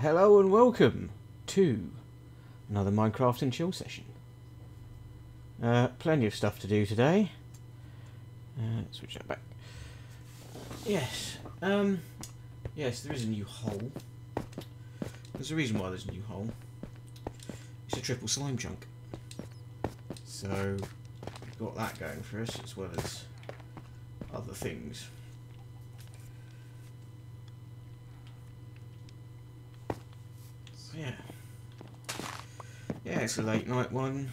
Hello and welcome to another Minecraft and Chill session. Plenty of stuff to do today. Switch that back. Yes, yes, there is a new hole. There's a reason why there's a new hole. It's a triple slime chunk. So, we've got that going for us, as well as other things. Yeah, it's a late night one.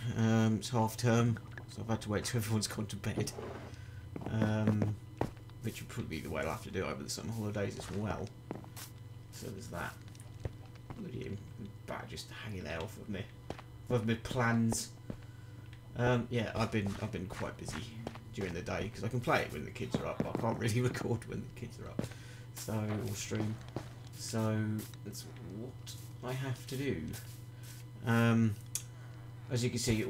It's half term, so I've had to wait till everyone's gone to bed. Which would probably be the way I'll have to do over the summer holidays as well. So there's that. Look at him, back just hanging there off of my plans. Yeah, I've been quite busy during the day because I can play it when the kids are up, but I can't really record when the kids are up. So or stream. So that's what I have to do. As you can see,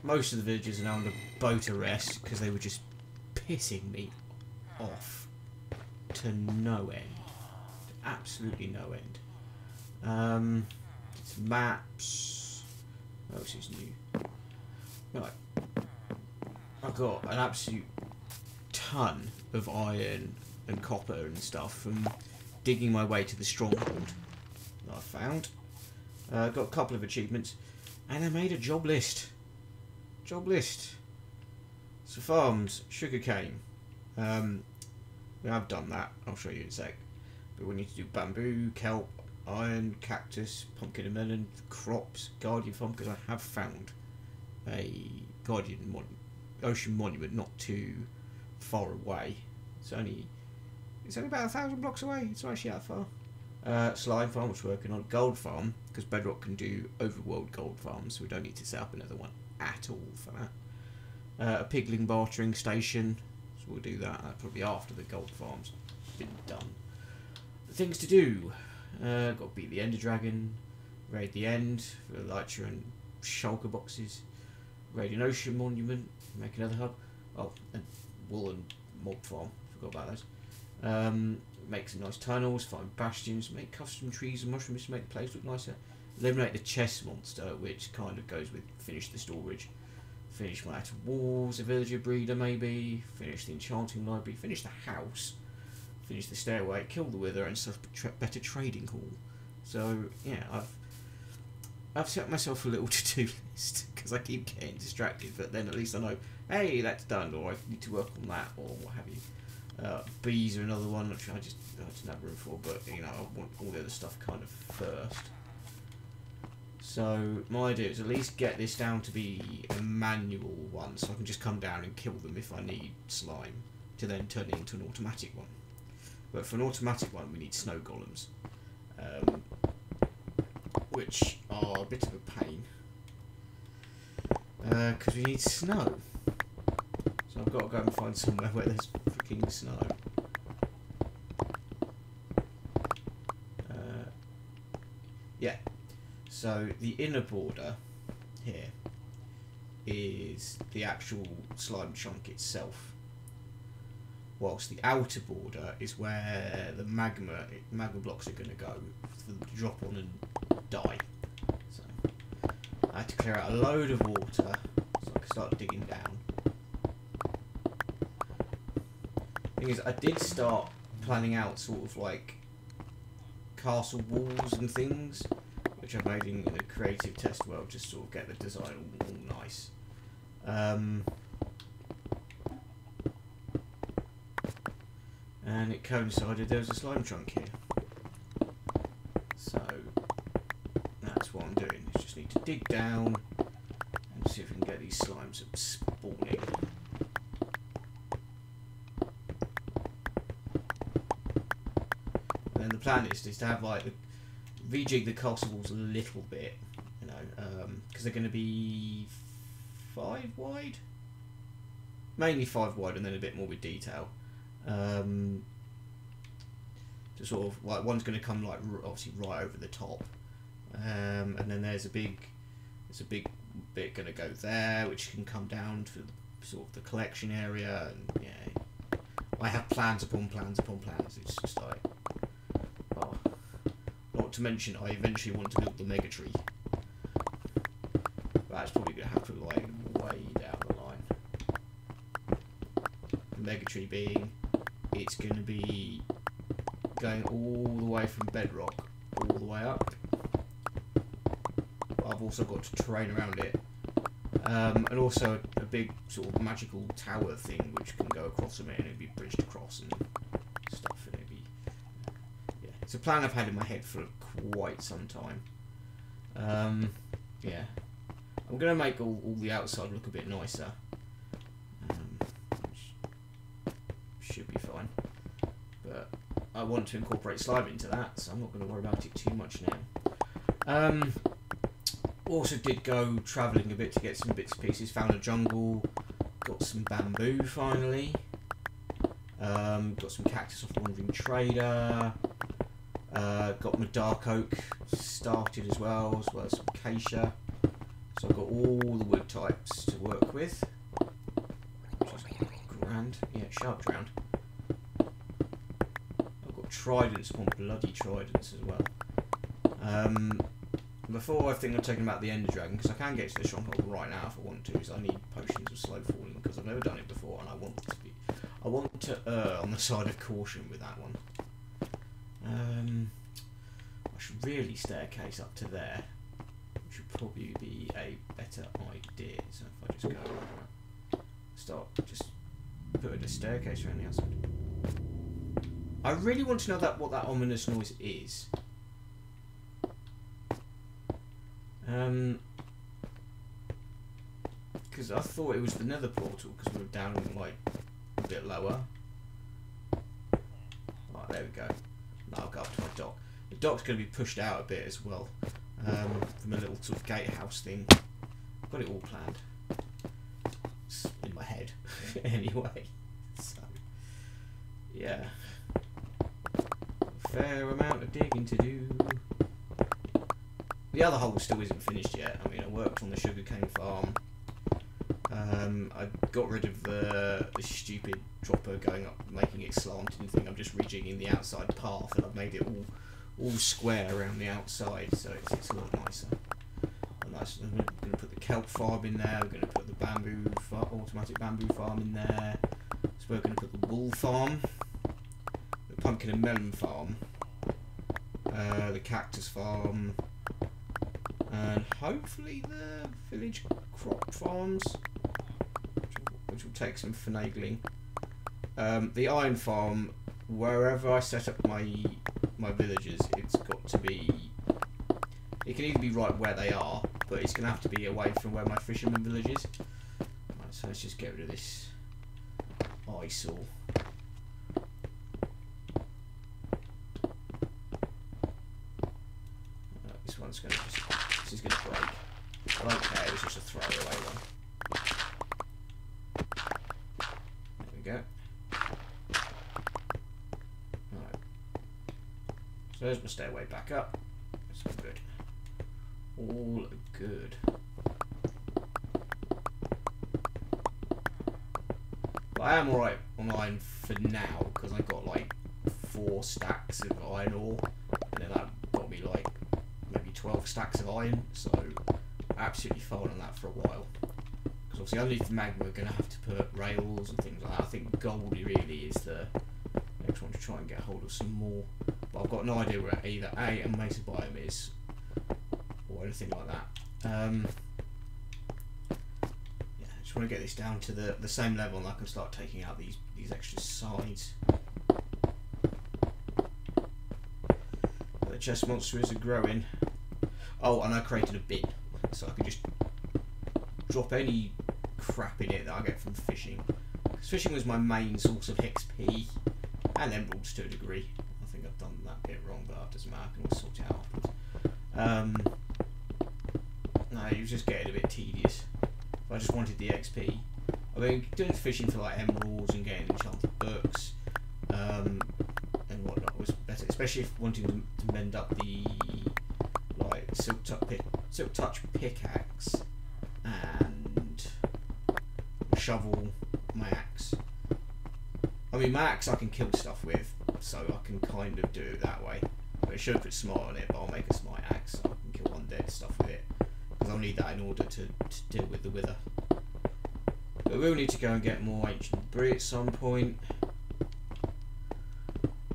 most of the villagers are now under boat arrest because they were just pissing me off to no end, to absolutely no end. It's maps. What else is new? Right, I've got an absolute ton of iron and copper and stuff from digging my way to the stronghold that I found. Got a couple of achievements, and I made a job list. So farms, sugarcane. We have done that. I'll show you in a sec. But we need to do bamboo, kelp, iron, cactus, pumpkin and melon, crops, guardian farm, because I have found a ocean monument not too far away. It's only about 1,000 blocks away. It's not actually that far. Slime farm, which we're working on. Gold farm, because Bedrock can do overworld gold farms, so we don't need to set up another one at all for that. A pigling bartering station, so we'll do that probably after the gold farm's been done. Things to do. Got to beat the Ender Dragon, raid the End for the Lytra and Shulker boxes, raid an ocean monument, make another hub. Oh, and wool and mob farm, forgot about those. Make some nice tunnels, find bastions, make custom trees and mushrooms to make the place look nicer. Eliminate the chest monster, which kind of goes with finish the storage. Finish my outer walls, a villager breeder maybe. Finish the enchanting library. Finish the house. Finish the stairway. Kill the wither and stuff. Better trading hall. So yeah, I've set myself a little to-do list because I keep getting distracted. But then at least I know, hey, that's done, or I need to work on that, or what have you. Bees are another one, which I just don't have room for, but you know, I want all the other stuff kind of first. So my idea is at least get this down to be a manual one, so I can just come down and kill them if I need slime, to then turn it into an automatic one. But for an automatic one, we need snow golems, which are a bit of a pain, because we need snow. So I've got to go and find somewhere where there's freaking snow. Yeah. So the inner border here is the actual slime chunk itself, whilst the outer border is where the magma blocks are going to go for them to drop on and die. So I had to clear out a load of water so I can start digging down. Thing is, I did start planning out sort of like castle walls and things, which I made in a creative test world, just sort of get the design all nice. And it coincided there was a slime chunk here, so that's what I'm doing. I just need to dig down and see if we can get these slimes spawning. And the plan is to have like rejig the castle walls a little bit, you know, because they're going to be 5 wide, mainly 5 wide, and then a bit more with detail. To sort of like one's going to come like obviously right over the top, and then there's a big bit going to go there, which can come down to sort of the collection area, and yeah, I have plans upon plans upon plans. It's just like, oh, not to mention, I eventually want to build the mega tree. That's probably going to happen like way down the line. The mega tree being, it's going to be going all the way from bedrock all the way up. But I've also got terrain around it. And also a big sort of magical tower thing which can go across a bit and it'll be bridged across and stuff, and it'll be, yeah, it's a plan I've had in my head for quite some time. Yeah, I'm gonna make all the outside look a bit nicer, which should be fine, but I want to incorporate slime into that, so I'm not going to worry about it too much now. Also did go travelling a bit to get some bits and pieces, found a jungle, got some bamboo finally, got some cactus off the Wandering Trader, got my dark oak started as well as some acacia, so I've got all the wood types to work with, which is grand. Yeah, sharp drowned. I've got tridents upon bloody tridents as well. Before I think I'm talking about the Ender Dragon, because I can get to the stronghold right now if I want to, so I need potions of slow falling because I've never done it before and I want to err on the side of caution with that one. I should really staircase up to there, which would probably be a better idea. So if I just go start just putting a staircase around the outside. I really want to know what that ominous noise is. Because I thought it was the nether portal because we were down like a bit lower. Right, there we go. Now I'll go up to my dock. The dock's going to be pushed out a bit as well, from a little sort of gatehouse thing. I've got it all planned. It's in my head anyway. So yeah, a fair amount of digging to do. The other hole still isn't finished yet. I mean, I worked on the sugarcane farm. I got rid of the stupid dropper going up, making it slanting thing. I'm just rejigging the outside path, and I've made it all square around the outside, so it's a lot nicer. And I'm going to put the kelp farm in there. We're going to put the automatic bamboo farm in there. So we're going to put the wool farm, the pumpkin and melon farm, the cactus farm. And hopefully the village crop farms, which will take some finagling. The iron farm, wherever I set up my villages, it's got to be. It can either be right where they are, but it's going to have to be away from where my fisherman village is. Right, so let's just get rid of this eyesore. This one's going to just. This is going to break. I don't care, it's just a throwaway one. There we go. Right. So there's my stairway back up. That's all good. All good. But I am alright on iron for now, because I got like 4 stacks of iron ore, and then that got me like 12 stacks of iron, so absolutely fine on that for a while. Because obviously underneath the magma we're going to have to put rails and things like that. I think gold really is the next one to try and get hold of some more. But I've got no idea where either a mesa biome is or anything like that. Yeah, I just want to get this down to the same level and I can start taking out these extra sides. The chest monsters are growing. Oh, and I created a bin, so I could just drop any crap in it that I get from fishing. Because fishing was my main source of XP, and emeralds to a degree. I think I've done that bit wrong, but that doesn't matter, I can always sort it out afterwards. No, it was just getting a bit tedious. If I just wanted the XP. I mean, doing fishing for like emeralds and getting enchanted books, and whatnot was better, especially if wanting to mend up the silk touch pickaxe and shovel my axe. I mean, my axe I can kill stuff with, so I can kind of do it that way. I should have put smart on it, but I'll make a smart axe so I can kill undead stuff with it. Because I'll need that in order to deal with the wither. But we'll need to go and get more ancient debris at some point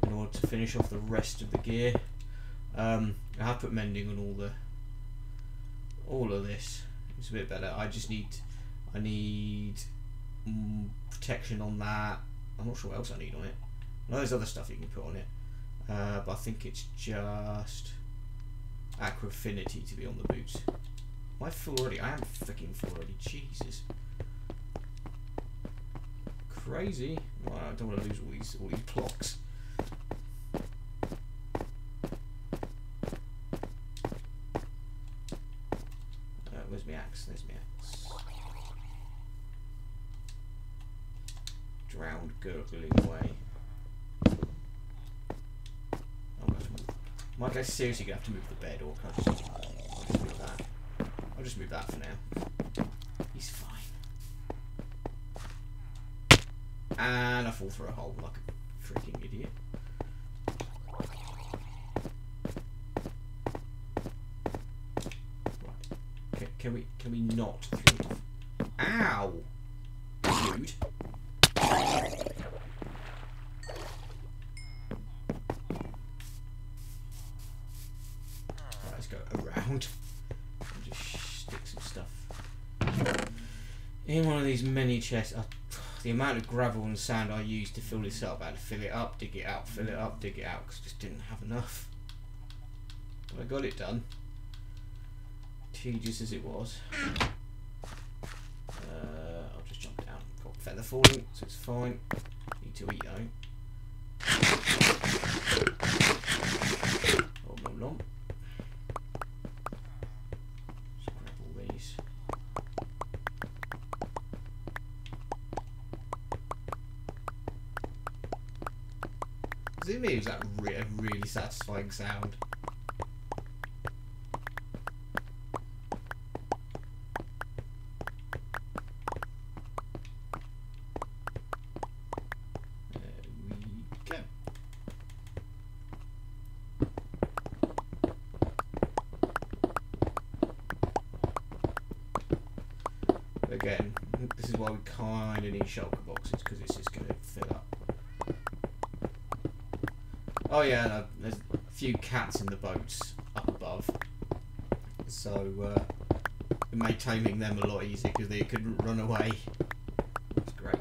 in order to finish off the rest of the gear. I have put mending on all of this. It's a bit better. I need protection on that. I'm not sure what else I need on it. I know there's other stuff you can put on it, but I think it's just aqua affinity to be on the boots. Am I full already? I am freaking full already. Jesus, crazy. Well, I don't want to lose all these blocks. Where's my axe? There's my axe. Drowned, gurgling away. Am I guys seriously gonna have to move the bed, or can I just move that? I'll just move that for now. He's fine. And I fall through a hole like a freaking idiot. Right. Can we not through it? Ow! Dude. And just stick some stuff in one of these mini chests. The amount of gravel and sand I used to fill this up, I had to fill it up, dig it out, fill it up, dig it out, because I just didn't have enough. But I got it done. Tedious as it was. I'll just jump down. Got feather falling, so it's fine. Need to eat though. Oh, nom nom. To me, it was that a really satisfying sound. There we go. Again, this is why we kind of need shulker boxes, because this is going to fill up. Oh yeah, no, there's a few cats in the boats up above, so it made taming them a lot easier because they couldn't run away. It's great.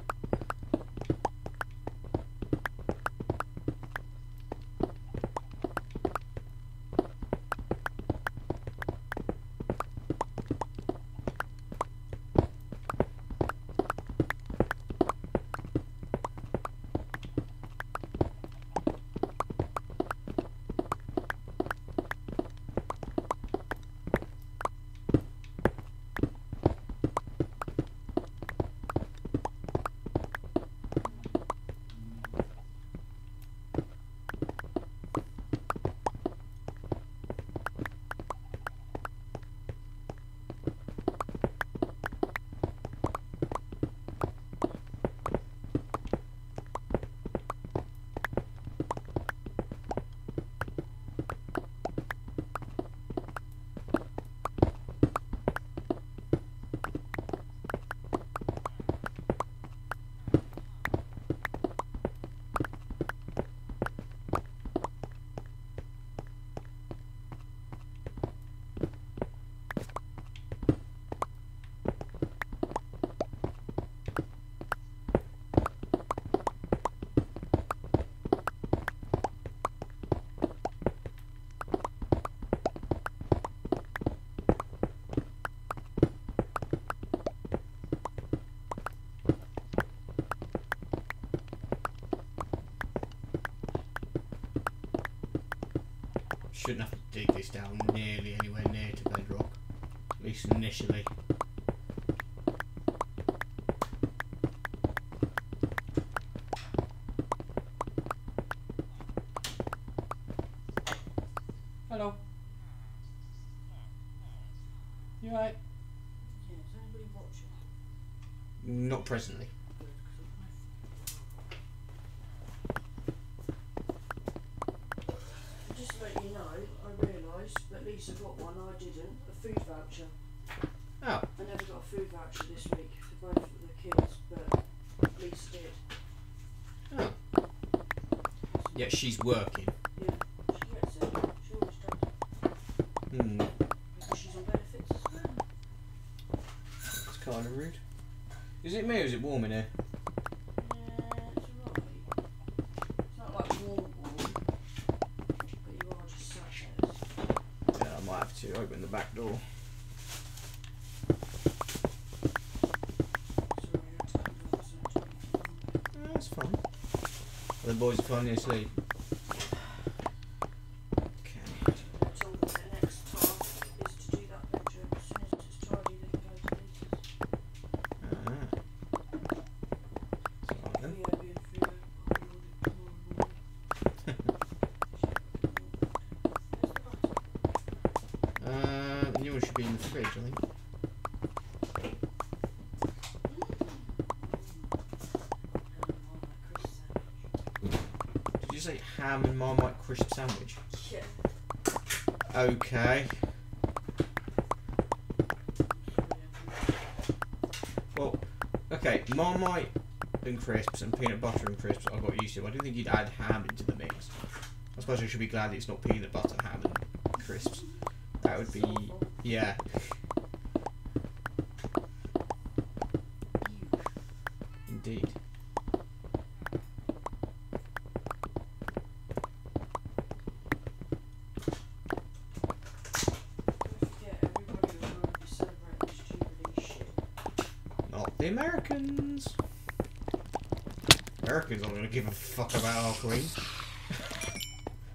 Shouldn't have to dig this down nearly anywhere near to bedrock, at least initially. Hello. You alright? Yeah, is anybody watching? Not presently. Just let you working. Yeah, she gets it. She always does. Hmm. Because she's on benefits as well. It's kind of rude. Is it me or is it warm in here? Yeah, it's alright. It's not like warm, but you are just sat there. Yeah, I might have to open the back door. Sorry, your time doesn't seem to be Oh, that's fine. The boys are finally asleep. Okay. I told them their next task is to do that bedroom. As soon as it's tidy, they can go to Lisa's. Alright then. Theo being Theo, I'll be ordered tomorrow morning. The new one should be in the fridge, I think. Did you say ham and Marmite crisp sandwich? Yeah. Okay. Well, okay, Marmite and crisps and peanut butter and crisps I got used to. I didn't think you'd add ham into the mix. I suppose I should be glad it's not peanut butter, ham and crisps. That would be... yeah. Indeed. Not the Americans. Americans aren't going to give a fuck about our queen.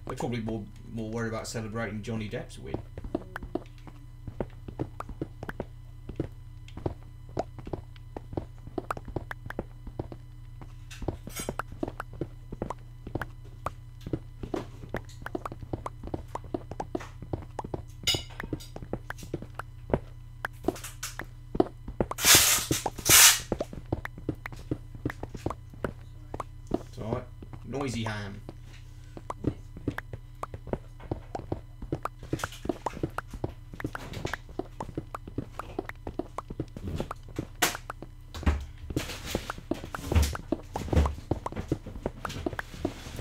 They're probably more worried about celebrating Johnny Depp's win. It's alright. Noisy ham.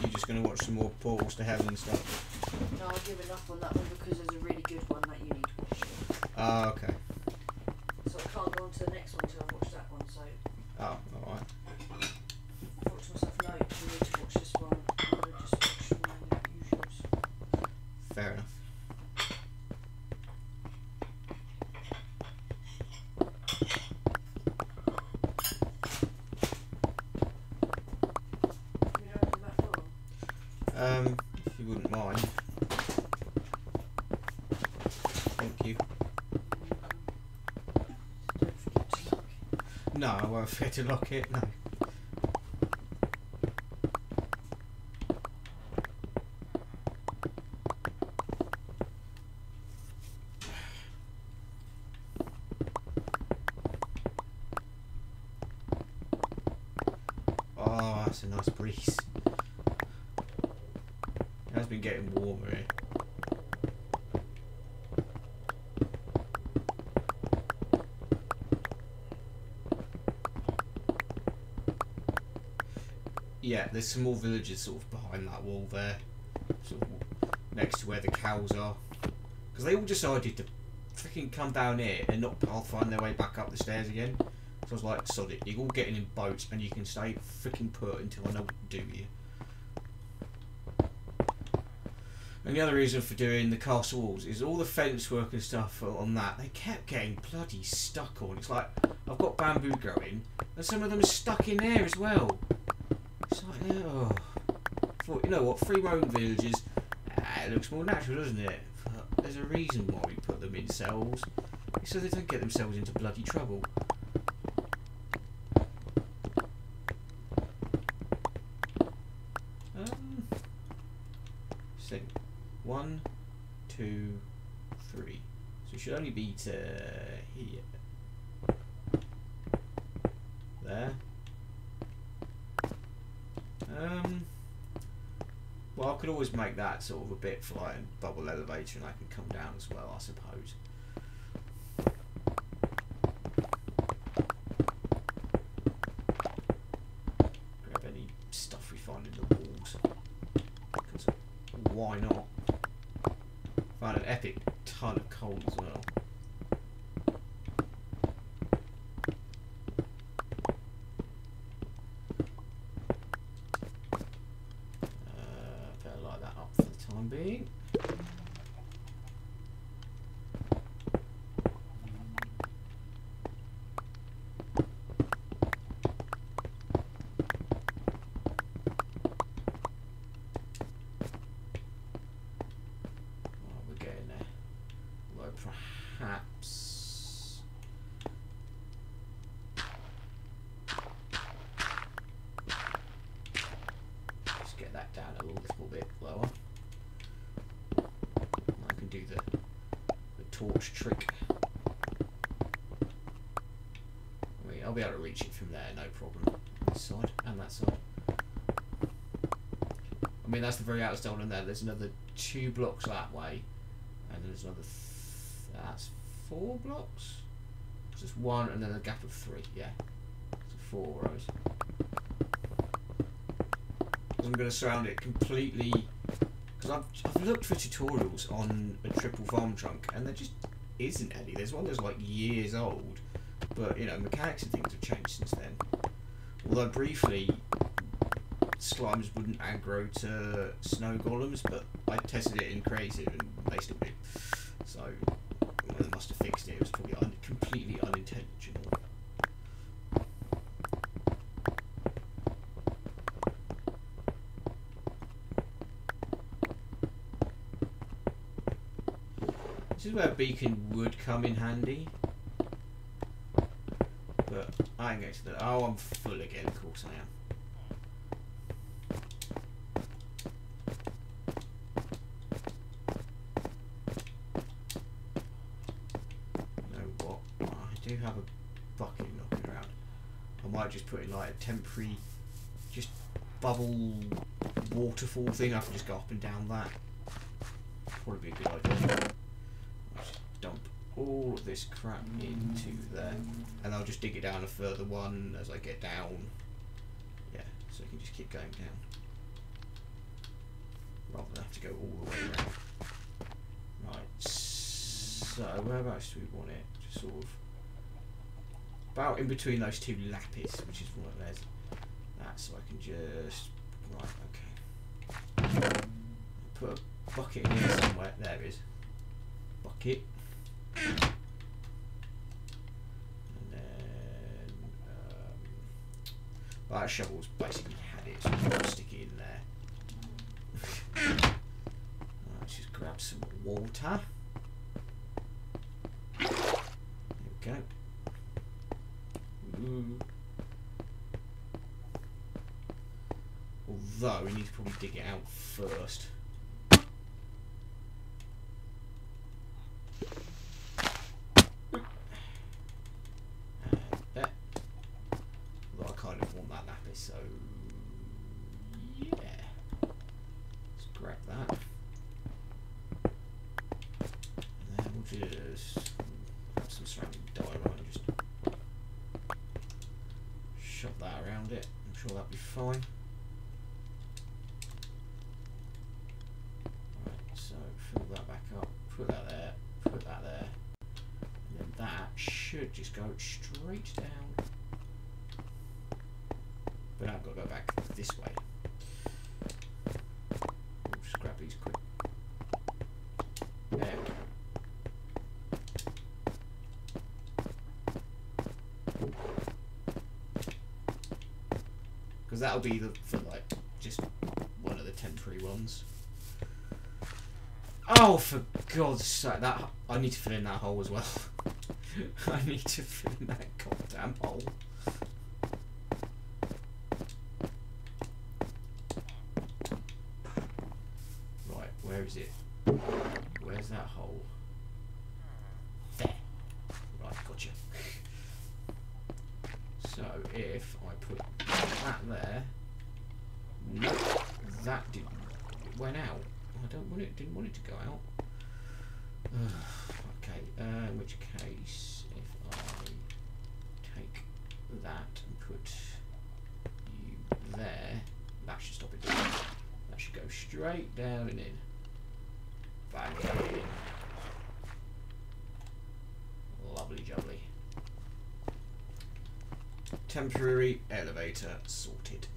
You're just going to watch some more Portals to Heaven and stuff? No, I'll give enough on that one because there's a really good one that you need to watch. Oh, okay. So I can't go on to the next one until I've watched that one, so Oh, alright. I thought to myself, no, you need to watch this one. I'm going to just watch my usuals. Fair enough. Can you open that door? If you wouldn't mind. Thank you. Don't forget to lock it. No, I won't forget to lock it, no. Oh, that's a nice breeze. It has been getting warmer here. Yeah, there's some more villages sort of behind that wall there, sort of next to where the cows are, because they all decided to freaking come down here and not find their way back up the stairs again. So I was like, sod it, you're all getting in boats and you can stay freaking put until I know what to do with you. And the other reason for doing the castle walls is all the fence work and stuff on that, they kept getting bloody stuck on. It's like, I've got bamboo growing and some of them are stuck in there as well. It's like, oh. I thought, you know what, free roam villages, it looks more natural, doesn't it? But there's a reason why we put them in cells, so they don't get themselves into bloody trouble. So, 1, 2, 3. So it should only be to here. There. Well, I could always make that sort of a bit for like a bubble elevator and I can come down as well, I suppose. Grab any stuff we find in the walls. Because Found an epic ton of coal as well. Better light that up for the time being. Perhaps just get that down a little bit lower. I can do the torch trick. I mean, I'll be able to reach it from there, no problem. This side and that side. I mean, that's the very outer stone, and there's another 2 blocks that way, and there's another. That's 4 blocks. Just 1 and then a gap of 3. Yeah, so 4 rows. I'm going to surround it completely because I've looked for tutorials on a triple farm trunk and there just isn't any. There's one that's like years old, but you know, mechanics and things have changed since then. Although briefly, slimes wouldn't aggro to snow golems, but I tested it in creative and they still do. So they must have fixed it. It was probably completely unintentional. This is where a beacon would come in handy. But I ain't going to the... Oh, I'm full again. Of course I am. I do have a bucket knocking around. I might just put in like a temporary just bubble waterfall thing. I can just go up and down that. Probably be a good idea. I'll just dump all of this crap into there and I'll just dig it down a further one as I get down. Yeah, so I can just keep going down rather than have to go all the way around. Right, so whereabouts do we want it? Just sort of about in between those 2 lapis, which is what there's that, so I can just right, okay. Put a bucket in here somewhere. There it is. Bucket. And then well, that shovel's basically had it, so I'm gonna stick it in there. Let's just grab some water. There we go. Although we need to probably dig it out first. There. Although I kind of want that lapis, so yeah. Let's grab that. And then we'll just grab some ceramic dynamite and just shove that around it. I'm sure that'll be fine. Right, so fill that back up, put that there, put that there, and then that should just go straight down. But I've got to go back this way. We'll just grab these quick. There we go. Because that'll be for like just one of the temporary ones. Oh, for God's sake! That I need to fill in that hole as well. I need to fill in that goddamn hole. Right, where is it? Where's that hole? There. Right, gotcha. So if I put that there, nope, that didn't. It went out. I don't want it. Didn't want it to go out. Okay. In which case, if I take that and put you there, that should stop it. That should go straight down and in. Bang in. temporary elevator sorted.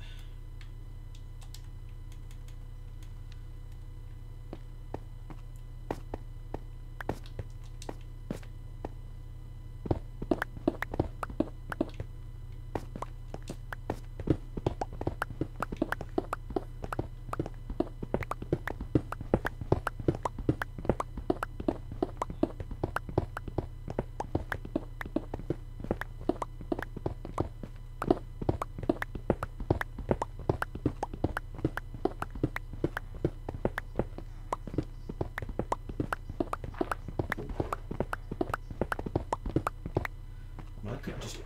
I could just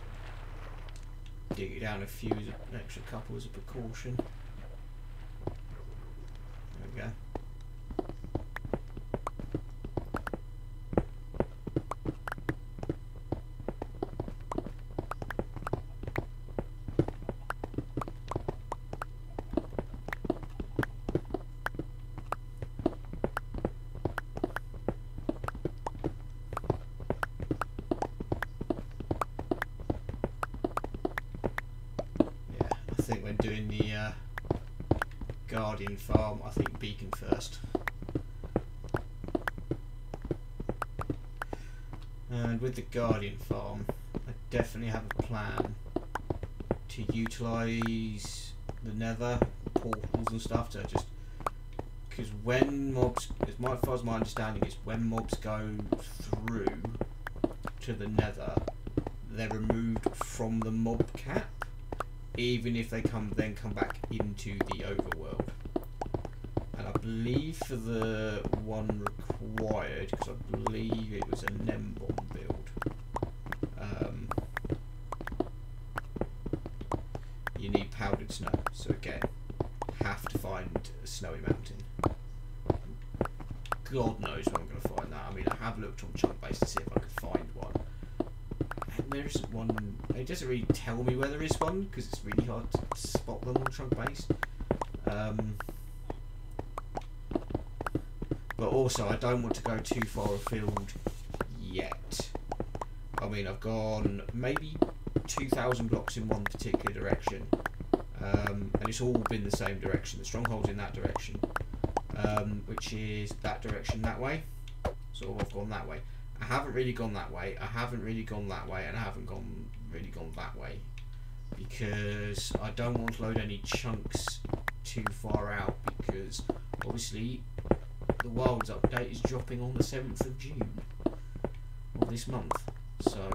dig it down a few, an extra couple as a precaution. There we go. I think when doing the Guardian farm, I think beacon first. And with the Guardian farm, I definitely have a plan to utilise the nether, portals and stuff to just... Because when mobs, as far as my understanding is, when mobs go through to the nether, they're removed from the mob cap. Even if they then come back into the overworld. And I believe for the one required, because I believe it was a Nembom build, you need powdered snow. So again, have to find a snowy mountain. God knows where I'm going to find that. I mean, I have looked on Chunk Base to see if I could find one. There isn't one. It doesn't really tell me where there is one because it's really hard to spot them on Chunk Base. But also, I don't want to go too far afield yet. I mean, I've gone maybe 2,000 blocks in one particular direction, and it's all been the same direction. The stronghold's in that direction, which is that direction that way. So I've gone that way. I haven't really gone that way, I haven't really gone that way, and I haven't really gone that way because I don't want to load any chunks too far out because obviously the Wilds update is dropping on the 7th of June of this month, so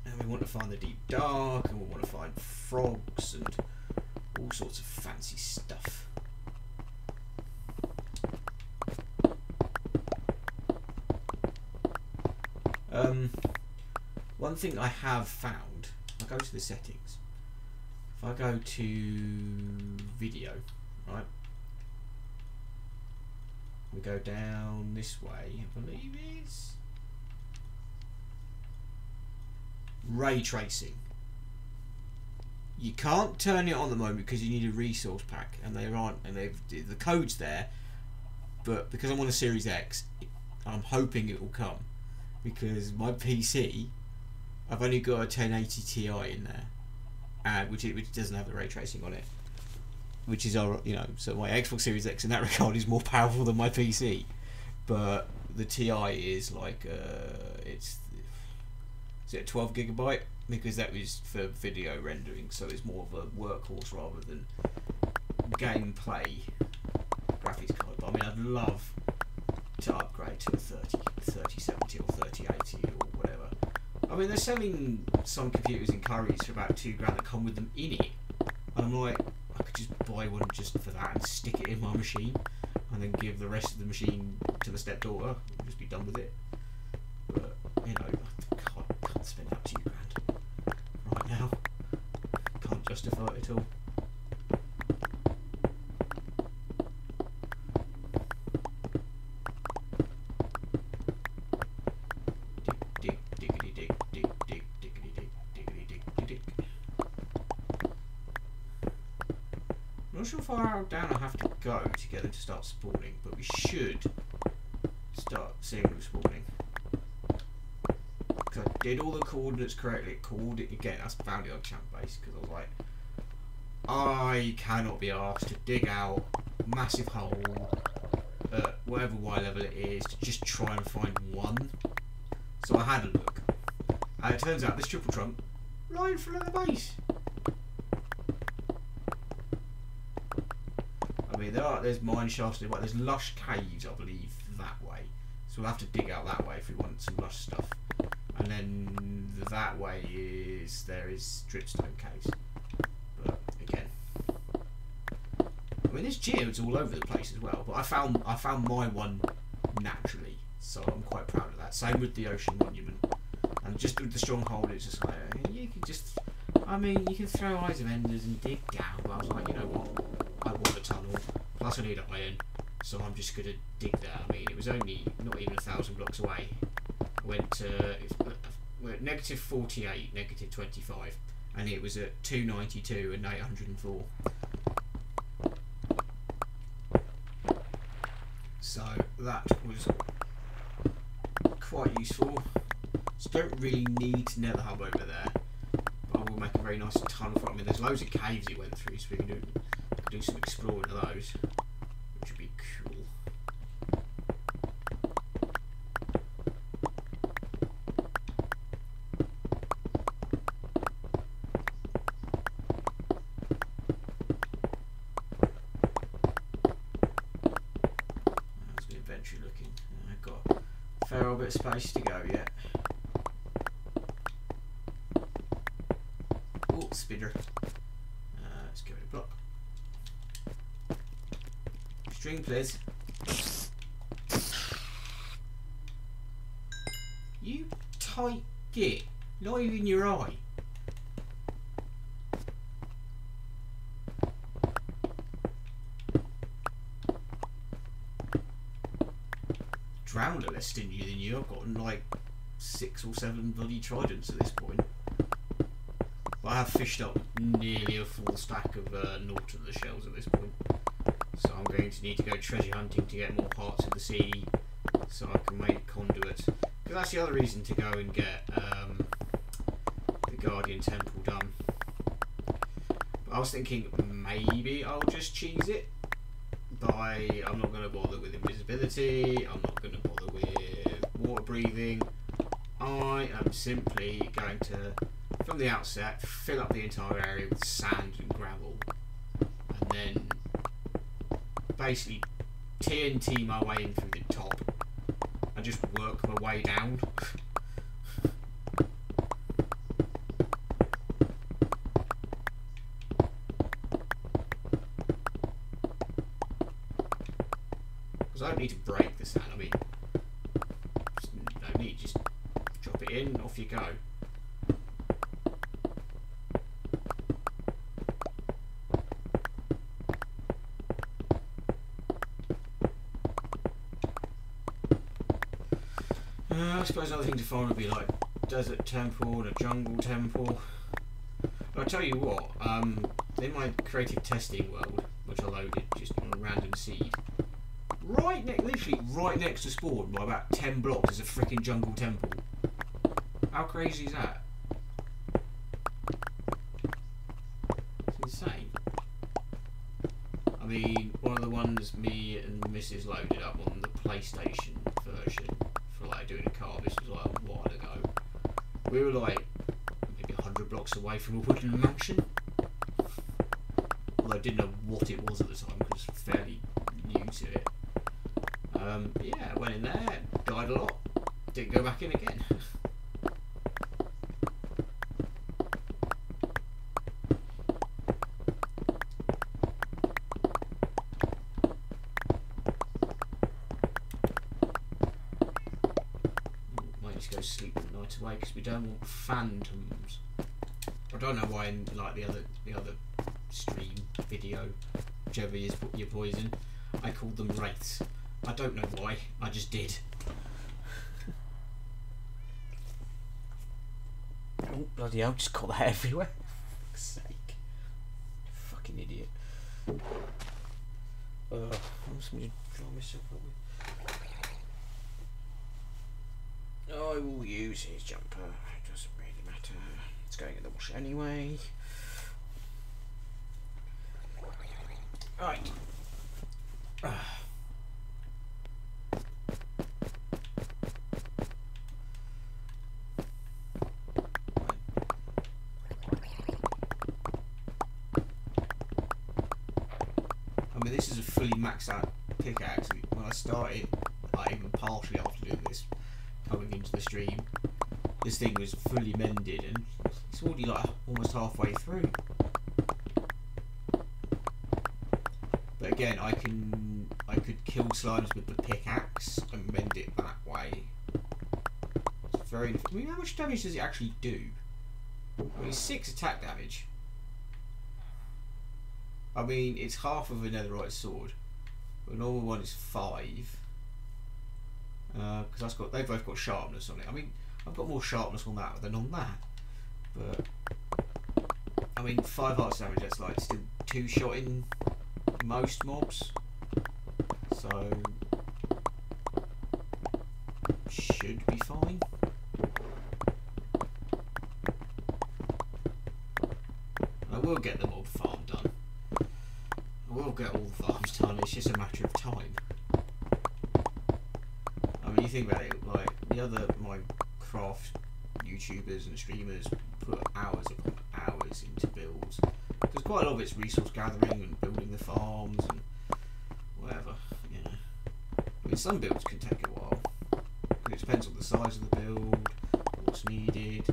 and we want to find the deep dark and we want to find frogs and all sorts of fancy stuff. One thing I have found, I go to the settings, if I go to video, right, we go down this way, I believe it's ray tracing. You can't turn it on at the moment because you need a resource pack and they aren't, and the code's there, but because I'm on a Series X, I'm hoping it will come. Because my PC, I've only got a 1080 Ti in there, which doesn't have the ray tracing on it, which is so my Xbox Series X in that regard is more powerful than my PC, but the Ti is like is it 12 gigabyte because that was for video rendering, so it's more of a workhorse rather than gameplay graphics card. But I mean, I'd love to upgrade to a 3070 or 3080 or whatever. I mean, they're selling some computers in Currys for about $2 grand that come with them in it, and I'm like, I could just buy one just for that and stick it in my machine and then give the rest of the machine to the stepdaughter and just be done with it. But you know, I can't spend out $2 grand right now. Can't justify it at all. I'm not sure how far down I have to go to get them to start spawning, but we should start seeing them spawning. Because I did all the coordinates correctly. It called it again. I found it on champ base because I was like, I cannot be asked to dig out a massive hole at whatever Y level it is to just try and find one. So I had a look, and it turns out this triple trunk right in front of the base. I mean, there's mine shafts, there's lush caves, I believe, that way. So we'll have to dig out that way if we want some lush stuff. And then that way there is dripstone caves. But again, I mean, there's geodes all over the place as well. But I found my one naturally, so I'm quite proud of that. Same with the Ocean Monument, and just with the stronghold, it's just like you can just, I mean, you can throw Eyes of Enders and dig down. But I was like, you know what? I want a tunnel. Plus, I need iron, so I'm just gonna dig there. I mean, it was only not even 1,000 blocks away. I went to we're at negative 48, negative 25, and it was at 292 and 804. So that was quite useful. So don't really need to nether hub over there, but I will make a very nice tunnel for it. I mean, there's loads of caves it went through, so we can do some exploring of those, which would be cool. That's the inventory looking. I've got a fair old bit of space to go yet. Oh, spinner. Let's give it a block. String, please. You tight git. Not even your eye. Drowned less in you than you. I've got like 6 or 7 bloody tridents at this point. I have fished up nearly a full stack of Naught of the shells at this point. So I'm going to need to go treasure hunting to get more parts of the sea so I can make conduit. Because that's the other reason to go and get the Guardian Temple done. But I was thinking maybe I'll just cheese it by, I'm not going to bother with invisibility, I'm not going to bother with water breathing. I am simply going to, from the outset, fill up the entire area with sand and gravel, and then basically TNT my way in through the top and just work my way down. Because I don't need to break the sand, I mean, no need, just drop it in, off you go. I suppose another thing to find would be like desert temple and a jungle temple. But I'll tell you what, in my creative testing world, which I loaded just on a random seed, literally right next to spawn by about 10 blocks is a freaking jungle temple. How crazy is that? It's insane. I mean, one of the ones me and Mrs. loaded up on the PlayStation version for like doing a car, this was like a while ago. We were like maybe 100 blocks away from a wooden mansion. Although I didn't know what it was at the time because I was fairly new to it. Yeah, went in there, died a lot, didn't go back in again. Might just go sleep the night away because we don't want phantoms. I don't know why in like the other stream video, whichever is your poison, I called them wraiths. I don't know why, I just did. Oh bloody hell, just got that everywhere. For fuck's sake. Fucking idiot. I'm just gonna dry myself up with. I will use his jumper. It doesn't really matter. It's going in the wash anyway. Right. I mean, this is a fully maxed out pickaxe. When I started, like, even partially after doing this, coming into the stream, this thing was fully mended, and it's already like almost halfway through. But again, I could kill slimes with the pickaxe and mend it that way. It's very. I mean, how much damage does it actually do? I mean, it's 6 attack damage. I mean, it's half of a netherite sword. The normal one is 5. Because they've both got sharpness on it. I mean, I've got more sharpness on that than on that. But I mean, 5 hearts damage. That's like still 2 shot in most mobs. So should be fine. I will get the mob farm done. I will get all the farms done. It's just a matter of time. I mean, you think about it, like the other Minecraft YouTubers and streamers put hours upon hours into builds. Because quite a lot of it's resource gathering and building the farms and whatever. You know, I mean, some builds can take a while. It depends on the size of the build, what's needed.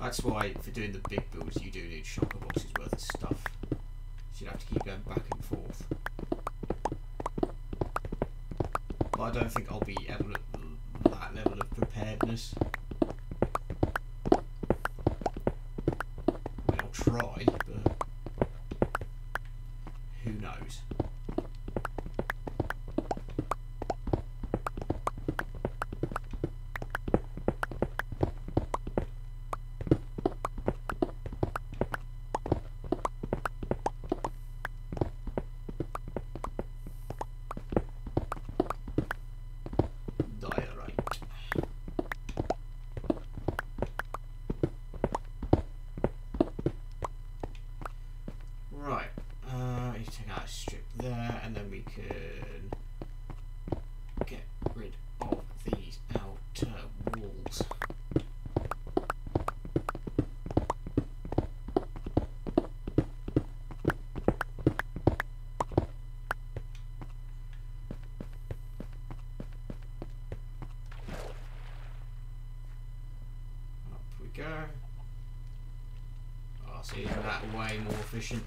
That's why for doing the big builds, you do need shopper boxes worth of stuff. So you have to keep going back and forth. But I don't think I'll be able at that level of preparedness. I mean, I'll try, but who knows? Go. Oh, see, isn't that way more efficient?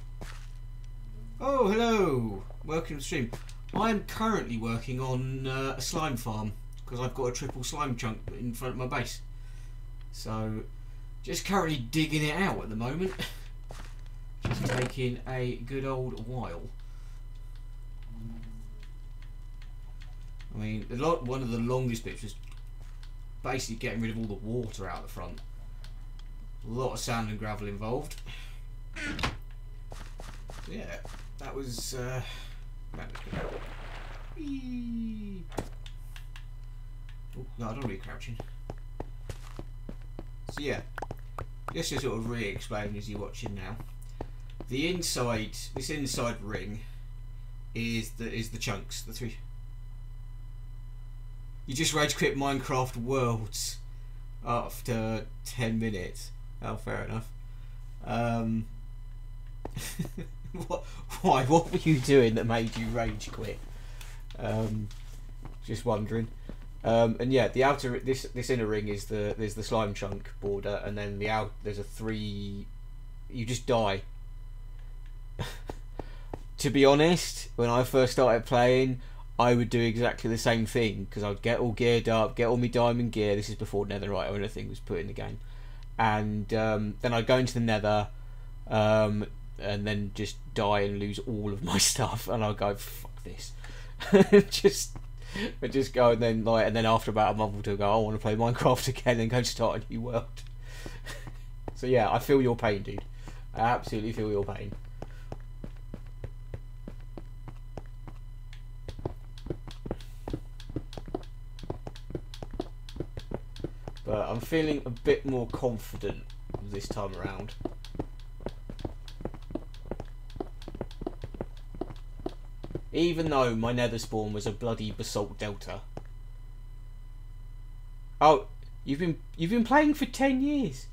Oh, hello! Welcome to the stream. I'm currently working on a slime farm because I've got a triple slime chunk in front of my base. So, just currently digging it out at the moment. Just taking a good old while. I mean, one of the longest bits was basically getting rid of all the water out the front. A lot of sand and gravel involved. Yeah, that was. Whee! Oh, no, I don't want to be crouching. So yeah, just to sort of re-explain as you're watching now. The inside, this inside ring, is the chunks. The 3. You just rage quit Minecraft Worlds after 10 minutes. Oh, fair enough. Why? What were you doing that made you rage quit? Just wondering. And yeah, the outer this inner ring is there's the slime chunk border, and then there's a 3. You just die. To be honest, when I first started playing, I would do exactly the same thing because I'd get all geared up, get all my diamond gear. This is before netherite or anything was put in the game. And then I'd go into the nether and then just die and lose all of my stuff, and I'd go, fuck this. just go, and then after about a month or two, go, I want to play Minecraft again and go start a new world. So yeah, I feel your pain, dude. I absolutely feel your pain. but I'm feeling a bit more confident this time around. Even though my nether spawn was a bloody basalt delta. Oh, you've been playing for 10 years.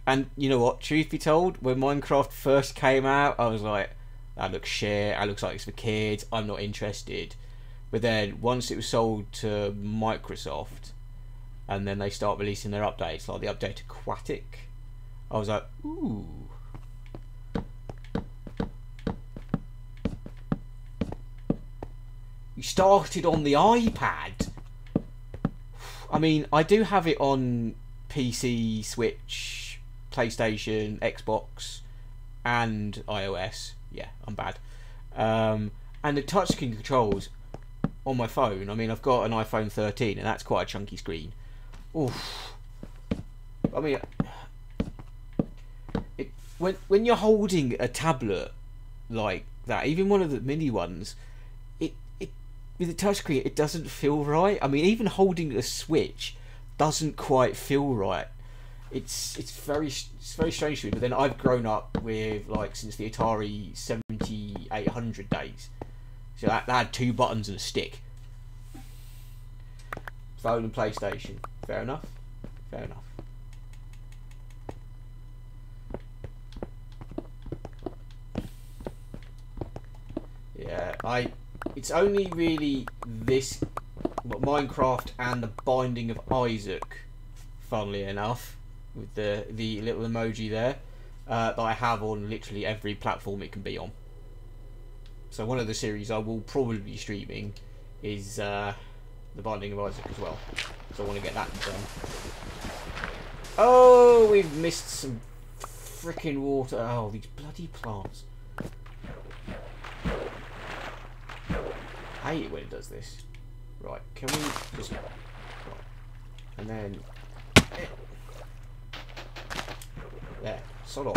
And you know what, truth be told, when Minecraft first came out, I was like, that looks shit, that looks like it's for kids, I'm not interested. But then, once it was sold to Microsoft, and then they start releasing their updates, like the update Aquatic, I was like, ooh. You started on the iPad? I mean, I do have it on PC, Switch, PlayStation, Xbox, and iOS. Yeah, I'm bad. And the touchscreen controls on my phone. I mean, I've got an iPhone 13, and that's quite a chunky screen. Oof. I mean, when you're holding a tablet like that, even one of the mini ones, with the touchscreen, it doesn't feel right. I mean, even holding a Switch doesn't quite feel right. It's very strange to me. But then I've grown up with, like, since the Atari 7800 days, so that had 2 buttons and a stick. Phone and PlayStation. Fair enough. Fair enough. Yeah, it's only really this Minecraft and the Binding of Isaac, funnily enough, with the little emoji there, that I have on literally every platform it can be on. So one of the series I will probably be streaming is the Binding of Isaac as well. So I want to get that done. Oh, we've missed some freaking water. Oh, these bloody plants. I hate it when it does this. Right, can we just... Right. And then... There, sod off.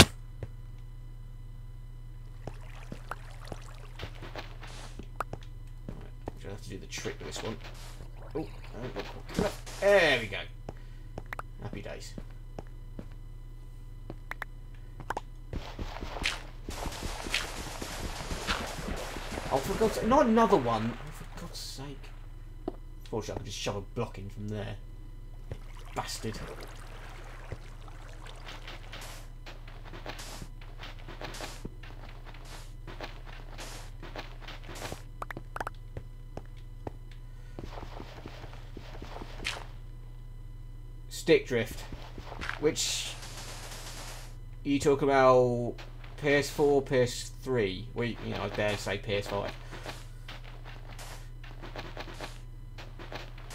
Right, I'm gonna have to do the trick with this one. Oh, there we go. Happy days. Oh, for God's sake, not another one! Oh, for God's sake. Fortunately, I can just shove a block in from there. Bastard. Stick drift. Which... You talk about... PS4, PS3, well, you know, I dare say PS5.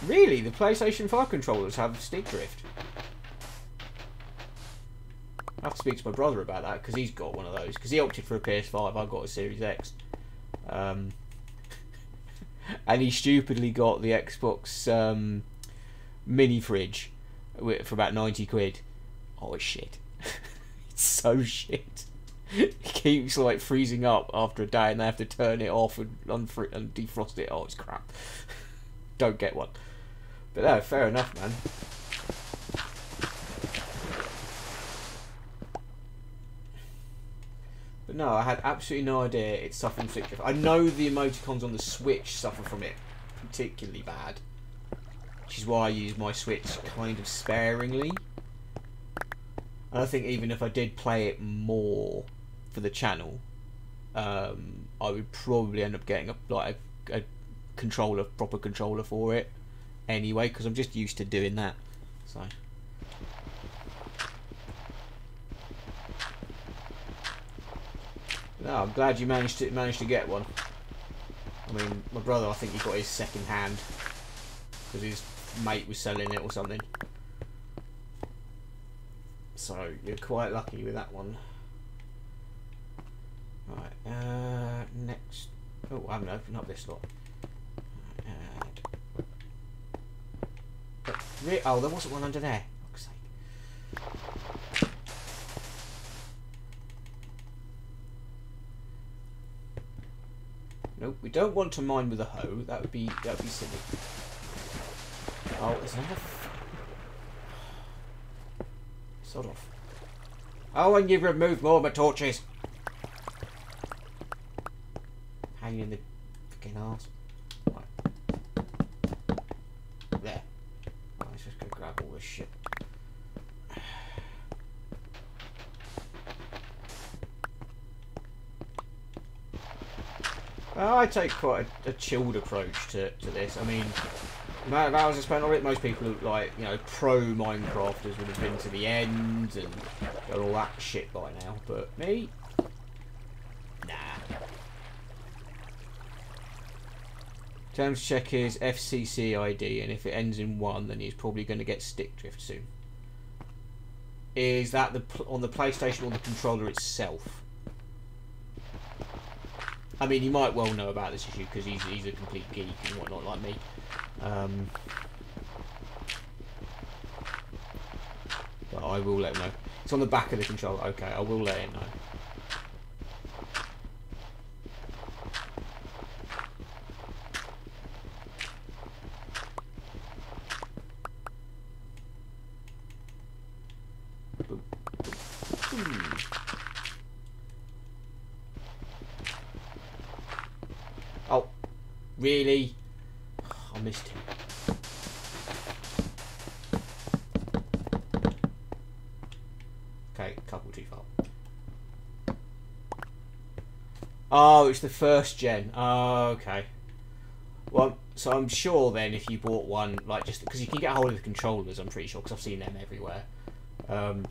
Really? The PlayStation 5 controllers have stick drift? I have to speak to my brother about that, because he's got one of those. Because he opted for a PS5, I got a Series X. And he stupidly got the Xbox mini fridge for about 90 quid. Oh, it's shit. It's so shit. It keeps like freezing up after a day and they have to turn it off and defrost it. Oh, it's crap. Don't get one. But no, fair enough, man. But no, I had absolutely no idea it's suffering from stick drift. I know the emoticons on the Switch suffer from it particularly bad, which is why I use my Switch kind of sparingly. And I think even if I did play it more for the channel, I would probably end up getting a controller, proper controller for it anyway, because I'm just used to doing that. So no, I'm glad you managed to get one. I mean, my brother, I think he got his second hand because his mate was selling it or something. So you're quite lucky with that one. Right, next. Oh, I haven't opened up this lot. Oh, there wasn't one under there. For fuck's sake. Nope, we don't want to mine with a hoe. That would be silly. Oh, there's another. Sod off. Oh, and you've removed more of my torches. Hanging in the fucking arse. Right. There. Right, let's just go grab all this shit. I take quite a chilled approach to this. I mean, the amount of hours I spent on it, most people who, like, you know, pro Minecrafters would have been to the end and got all that shit by now. But me? Nah. Terms check is FCC ID, and if it ends in 1, then he's probably going to get stick drift soon. Is that on the PlayStation or the controller itself? I mean, you might well know about this issue because he's a complete geek and whatnot, like me. But I will let him know. It's on the back of the controller. Okay, I will let him know. Oh, really? I missed him. Okay, couple too far. Oh, it's the first gen. Oh, okay. Well, so I'm sure then if you bought one, like just because you can get hold of the controllers, I'm pretty sure because I've seen them everywhere.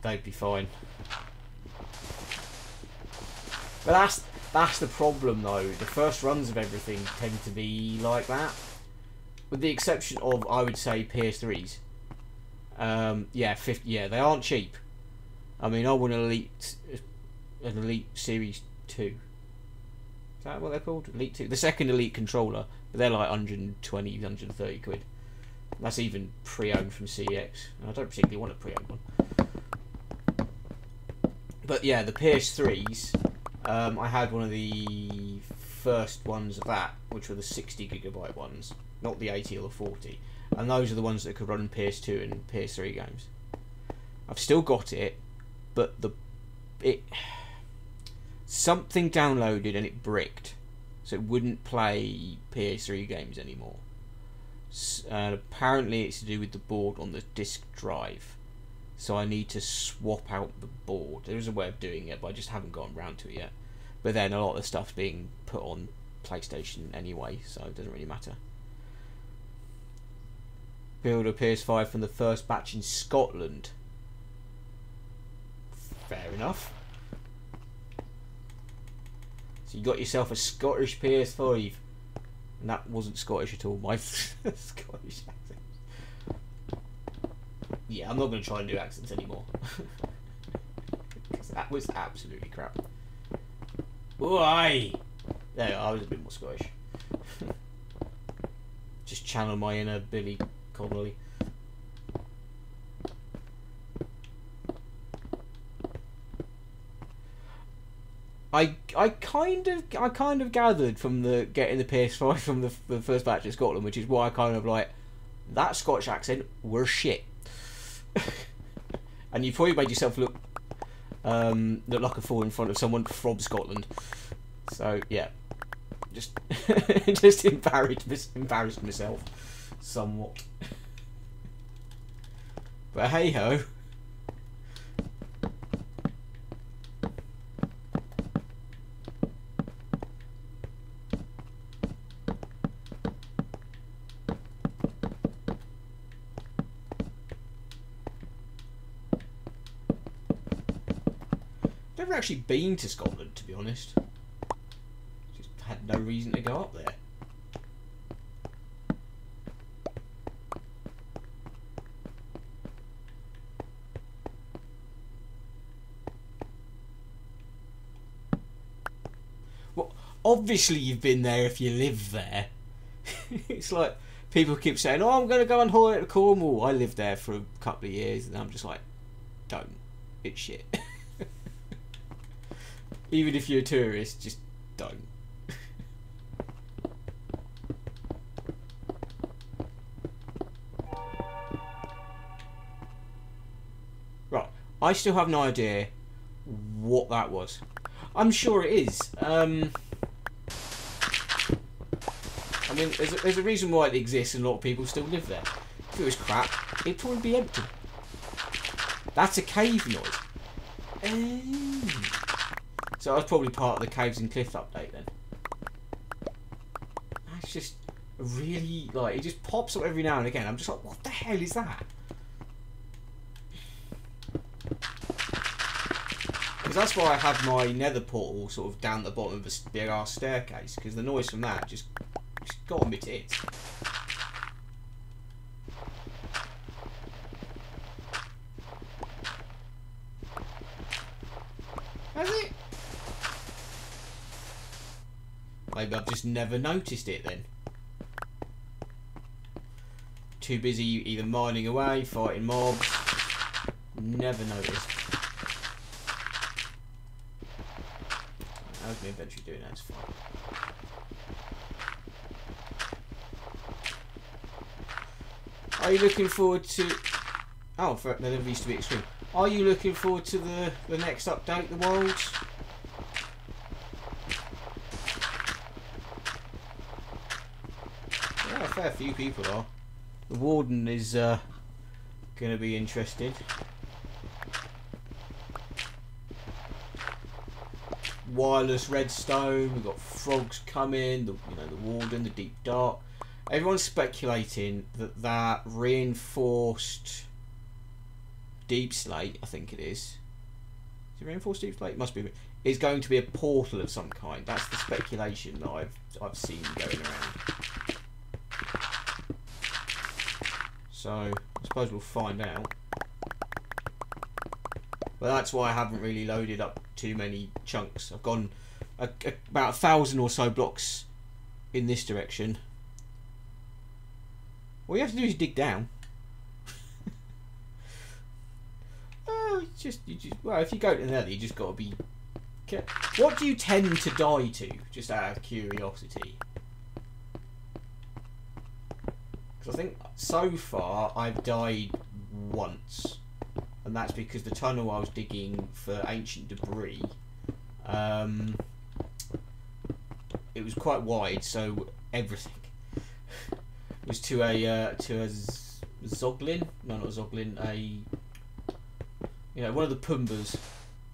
They'd be fine. But that's the problem though. The first runs of everything tend to be like that, with the exception of I would say PS3s. Yeah, they aren't cheap. I mean, I want an Elite Series 2. Is that what they're called? Elite 2. The second Elite controller, but they're like 120, 130 quid. That's even pre-owned from CX. I don't particularly want a pre-owned one. But yeah, the PS3s, I had one of the first ones of that, which were the 60GB ones, not the 80 or the 40. And those are the ones that could run PS2 and PS3 games. I've still got it, but something downloaded and it bricked, so it wouldn't play PS3 games anymore. And apparently it's to do with the board on the disk drive, so I need to swap out the board. There is a way of doing it, but I just haven't gotten around to it yet. But then a lot of the stuff's being put on PlayStation anyway, so it doesn't really matter. Build a PS5 from the first batch in Scotland. Fair enough. So you got yourself a Scottish PS5, and that wasn't Scottish at all. My Scottish accent. Yeah, I'm not going to try and do accents anymore. Because that was absolutely crap. Why? There, I was a bit more Scottish. Just channel my inner Billy Connolly. I kind of gathered from getting the PS5 from the first batch of Scotland, which is why I kind of like that Scottish accent were shit. And you probably made yourself look like a fool in front of someone from Scotland. So yeah, just just embarrassed myself somewhat. But hey ho. Never actually been to Scotland, to be honest. Just had no reason to go up there. Well, obviously you've been there if you live there. It's like people keep saying, "Oh, I'm going to go on holiday to Cornwall." I lived there for a couple of years, and I'm just like, "Don't. It's shit." Even if you're a tourist, just don't. Right, I still have no idea what that was. I'm sure it is. I mean, there's a reason why it exists and a lot of people still live there. If it was crap, it'd probably be empty. That's a cave noise. So that's probably part of the Caves and Cliff update then. That's just really, like, it just pops up every now and again. I'm just like, what the hell is that? Because that's why I have my nether portal sort of down the bottom of the big ass staircase, because the noise from that just got on my tits. Has it? Maybe I've just never noticed it then. Too busy either mining away, fighting mobs. Never noticed. How's my inventory doing? That's fine. Are you looking forward to... Oh, there never used to be extreme. Are you looking forward to the next update, the Worlds? Yeah, a fair few people are. The Warden is going to be interested. Wireless redstone. We've got frogs coming. The Warden, the Deep Dark. Everyone's speculating that reinforced deep slate, I think it is. Is it reinforced deep slate? It must be. Is going to be a portal of some kind. That's the speculation that I've seen going around. So I suppose we'll find out. But that's why I haven't really loaded up too many chunks. I've gone about 1,000 or so blocks in this direction. All you have to do is dig down. Well, if you go to the nether, you just got to be careful. What do you tend to die to, just out of curiosity? Because I think so far I've died once, and that's because the tunnel I was digging for ancient debris, it was quite wide, so everything was to a zoglin. No, not a zoglin. One of the Pumbas,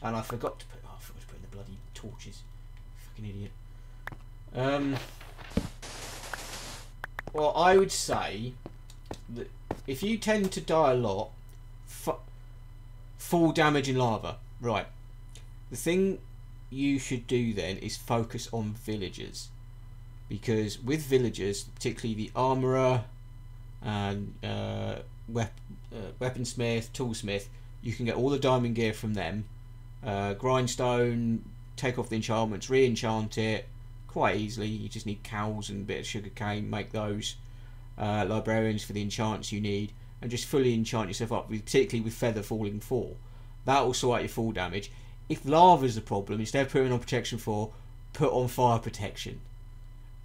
and I forgot to put. Oh, I forgot to put in the bloody torches. Fucking idiot. Well, I would say that if you tend to die a lot, full damage in lava. Right. The thing you should do then is focus on villagers, because with villagers, particularly the armourer and weaponsmith, toolsmith, you can get all the diamond gear from them. Grindstone, take off the enchantments, re-enchant it quite easily. You just need cows and a bit of sugarcane, make those. Librarians for the enchants you need, and just fully enchant yourself up, particularly with Feather Falling 4. That will sort out your full damage. If lava's the problem, instead of putting on protection 4, put on fire protection.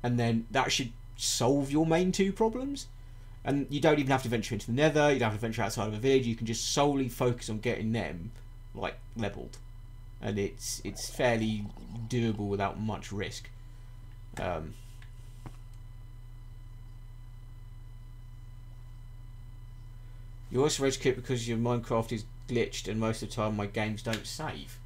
And then that should solve your main two problems. And you don't even have to venture into the nether, you don't have to venture outside of a village, you can just solely focus on getting them, like, leveled. And it's fairly doable without much risk. You also rage quit because your Minecraft is glitched and most of the time my games don't save.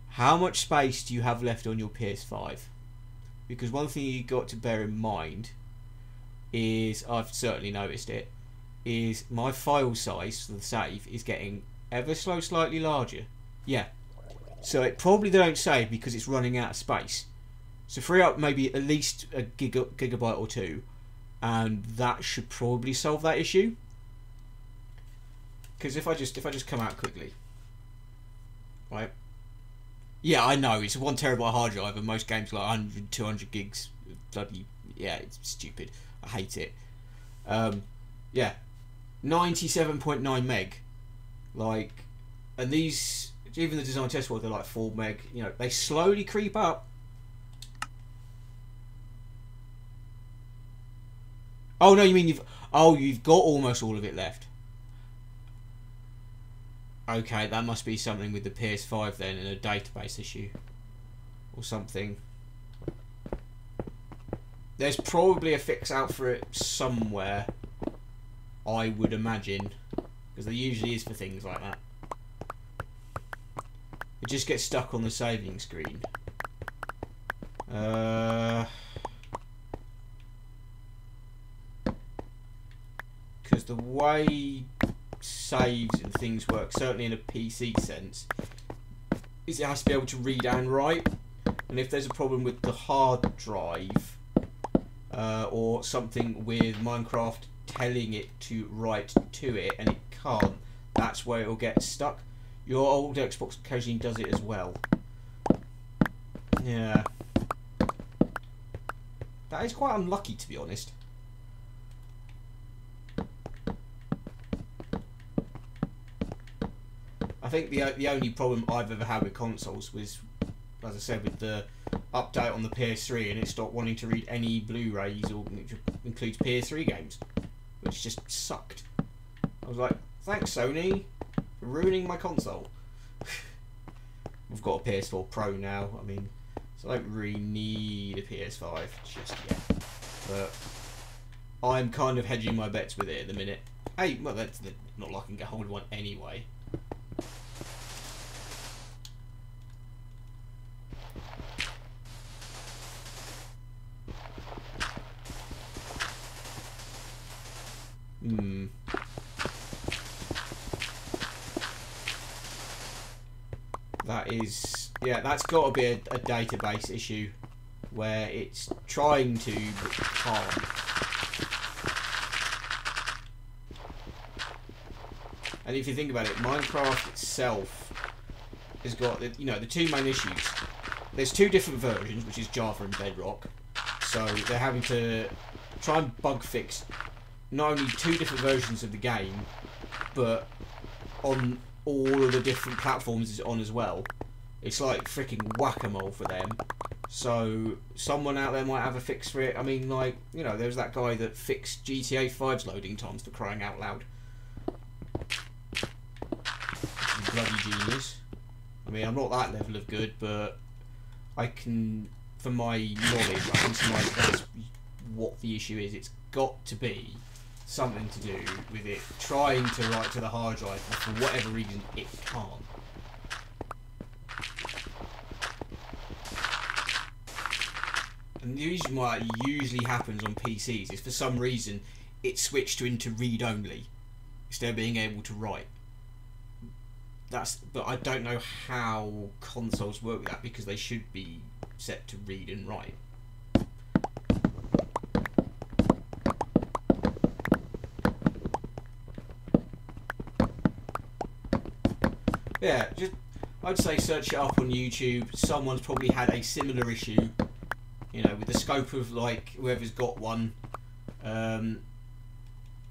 How much space do you have left on your PS5? Because one thing you got to bear in mind is, I've certainly noticed it, is my file size for the save is getting ever so slightly larger. Yeah. So it probably don't save because it's running out of space. So free up maybe at least a gigabyte or two, and that should probably solve that issue. Because if I just come out quickly, right? Yeah, I know it's a 1 terabyte hard drive, and most games are like 100, 200 gigs. Bloody yeah, it's stupid. I hate it. Yeah, 97.9 meg. Like, and these, even the design test world, they're like 4 meg. You know, they slowly creep up. Oh no, you mean you've got almost all of it left. Okay, that must be something with the PS5 then, and a database issue or something. There's probably a fix out for it somewhere, I would imagine, because there usually is for things like that. It just gets stuck on the saving screen. Because the way saves and things work, certainly in a PC sense, is it has to be able to read and write. And if there's a problem with the hard drive, or something with Minecraft telling it to write to it and it can't, that's where it'll get stuck. Your old Xbox occasionally does it as well. Yeah. That is quite unlucky, to be honest. I think the only problem I've ever had with consoles was, as I said, with the update on the PS3, and it stopped wanting to read any Blu-rays or which includes PS3 games, which just sucked. I was like, thanks Sony for ruining my console. We've got a PS4 Pro now. I mean, so I don't really need a PS5 just yet, but I'm kind of hedging my bets with it at the minute. Hey, well, that's not like I can get hold of one anyway. That is, yeah, that's got to be a database issue where it's trying to but can't. And if you think about it, Minecraft itself has got the two main issues. There's two different versions, which is Java and Bedrock. So they're having to try and bug fix not only two different versions of the game, but on all of the different platforms it's on as well. It's like freaking whack-a-mole for them. So someone out there might have a fix for it. I mean, like, there's that guy that fixed GTA 5's loading times, for crying out loud. Bloody genius. I mean, I'm not that level of good, but I can, from my knowledge, I can surmise that's what the issue is. It's got to be something to do with it trying to write to the hard drive, but for whatever reason it can't. And the reason why it usually happens on PCs is for some reason it's switched into read-only instead of being able to write. But I don't know how consoles work with that, because they should be set to read and write. Yeah, I'd say search it up on YouTube. Someone's probably had a similar issue, with the scope of, like, whoever's got one.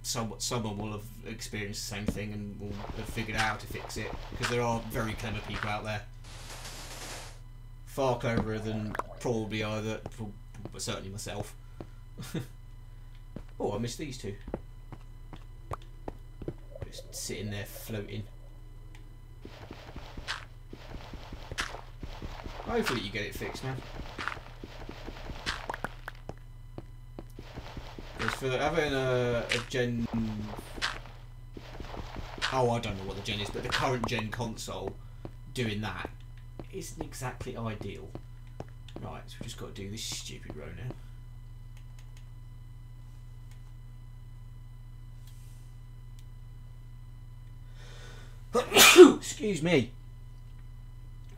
Someone will have experienced the same thing and will have figured out how to fix it, because there are very clever people out there. Far cleverer than probably but certainly myself. Oh, I missed these two. Just sitting there floating. Hopefully you get it fixed, man. Because for having a gen... Oh, I don't know what the gen is, but the current gen console doing that isn't exactly ideal. Right, so we've just got to do this stupid row now. Excuse me.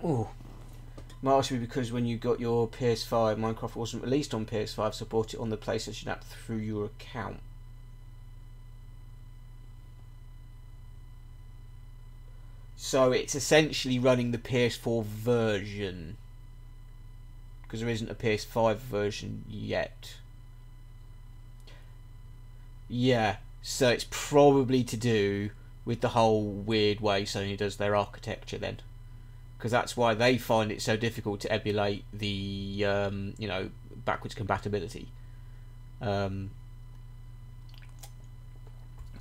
Oh. Might also be because when you got your PS5, Minecraft wasn't released on PS5, so bought it on the PlayStation app through your account. So it's essentially running the PS4 version, because there isn't a PS5 version yet. Yeah, so it's probably to do with the whole weird way Sony does their architecture then. Because that's why they find it so difficult to emulate the backwards compatibility.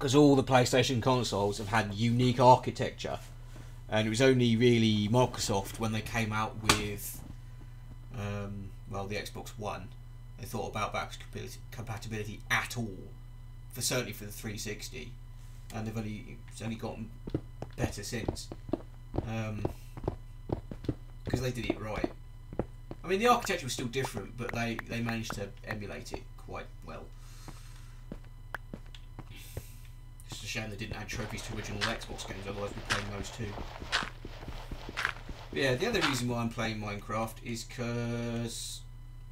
because all the PlayStation consoles have had unique architecture, and it was only really Microsoft when they came out with well, the Xbox One, they thought about backwards compatibility at all, certainly for the 360, and it's only gotten better since, because they did it right. I mean, the architecture was still different, but they managed to emulate it quite well. It's a shame they didn't add trophies to original Xbox games, otherwise we'd be playing those too. But yeah, the other reason why I'm playing Minecraft is because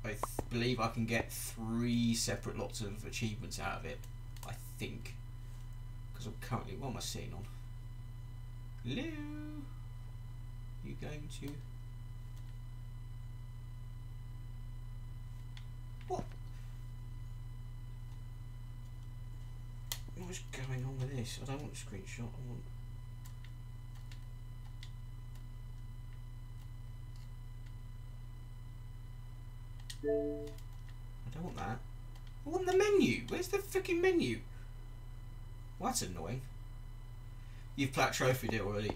I believe I can get 3 separate lots of achievements out of it. I think. Because I'm currently... What am I sitting on? Hello? You going to... What? What is going on with this? I don't want a screenshot. I want... I don't want that. I want the menu. Where's the freaking menu? Well, that's annoying. You've trophied it already.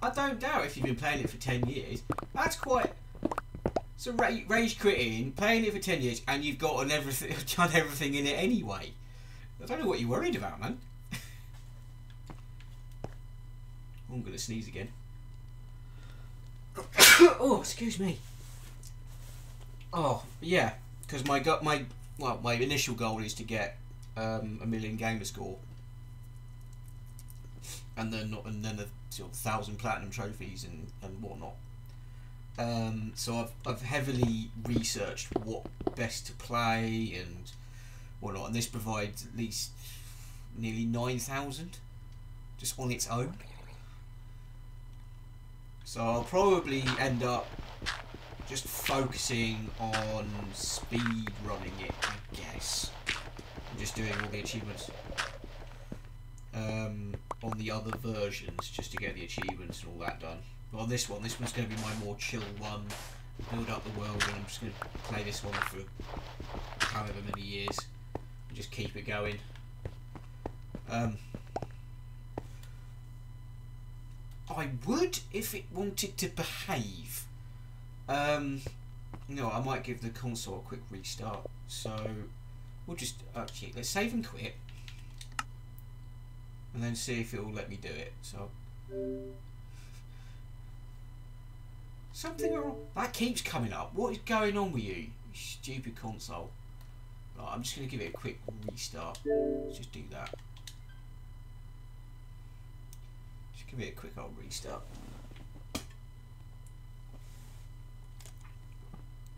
I don't doubt if you've been playing it for 10 years. That's quite... So rage quitting, playing it for 10 years, and you've got done everything in it anyway. I don't know what you're worried about, man. I'm going to sneeze again. Oh, excuse me. Oh, yeah, because my initial goal is to get a million Gamerscore, and then a sort of 1,000 platinum trophies and whatnot. So I've heavily researched what best to play and whatnot, and this provides at least nearly 9,000 just on its own. So I'll probably end up just focusing on speed running it, I guess. I'm just doing all the achievements on the other versions just to get the achievements and all that done. Well, this one's going to be my more chill one. Build up the world, and I'm just going to play this one for however many years and just keep it going. I would if it wanted to behave. No, I might give the console a quick restart. So we'll just actually let's save and quit, and then see if it will let me do it. So something wrong. That keeps coming up. What is going on with you, you stupid console? Right, I'm just going to give it a quick restart. Let's just do that. Just give it a quick old restart.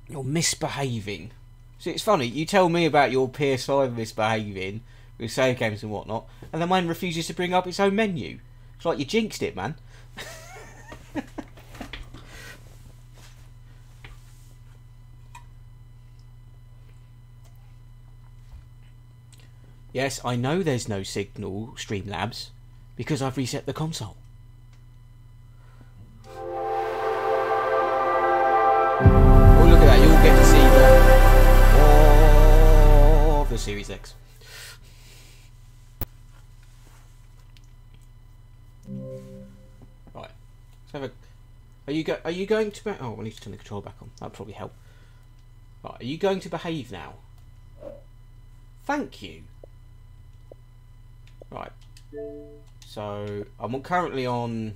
You're misbehaving. See, it's funny, you tell me about your PS5 misbehaving with save games and whatnot, and then mine refuses to bring up its own menu. It's like you jinxed it, man. Yes, I know there's no signal, Streamlabs, because I've reset the console. Oh, look at that, you'll get to see the Series X. Right. So are you going to... Oh, I need to turn the control back on. That'll probably help. Right, are you going to behave now? Thank you. Right. So I'm currently on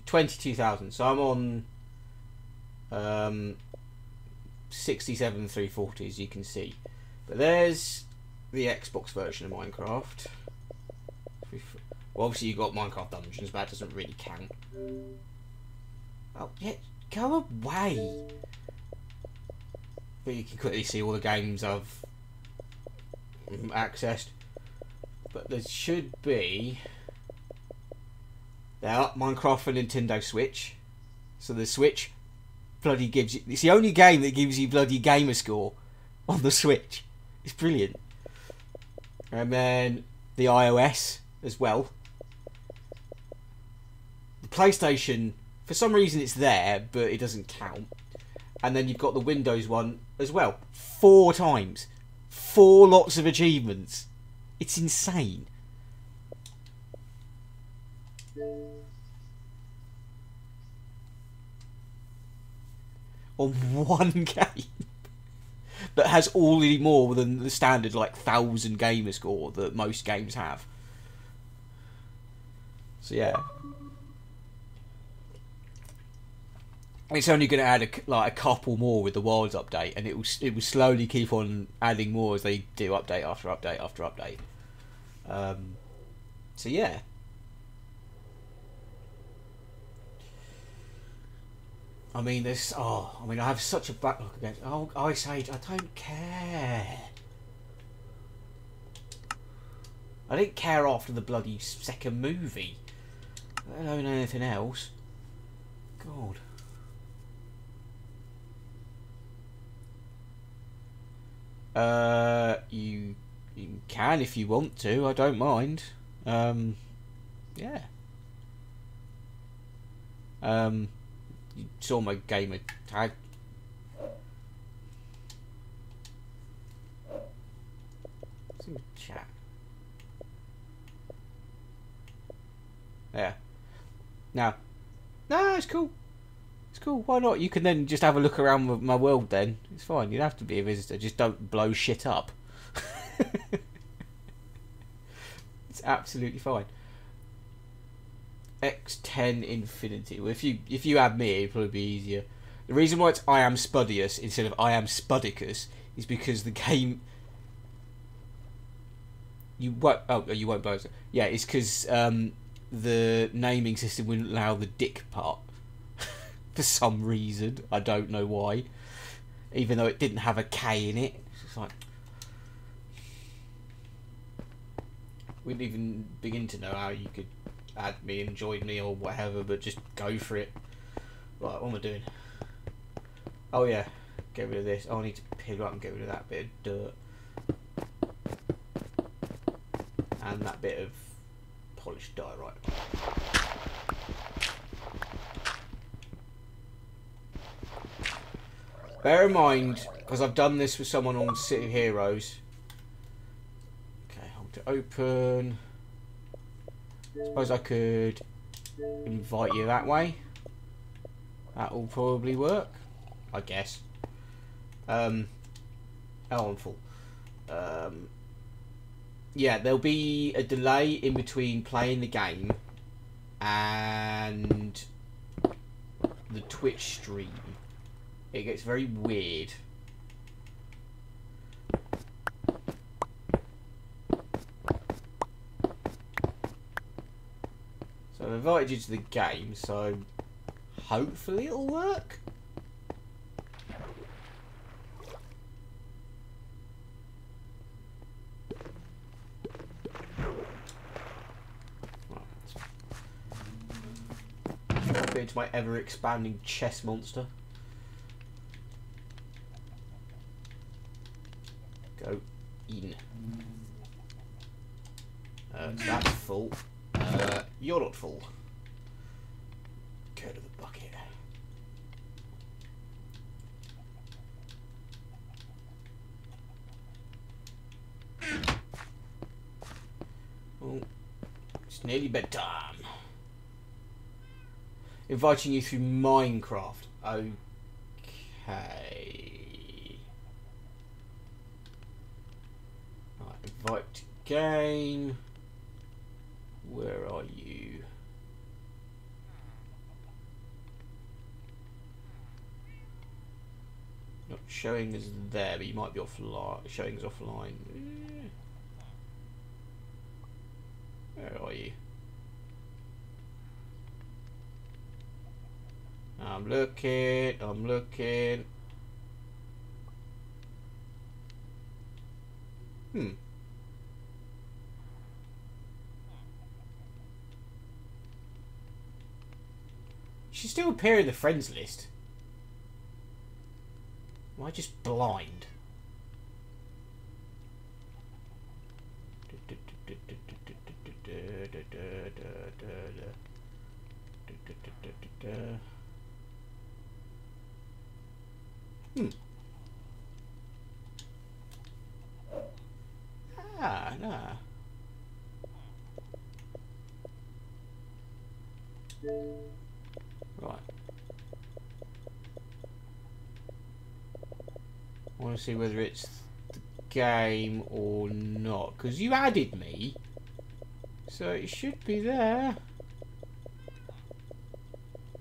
22,000. So I'm on 67 340, as you can see. But there's the Xbox version of Minecraft. Well, obviously you've got Minecraft Dungeons, but that doesn't really count. Oh, yeah, go away. But you can quickly see all the games I've accessed. But there should be... There are Minecraft for Nintendo Switch. So the Switch bloody gives you... It's the only game that gives you bloody Gamerscore on the Switch. It's brilliant. And then the iOS as well. The PlayStation, for some reason it's there, but it doesn't count. And then you've got the Windows one as well. 4 times. 4 lots of achievements. It's insane. On one game that has already more than the standard like 1,000 gamer score that most games have. So yeah, it's only going to add a couple more with the Wilds update, and it will slowly keep on adding more as they do update after update after update. So yeah. I mean, I have such a backlog against. Oh, Ice Age, I don't care. I didn't care after the bloody second movie. I don't know anything else. God. You can if you want to. I don't mind. Yeah. You saw my gamer tag. It's in the chat. Yeah. Now, no, it's cool. It's cool. Why not? You can then just have a look around my world. Then it's fine. You don't have to be a visitor. Just don't blow shit up. It's absolutely fine. X10 Infinity. Well, if you add me, it'd probably be easier. The reason why it's I am Spudius instead of I am Spudicus is because the game. You won't blow it. Yeah, it's because the naming system wouldn't allow the dick part for some reason. I don't know why. Even though it didn't have a K in it, it's just like we didn't even begin to know how you could add me and join me or whatever, but just go for it. Right, what am I doing? Oh yeah, get rid of this. Oh, I need to peel up and get rid of that bit of dirt. And that bit of polished diorite. Bear in mind, because I've done this with someone on City of Heroes. Okay, hold to open. Suppose I could invite you that way. That will probably work, I guess. Oh, I'm full. Yeah, there'll be a delay in between playing the game and the Twitch stream. It gets very weird. So I've invited you to the game, so hopefully it'll work. Right. Into my ever expanding chess monster. Go in. So that's full. You're not full. Go to the bucket. Oh, it's nearly bedtime. Inviting you through Minecraft. Okay. Right, invite to game. Where are you? Not showing as there, but you might be offline. Showing as offline. Where are you? I'm looking. I'm looking. She's still appearing in the friends list. Am I just blind? Ah, nah. Right. I want to see whether it's the game or not. Because you added me. So it should be there.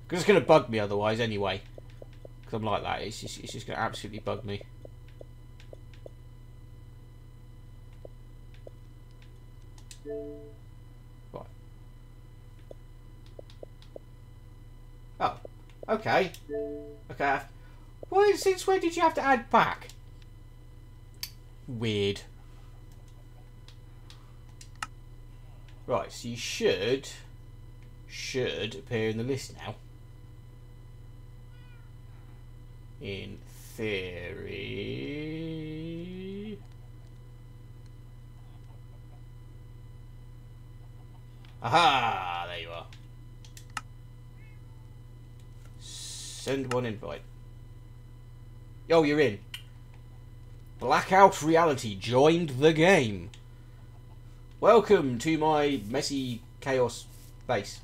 Because it's going to bug me otherwise anyway. Because I'm like that. It's just going to absolutely bug me. Right. Oh. Okay. Okay. Well, since when did you have to add back? Weird. Right, so you should appear in the list now. In theory. Aha! There you are. Send one invite. Oh, you're in. Blackout Reality joined the game. Welcome to my messy chaos base.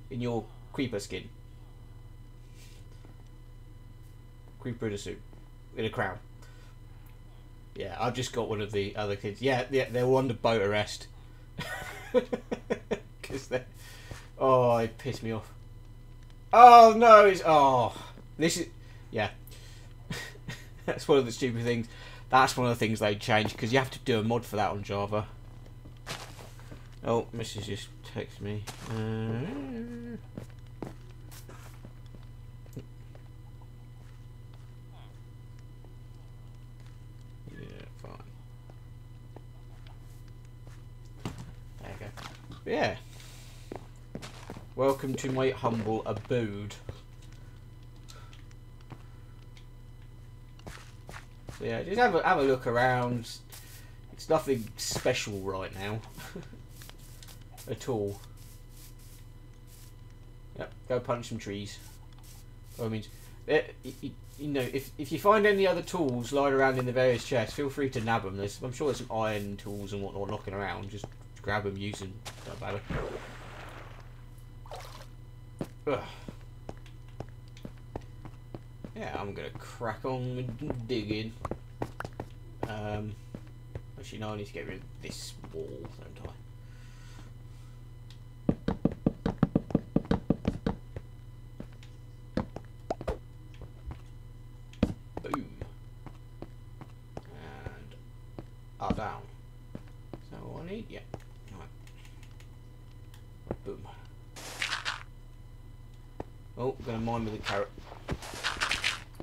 In your creeper skin. Creeper in a suit. In a crown. Yeah, I've just got one of the other kids. Yeah, they're all under boat arrest. Because they're... Oh, it pissed me off. Oh, no, it's... Oh. This is... Yeah. That's one of the stupid things. That's one of the things they changed, because you have to do a mod for that on Java. Oh, Mrs. just texted me. Yeah, fine. There you go. But yeah. Welcome to my humble abode. So yeah, just have a look around. It's nothing special right now. At all. Yep, go punch some trees. I mean, you know, if you find any other tools lying around in the various chests, feel free to nab them. I'm sure there's some iron tools and whatnot knocking around. Just grab them, use them. Don't matter. Ugh. Yeah, I'm gonna crack on with digging. Actually, no, I need to get rid of this wall, don't I? Boom. And up, down. Is that what I need? Yeah. Right. Boom. Oh, I'm gonna mine with a carrot.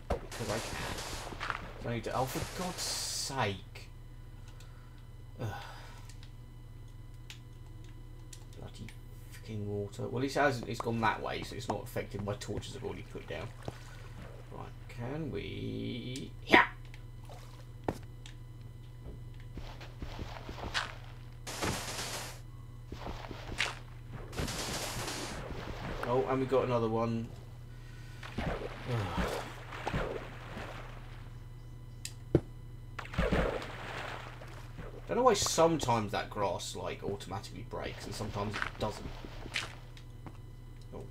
Because I can. I need to. Oh, for God's sake. Ugh. Bloody fucking water. Well, it's gone that way, so it's not affected. My torches have already put down. Right, can we... Yeah! Oh, and we got another one. Ugh. I don't know why sometimes that grass like automatically breaks and sometimes it doesn't. Oh.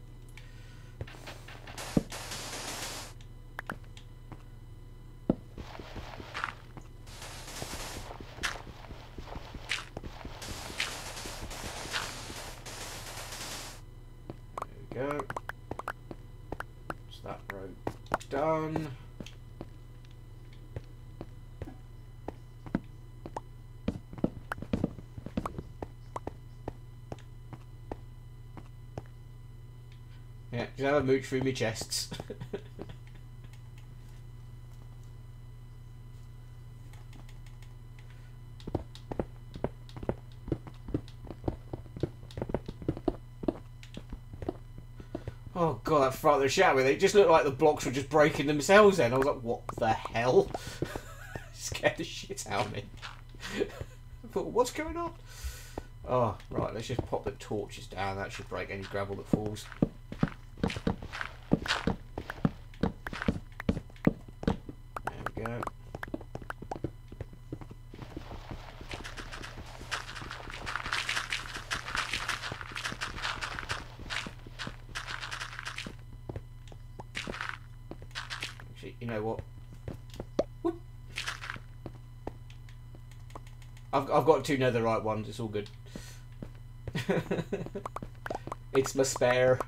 There we go. That's that road done. Yeah, just have a mooch through my chests. Oh god, that frightened the shit out of me. It just looked like the blocks were just breaking themselves then. I was like, what the hell? Scared the shit out of me. I thought, what's going on? Oh, right, let's just pop the torches down. That should break any gravel that falls. There we go. know what? Whoop. I've got 2 netherite ones. It's all good. It's my spare.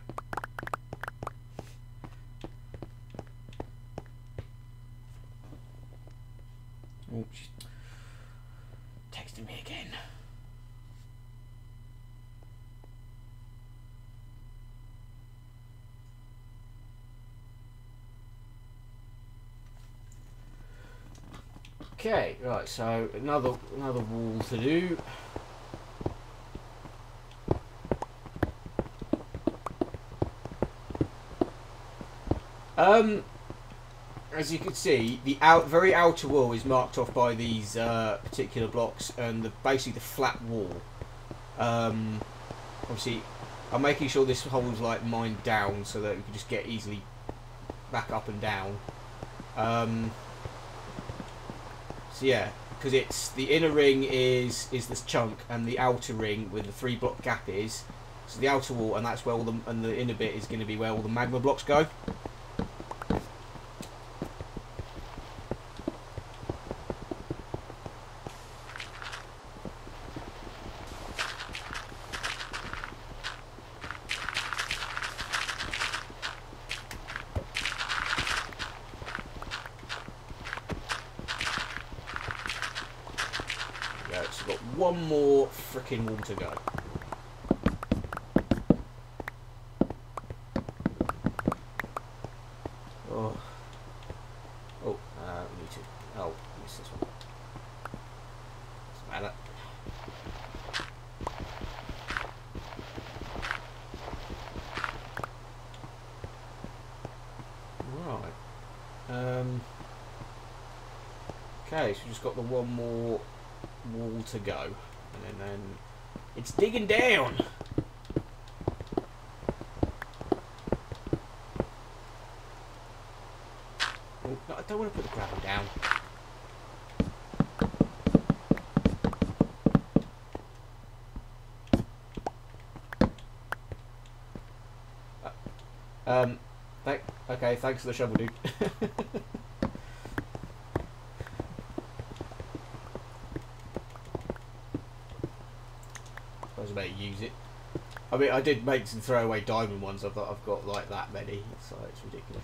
Oh, she's texting me again. Okay, right. So another wall to do. As you can see, the very outer wall is marked off by these particular blocks, and basically the flat wall. Obviously, I'm making sure this hole's like mined down so that we can just get easily back up and down. So yeah, because it's the inner ring is this chunk, and the outer ring with the 3 block gap is so the outer wall, and that's where all the inner bit is going to be where all the magma blocks go. So we've got 1 more freaking wall to go. Oh, we need to. Oh, miss this one. Doesn't matter. Right. Okay, so we've just got the 1 more wall to go, and then it's digging down. Oh, no, I don't want to put the gravel down. Okay, thanks for the shovel, dude. I better use it. I mean, I did make some throwaway diamond ones. I've got like that many, so it's ridiculous.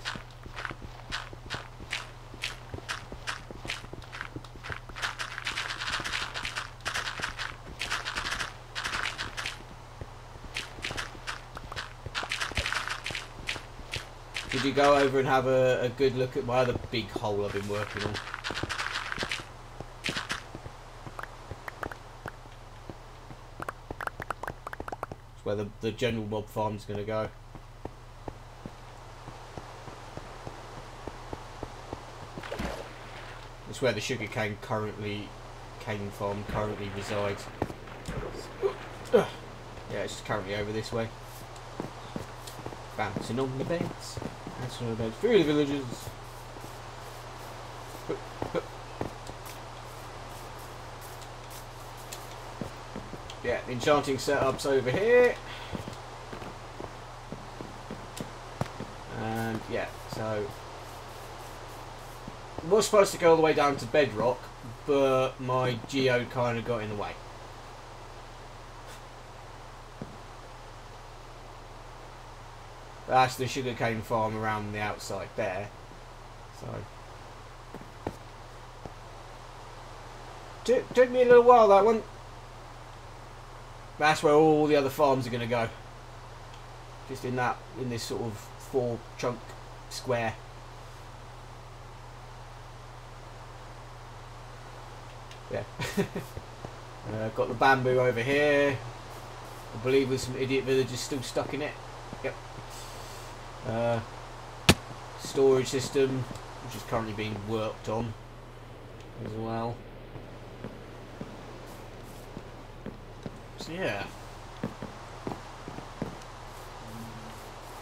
Did you go over and have a good look at my other big hole I've been working on? Where the general mob farm's going to go. It's where the sugarcane cane farm currently resides. Yeah, it's currently over this way. Bouncing on the beds. Bouncing on the beds through the villages. Yeah, enchanting setups over here. And yeah, so I was supposed to go all the way down to bedrock, but my geode kind of got in the way. That's the sugarcane farm around the outside there. So took me a little while, that one. That's where all the other farms are going to go. Just in this sort of 4 chunk square. Yeah. Got the bamboo over here. I believe there's some idiot villagers still stuck in it. Yep. Storage system, which is currently being worked on as well. So yeah,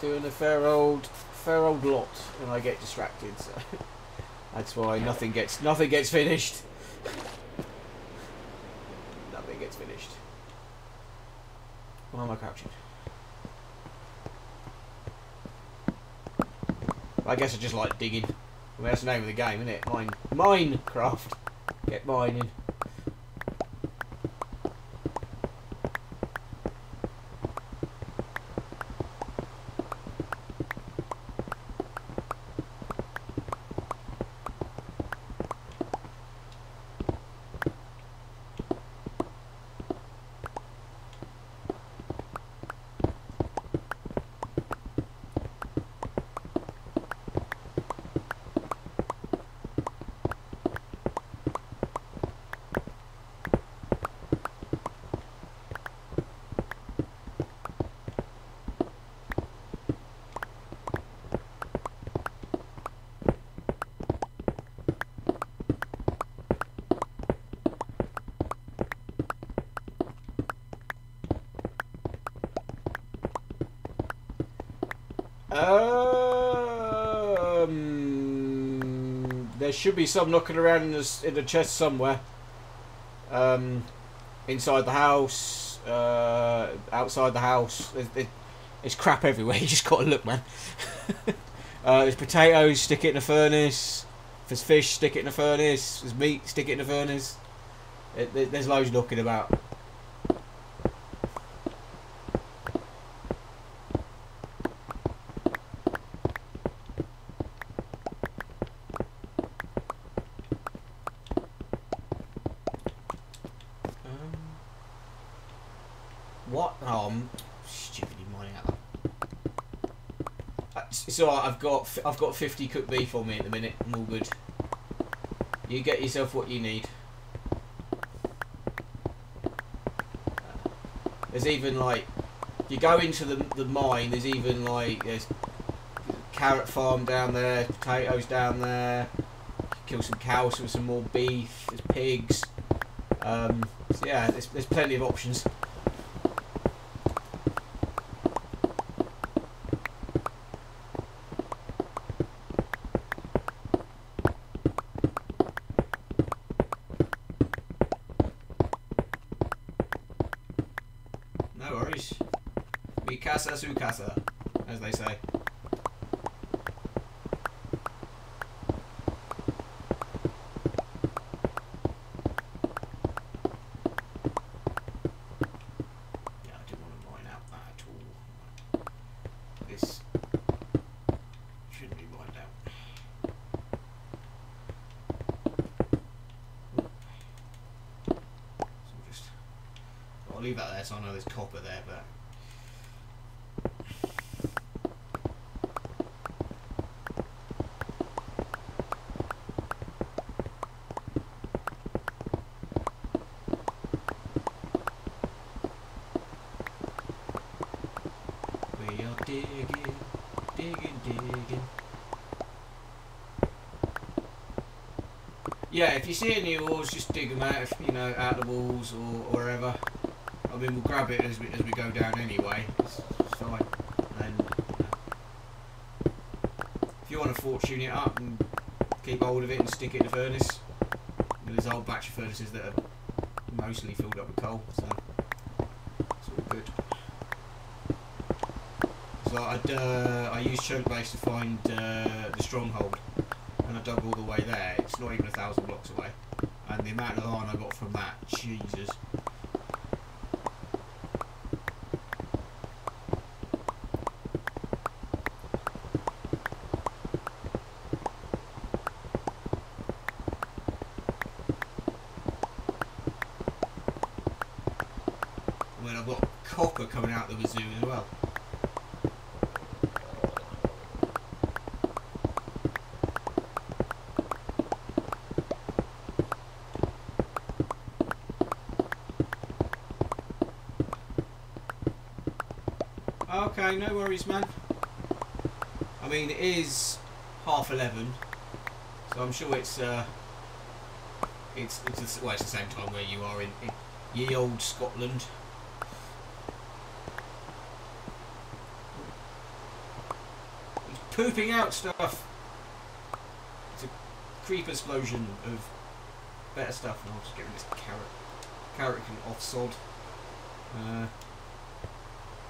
doing a fair old lot, and I get distracted. So that's why nothing gets finished. Nothing gets finished. Why am I crouching? I guess I just like digging. Well, that's the name of the game, isn't it? Minecraft. Get mining. There should be some knocking around in the chest somewhere. Inside the house, outside the house. There's crap everywhere. You just gotta look, man. There's potatoes. Stick it in the furnace. If there's fish, stick it in the furnace. If there's meat, stick it in the furnace. There's loads knocking about. What? Oh, I'm stupidly mining out. It's alright. I've got 50 cooked beef on me at the minute. I'm all good. You get yourself what you need. There's even like, you go into the mine. There's even like there's carrot farm down there, potatoes down there. Kill some cows for some more beef. There's pigs. So yeah, there's plenty of options. No worries. Mi casa su casa, as they say. Yeah, I didn't want to mine out that at all. This shouldn't be mined out. I'll leave that there so I know there's copper there, but we are digging. Yeah, if you see any ores, just dig them out, out of the walls or wherever. I mean, we'll grab it as we go down anyway. It's fine. And if you want to fortune it up and keep hold of it and stick it in the furnace, there's a whole batch of furnaces that are mostly filled up with coal, so it's all good. So I used chunk base to find the stronghold, and I dug all the way there. It's not even 1,000 blocks away, and the amount of iron I got from that, Jesus. I've got copper coming out the wazoo as well. Okay, no worries, man. I mean, it is 11:30, so I'm sure it's the same time where you are in ye old Scotland. Pooping out stuff. It's a creep explosion of better stuff. And I'll just get rid of this carrot. Carrot can off sod.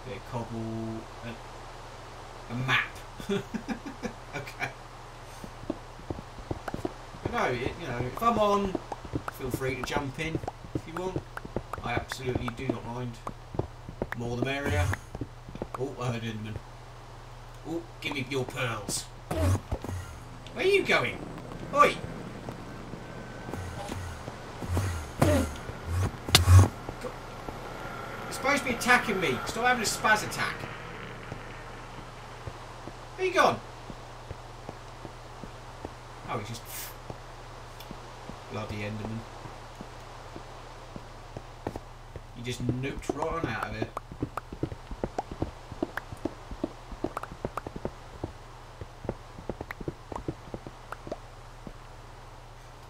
Bit of cobble. A map. Okay. But no, you know, if I'm on, feel free to jump in if you want. I absolutely do not mind. More the merrier. Oh, I heard Enderman. Oh, give me your pearls. Where are you going? Oi! You're supposed to be attacking me. Stop having a spaz attack. Where you gone? Oh, he's just... Bloody Enderman. You just nuked right on out of it.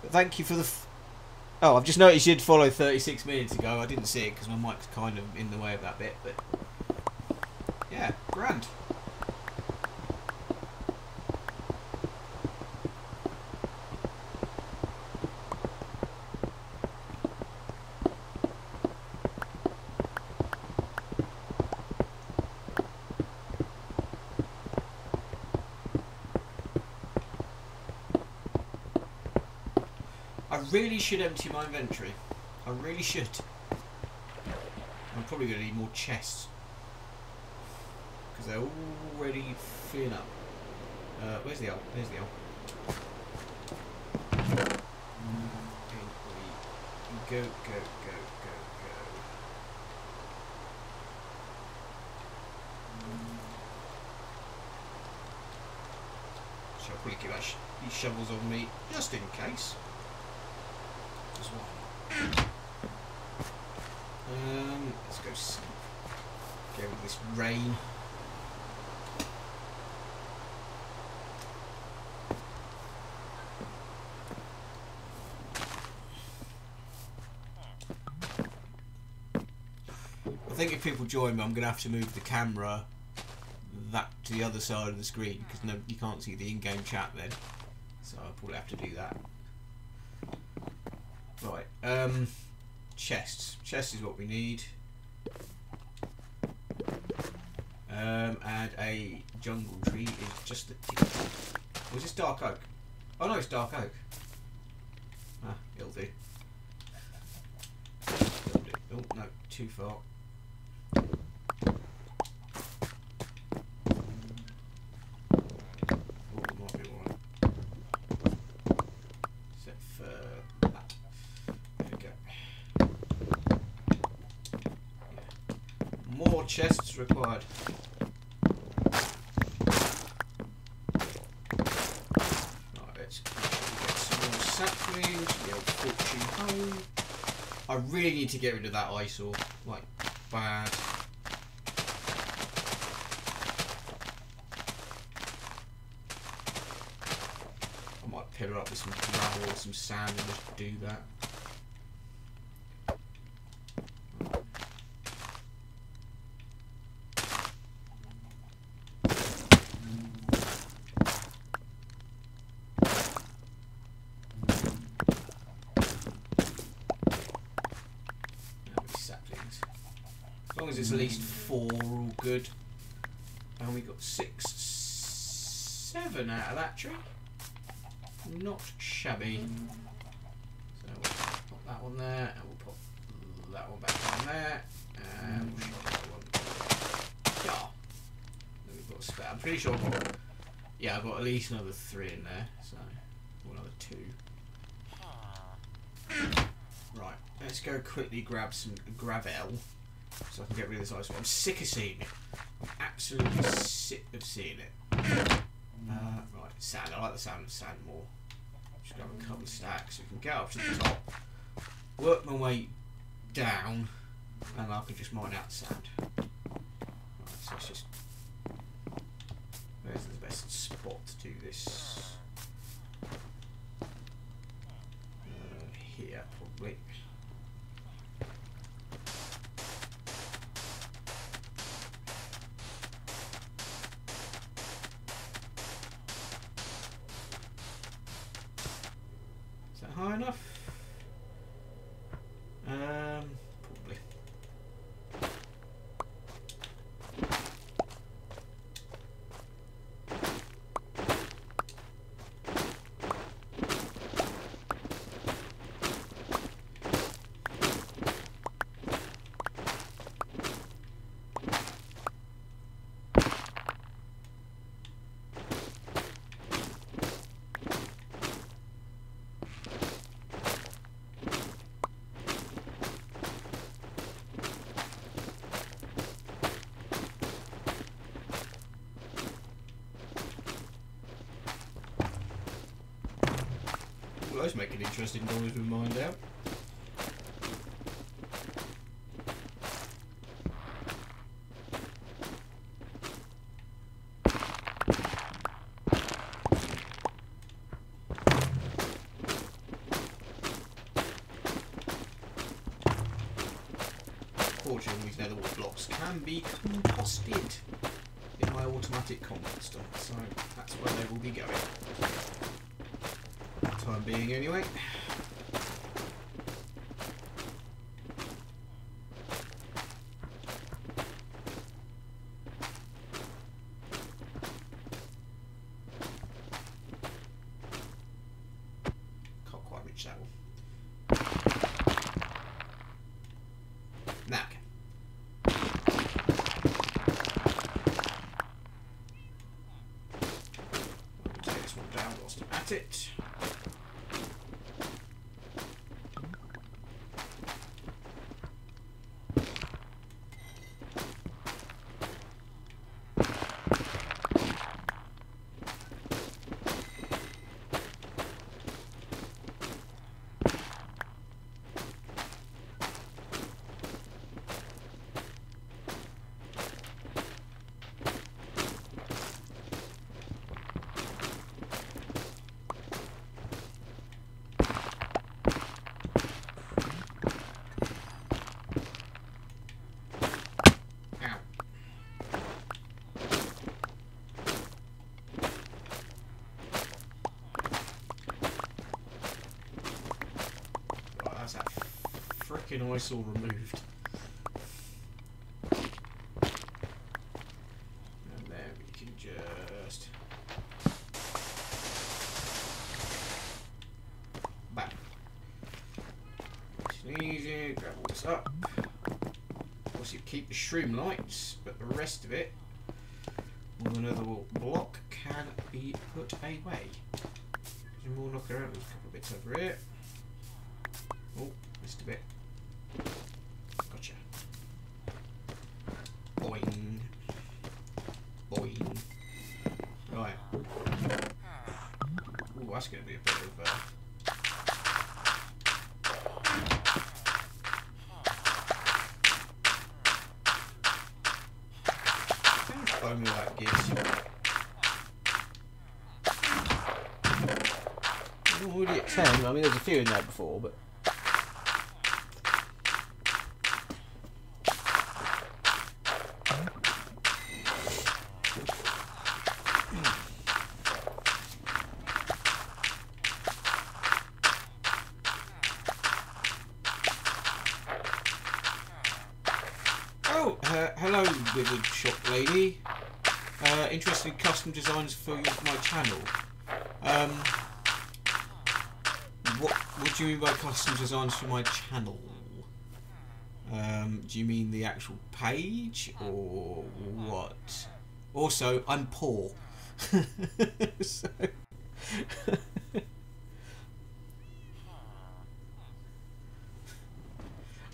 But thank you for the... Oh, I've just noticed you'd followed 36 minutes ago. I didn't see it because my mic's kind of in the way of that bit, but... Yeah, grand. I really should empty my inventory. I really should. I'm probably going to need more chests. Because they're already filling up. Where's the owl? There's the owl. Go, go, go, go, go. So I'll probably give these shovels on me, just in case. As well. Let's go sleep. Get rid of this rain. I think if people join me, I'm going to have to move the camera to the other side of the screen because no, you can't see the in-game chat then. So I'll probably have to do that. Right, chests. Chests is what we need. And a jungle tree is just the tip. Was this dark oak? Oh no, it's dark oak. Ah, it'll do. Oh no, too far. Chests required. Right, let's get some more saplings, the old fortune home. I really need to get rid of that eyesore, like bad. I might pillar up with some gravel or some sand and just do that. It's at least 4, all good. And we got 6, 7 out of that tree. Not shabby. So we'll pop that one there, and we'll pop that one back on there, and we'll shove that one. Yeah. Then we've got a spare. I'm pretty sure I've got, yeah, I've got at least another 3 in there, so or another 2. Right, let's go quickly grab some gravel. So I can get rid of this ice. I'm sick of seeing it. I'm absolutely sick of seeing it. Right, sand. I like the sound of sand more. Just grab a couple of stacks so we can get up to the top, work my way down, and I can just mine out the sand. Right, so it's just... Where's the best spot to do this? Here, probably. High enough? Probably. those make an interesting noise with mine down. Fortunately, these leather blocks can be composted in my automatic composter, so that's where they will be going. For the time being, anyway. Can't quite reach that one. Now, take this one down whilst I'm at it. Frickin' eyesore removed. And then we can just bam. Nice and easy, grab all this up. Obviously keep the shroom lights, but the rest of it on another block can be put away. Some more knock around, there's a couple of bits over here. Oh, missed a bit. Gotcha. Boing. Boing. Right. Ooh, that's going to be a bit of... Blow me like gears. I'm already at 10. I mean, there's a few in there before, but... Hello, withered shop lady. Interested in custom designs for my channel. What do you mean by custom designs for my channel? Do you mean the actual page or what? Also, I'm poor. So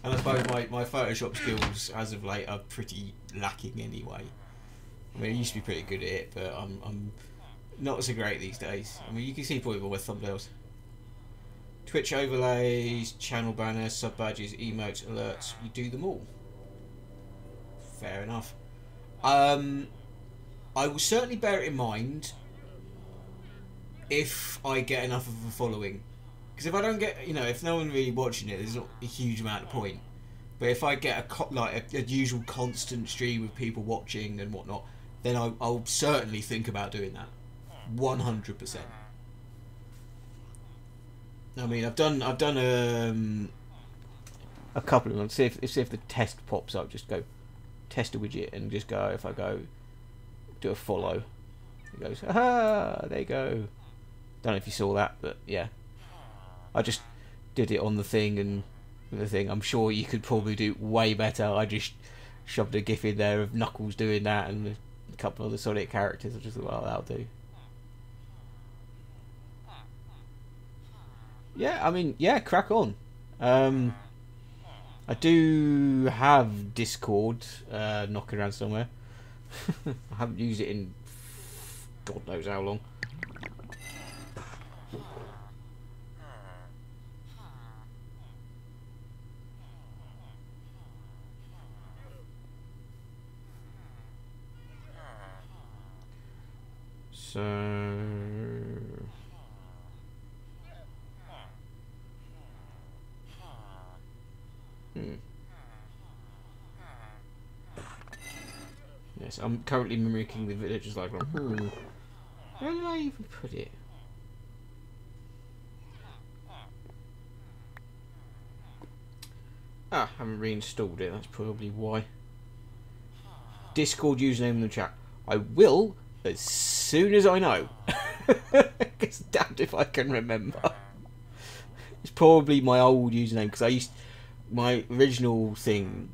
and I suppose my Photoshop skills as of late are pretty lacking anyway. I mean, I used to be pretty good at it, but I'm not so great these days. I mean, you can see probably all my thumbnails. Twitch overlays, channel banners, sub badges, emotes, alerts. You do them all. Fair enough. I will certainly bear it in mind if I get enough of a following. Because if I don't get, you know, if no one really watching it, there's not a huge amount of point. But if I get a usual constant stream of people watching and whatnot, then I'll certainly think about doing that. 100%. I mean, I've done a couple of them. See if the test pops up. Just go test a widget and just go. If I go do a follow, it goes. Ah, there you go. Don't know if you saw that, but yeah. I just did it on the thing and the thing. I'm sure you could probably do way better. I just shoved a gif in there of Knuckles doing that and a couple of the Sonic characters. I just thought, well, that'll do. Yeah, I mean, yeah, crack on. I do have Discord knocking around somewhere. I haven't used it in God knows how long. So... Yes, I'm currently mimicking the villagers like, where did I even put it? Ah, I haven't reinstalled it, that's probably why. Discord username in the chat. I will as soon as I know. It's damned if I can remember. It's probably my old username because my original thing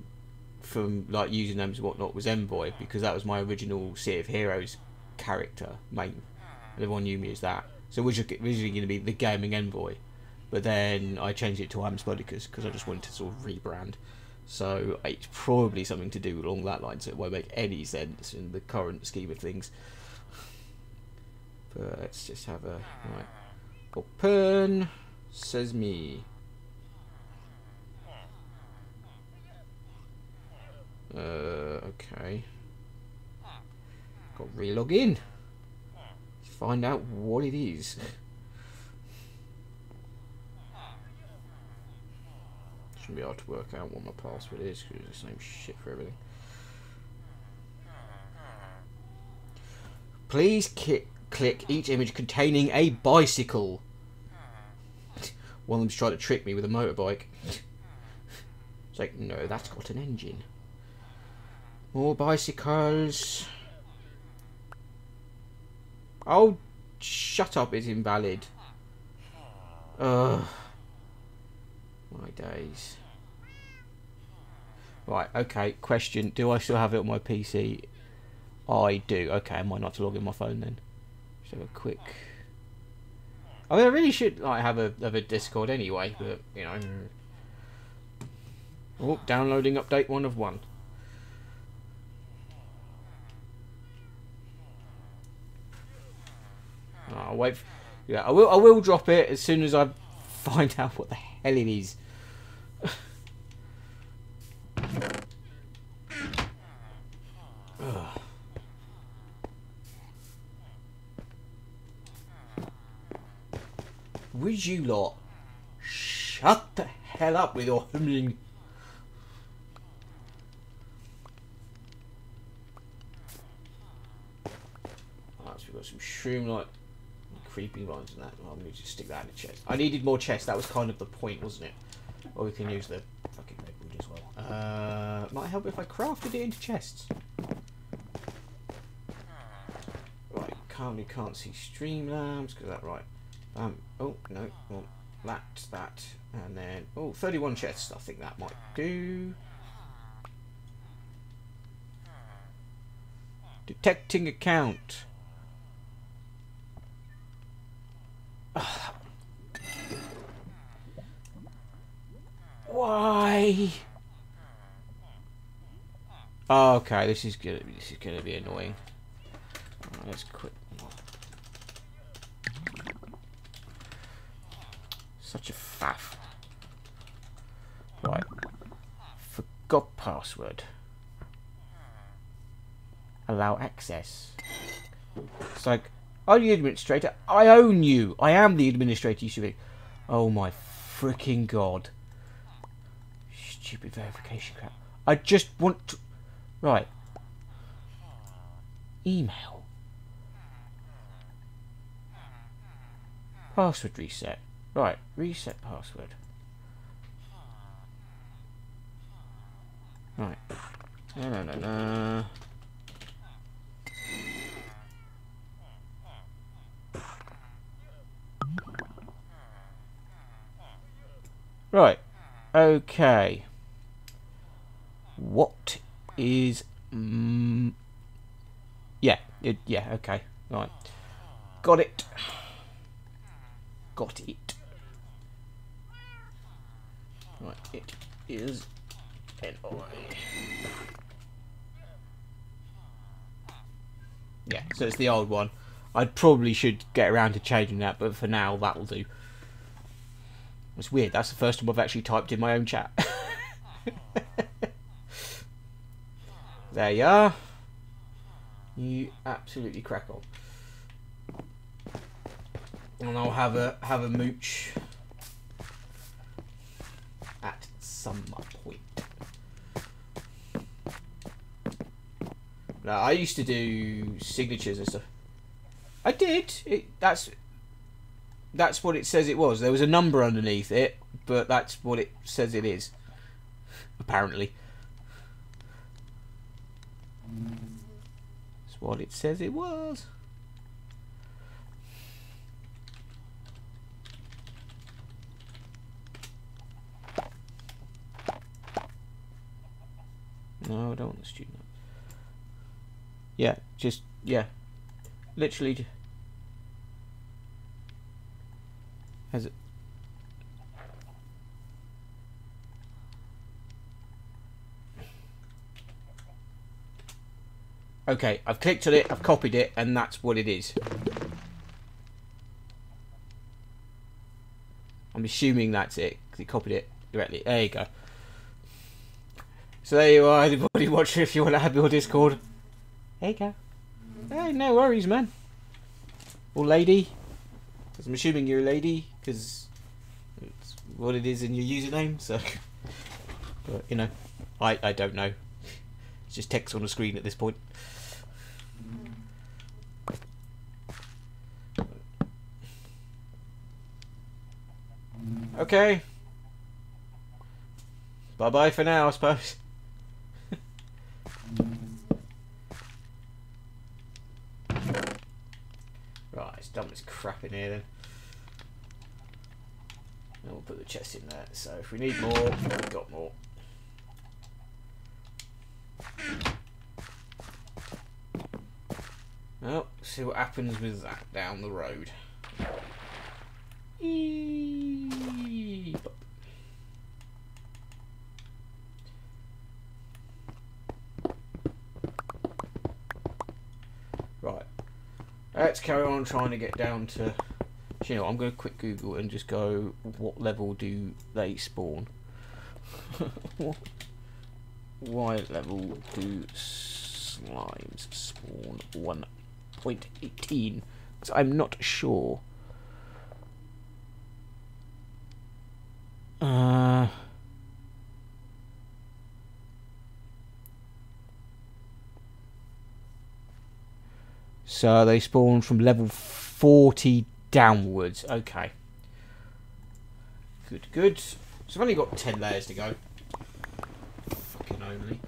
from like usernames and whatnot was Envoy because that was my original City of Heroes character main. Everyone knew me as that. So it was originally going to be the Gaming Envoy, but then I changed it to I'm Spodicus because I just wanted to sort of rebrand. So it's probably something to do along that line, so it won't make any sense in the current scheme of things. But let's just have a right. Open says me. Okay. Got to re-log in. Find out what it is. Shouldn't be able to work out what my password is because it's the same shit for everything. Please click each image containing a bicycle. One of them's trying to trick me with a motorbike. It's like, no, that's got an engine. More bicycles. Oh, shut up, it's invalid. Ugh. My days. Right, okay, question. Do I still have it on my PC? I do. Okay, I might not have to log in my phone then. Just have a quick... I mean, I really should like have a Discord anyway, but, you know... Oh, downloading update 1 of 1. I'll wait. Yeah, I will drop it as soon as I find out what the hell it is. Would you lot shut the hell up with your humbling? Alright, so we've got some shroom-like creepy ones and that. Oh, I'm going to just stick that in the chest. I needed more chests. That was kind of the point, wasn't it? Or we can use the fucking redwood as well. Might help if I crafted it into chests. Right, currently can't see Streamlabs because that right. Oh no, well, that, and then 31 chests. I think that might do. Detecting account. Why? Oh, okay, this is gonna be annoying. Right, let's quit. Such a faff. Right. Forgot password. Allow access. It's like, are you the administrator? I own you. I am the administrator. You should be. Oh my freaking god. Stupid verification crap. I just want to... Right. Email. Password reset. Right. Reset password. Right. No. Right. Okay. What is... Yeah. Okay. Right. Got it. Right. It is... Yeah, so it's the old one. I probably should get around to changing that, but for now, that'll do. It's weird, that's the first time I've actually typed in my own chat. There you are. You absolutely crack on. and I'll have a mooch at some point. Now, I used to do signatures and stuff. I did. That's what it says it was. There was a number underneath it, but that's what it says it is. Apparently. That's what it says it was. No, I don't want the student. Yeah, just, yeah. Literally. Has it? Okay, I've clicked on it, I've copied it, and that's what it is. I'm assuming that's it, because it copied it directly. There you go. So there you are, anybody watching, if you want to have your Discord. There you go. Hey, no worries, man. Or lady. Because I'm assuming you're a lady, because it's what it is in your username, so... But, you know, I don't know. It's just text on the screen at this point. Okay. Bye-bye for now, I suppose. Right, let's dump this crap in here then. And we'll put the chest in there. So if we need more, we've got more. Well, see what happens with that down the road. Right, let's carry on trying to get down to... You know, I'm going to quick Google and just go, what level do they spawn? Why level do slimes spawn 1.18? Because I'm not sure. So they spawn from level 40 downwards. Okay. Good, good. So I've only got 10 layers to go. Fucking only.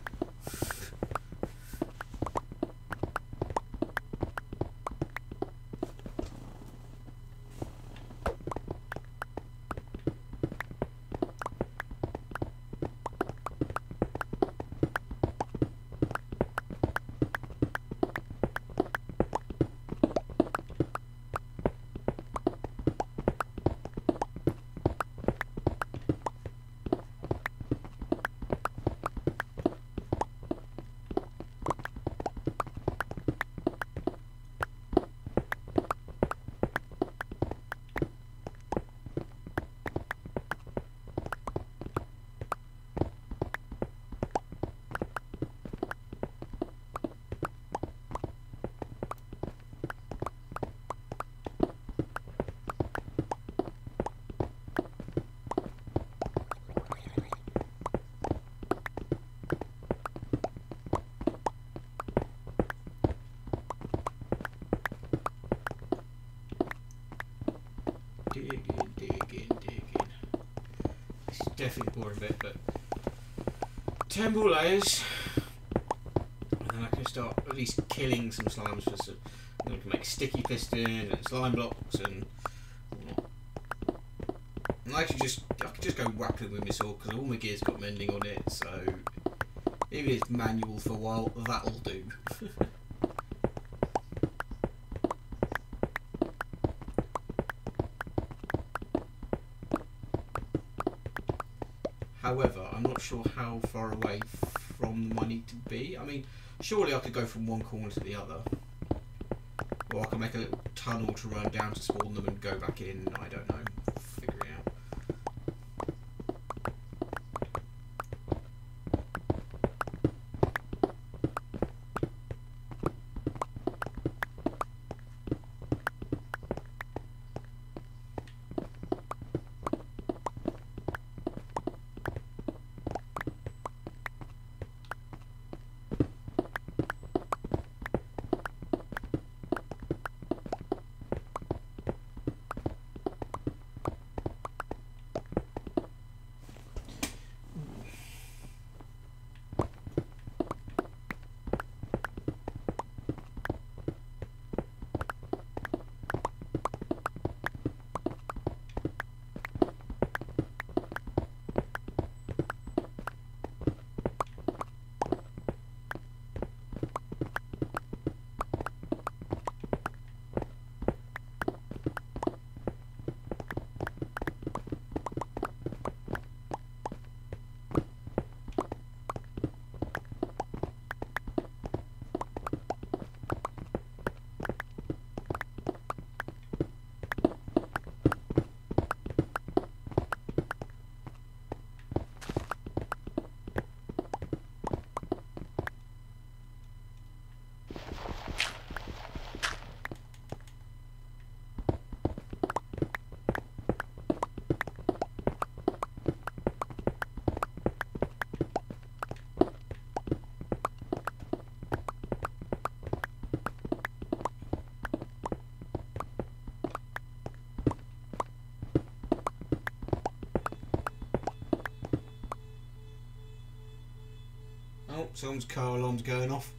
Digging. This is definitely boring bit, but 10 more layers, and then I can start at least killing some slimes for some. I can make sticky piston and slime blocks and whatnot. And I could just go whack them with my sword because all my gear's got mending on it, so even if it's manual for a while, that'll do. However, I'm not sure how far away from them I need to be. I mean, surely I could go from one corner to the other. Or I can make a little tunnel to run down to spawn them and go back in. I don't know. Figure it out. someone's car alarm's going off.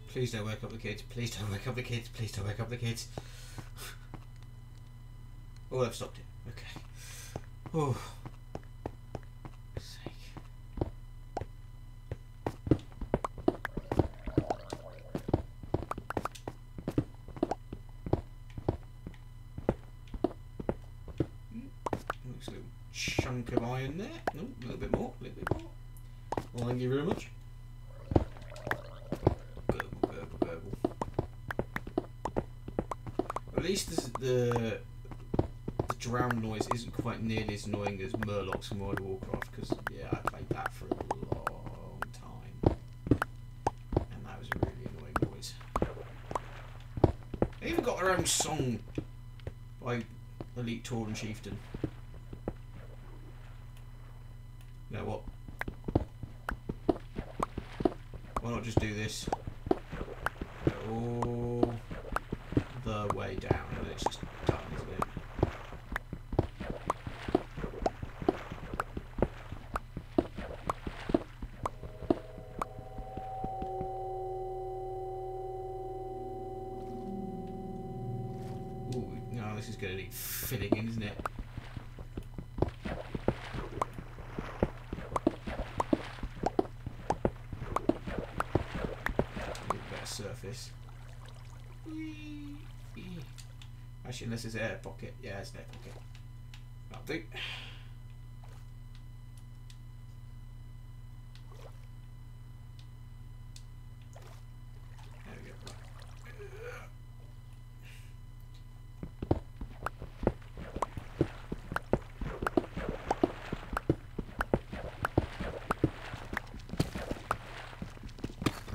Please don't wake up the kids. Please don't wake up the kids. Please don't wake up the kids. Oh, I've stopped it. Okay. Oh. Sake. Looks a little chunk of iron there. Oh, a little bit more. A little bit more. Well, thank you very much. At least the drown noise isn't quite nearly as annoying as Murlocs from World of Warcraft, because yeah, I played that for a long time, and that was a really annoying noise. They even got their own song by Elite Tauren Chieftain. You know what? Why not just do this? All the way down, and it's just done, isn't it? Ooh, no, this is going to need filling in, isn't it? Better surface. Actually, unless it's an air pocket. Yeah, it's an air pocket. That'll do. There we go.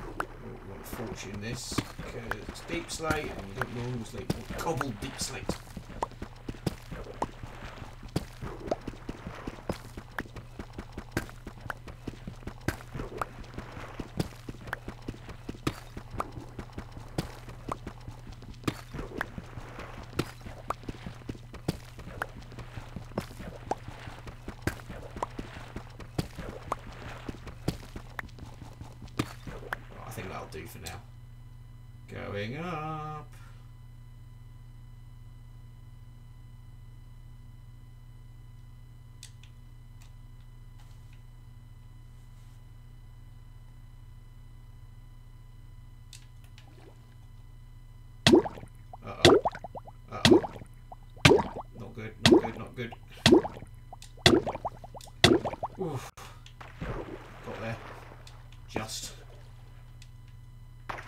Oh, we want a fortune this, because it's deep slate and we don't normally slate. Cobbled deep slate. I think that'll do for now. Going up. Uh-oh. Uh-oh. Not good, not good, not good. Oof. Got there. Just. Right,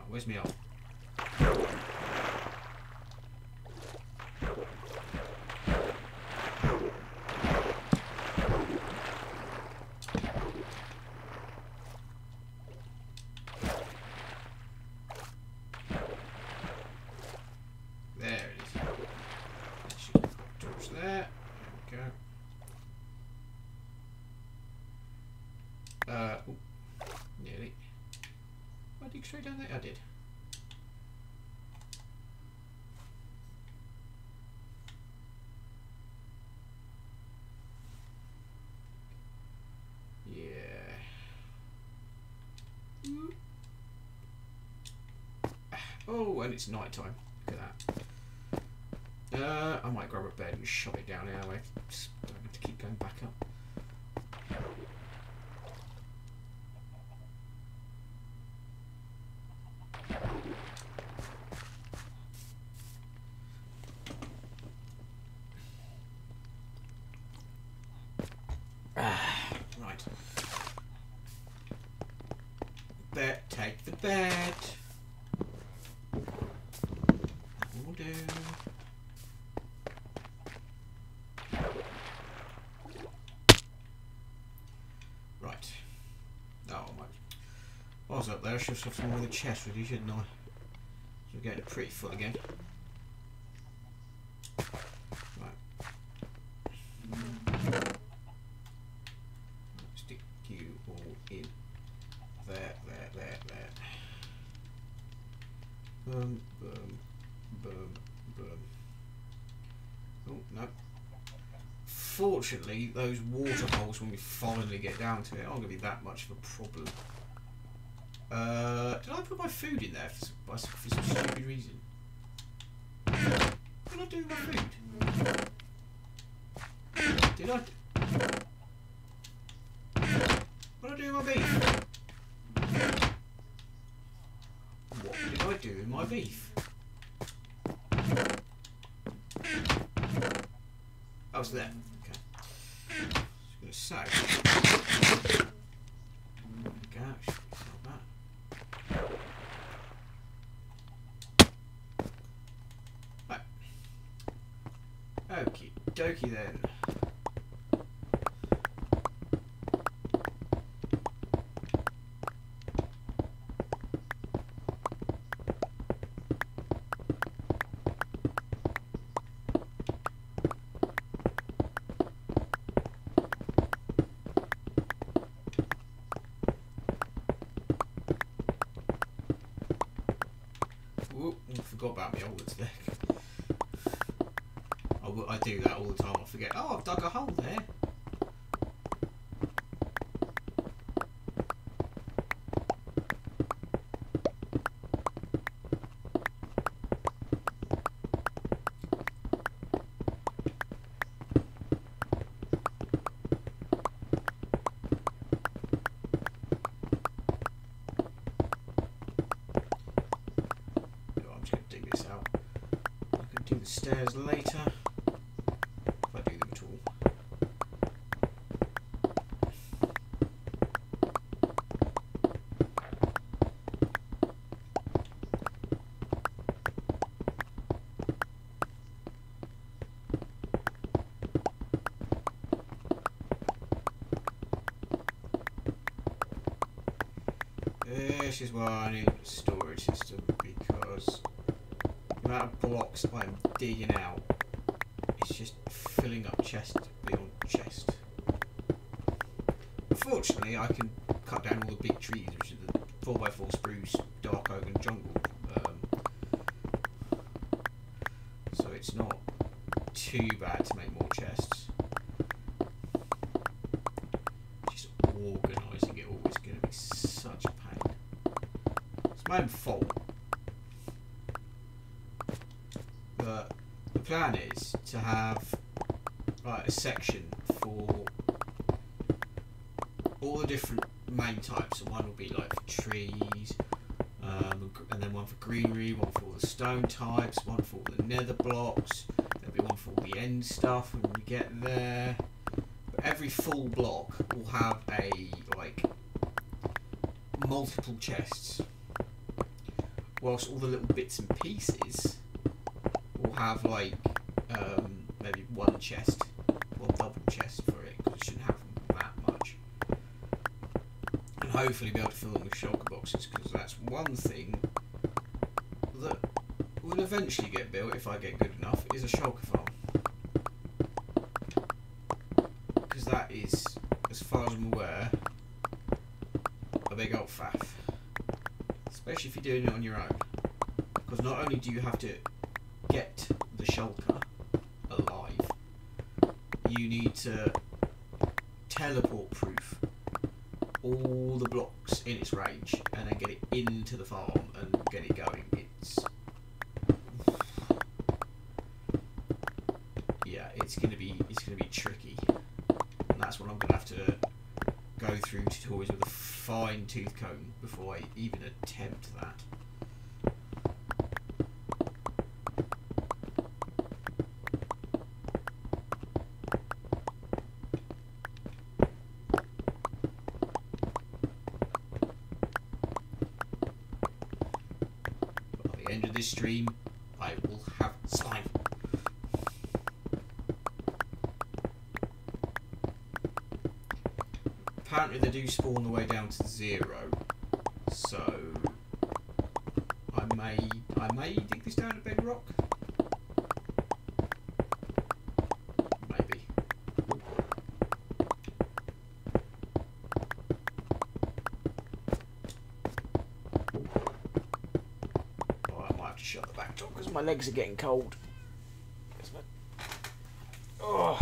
where's me up? There it is. That should torch there. There we go. Ooh, nearly. I dig straight down there? I did. Yeah. Oh, and it's night time. Look at that. I might grab a bed and shove it down our way. Just don't have to keep going back up. Right. Take the bed. That will do. Right. Oh my. I was up there, I should have some more of the chest with you, shouldn't I? So we're getting pretty full again. Right. Stick you all in. There. Boom, boom, boom, boom. Oh, no. Unfortunately, those waterfalls, when we finally get down to it, aren't going to be that much of a problem. Did I put my food in there for some stupid reason? What did I do with my food? Did I... What did I do with my beef? What did I do with my beef? Oh, it's there. Okay. Just going to say. Gosh, it's not bad. Right. Okie dokie then. I forgot about my old deck. I do that all the time. I forget. Oh, I've dug a hole there. The stairs later, if I do them at all. This is why I need a storage system, because the amount of blocks I'm digging out is just filling up chest beyond chest. Unfortunately, I can cut down all the big trees, which are the 4x4 spruce, dark oak and jungle. So it's not too bad to make more chests. Just organising it all is going to be such a pain. It's my own fault. But the plan is to have a section for all the different main types. So one will be like for trees, and then one for greenery, one for all the stone types, one for all the nether blocks. There'll be one for all the end stuff when we get there. But every full block will have multiple chests, whilst all the little bits and pieces will have maybe one chest, one double chest for it, because it shouldn't have that much. And hopefully be able to fill them with shulker boxes, because that's one thing that will eventually get built if I get good enough, is a shulker farm. Because that is, as far as I'm aware, a big old faff. Especially if you're doing it on your own. Because not only do you have to get the shulker alive, you need to teleport proof all the blocks in its range and then get it into the farm and get it going. It's gonna be tricky, and that's what I'm gonna have to go through tutorials with a fine-tooth comb before I even attempt that. By the end of this stream, I will have slime. Apparently they do spawn on the way down to 0, so I may dig this down to bedrock. Maybe. Oh, I might have to shut the back door because my legs are getting cold. Oh.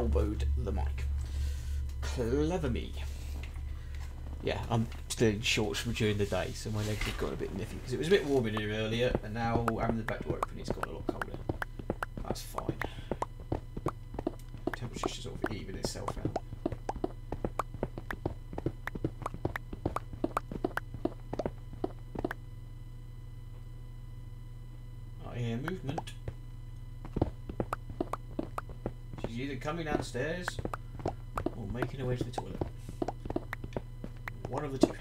elbowed the mic. Clever me. Yeah, I'm still in shorts from during the day, so my legs have got a bit nippy because it was a bit warm in here earlier, and now having the back door open, it's got a lot colder. That's fine. Temperature should sort of even itself out. I hear movement. She's either coming downstairs or making her way to the toilet. One of the two.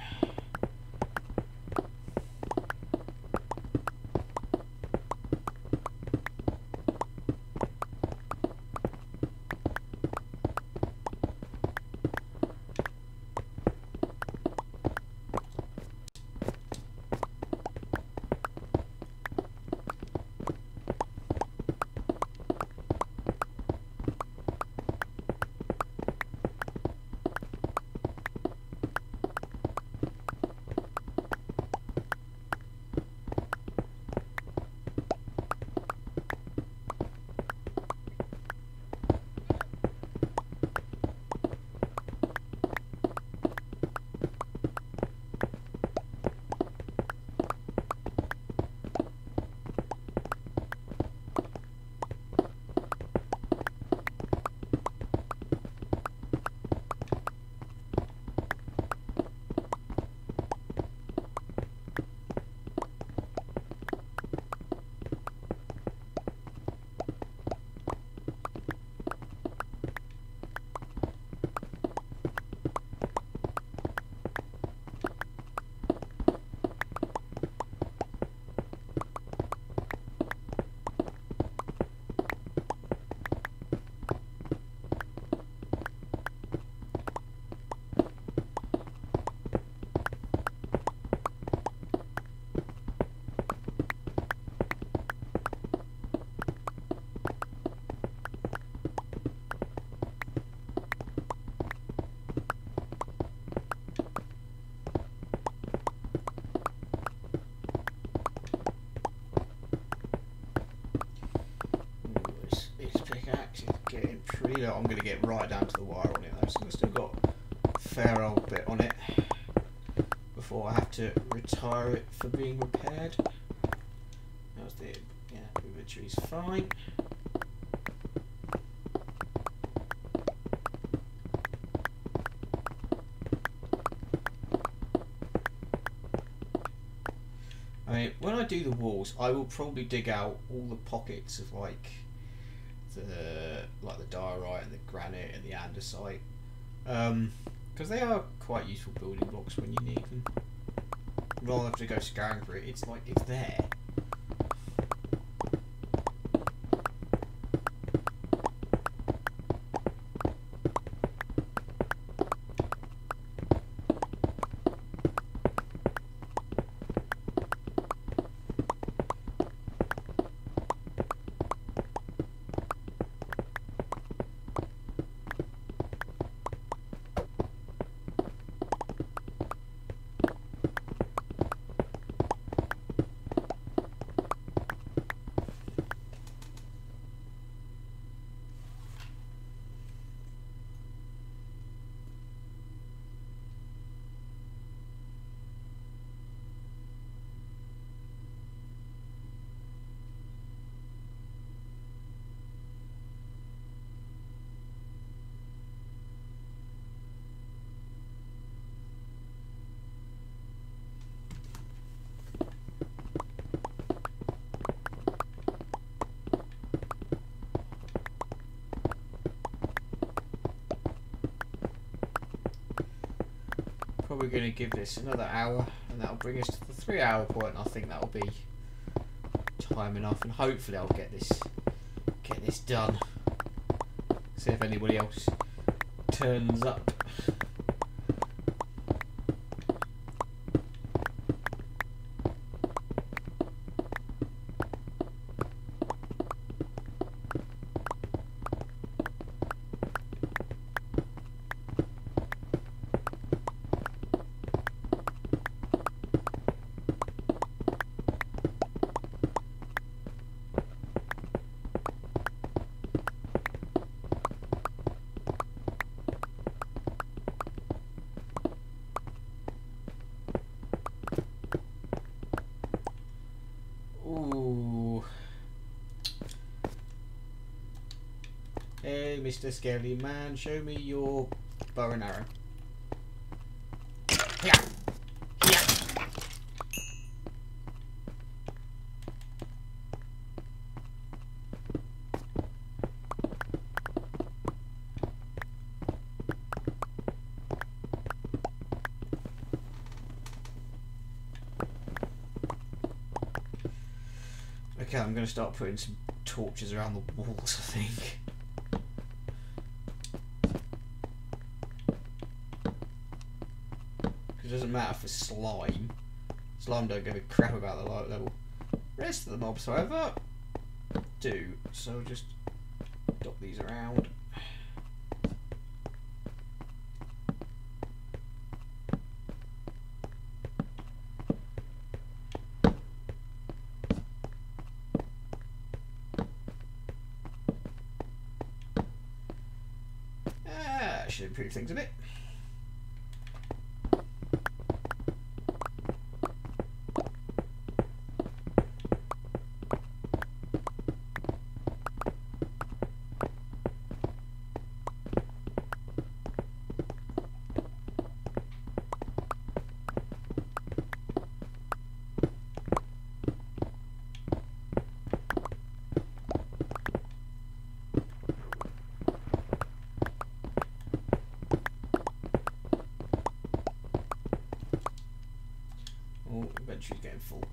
I'm going to get right down to the wire on it though, so I've still got a fair old bit on it before I have to retire it for being repaired. That was the, yeah, inventory's fine. I mean, when I do the walls, I will probably dig out all the pockets of like the diorite and the granite and the andesite, because they are quite useful building blocks when you need them. Rather than have to go scouring for it, it's like it's there. Probably going to give this another hour, and that'll bring us to the 3-hour point. I think that'll be time enough, and hopefully I'll get this done. See if anybody else turns up. Mr. Scaly Man. Show me your bow and arrow. Yeah. Yeah. Okay, I'm going to start putting some torches around the walls, I think. It doesn't matter for slime. Slime don't give a crap about the light level. Rest of the mobs, however, do. So just dot these around. Should improve things a bit. She's getting full.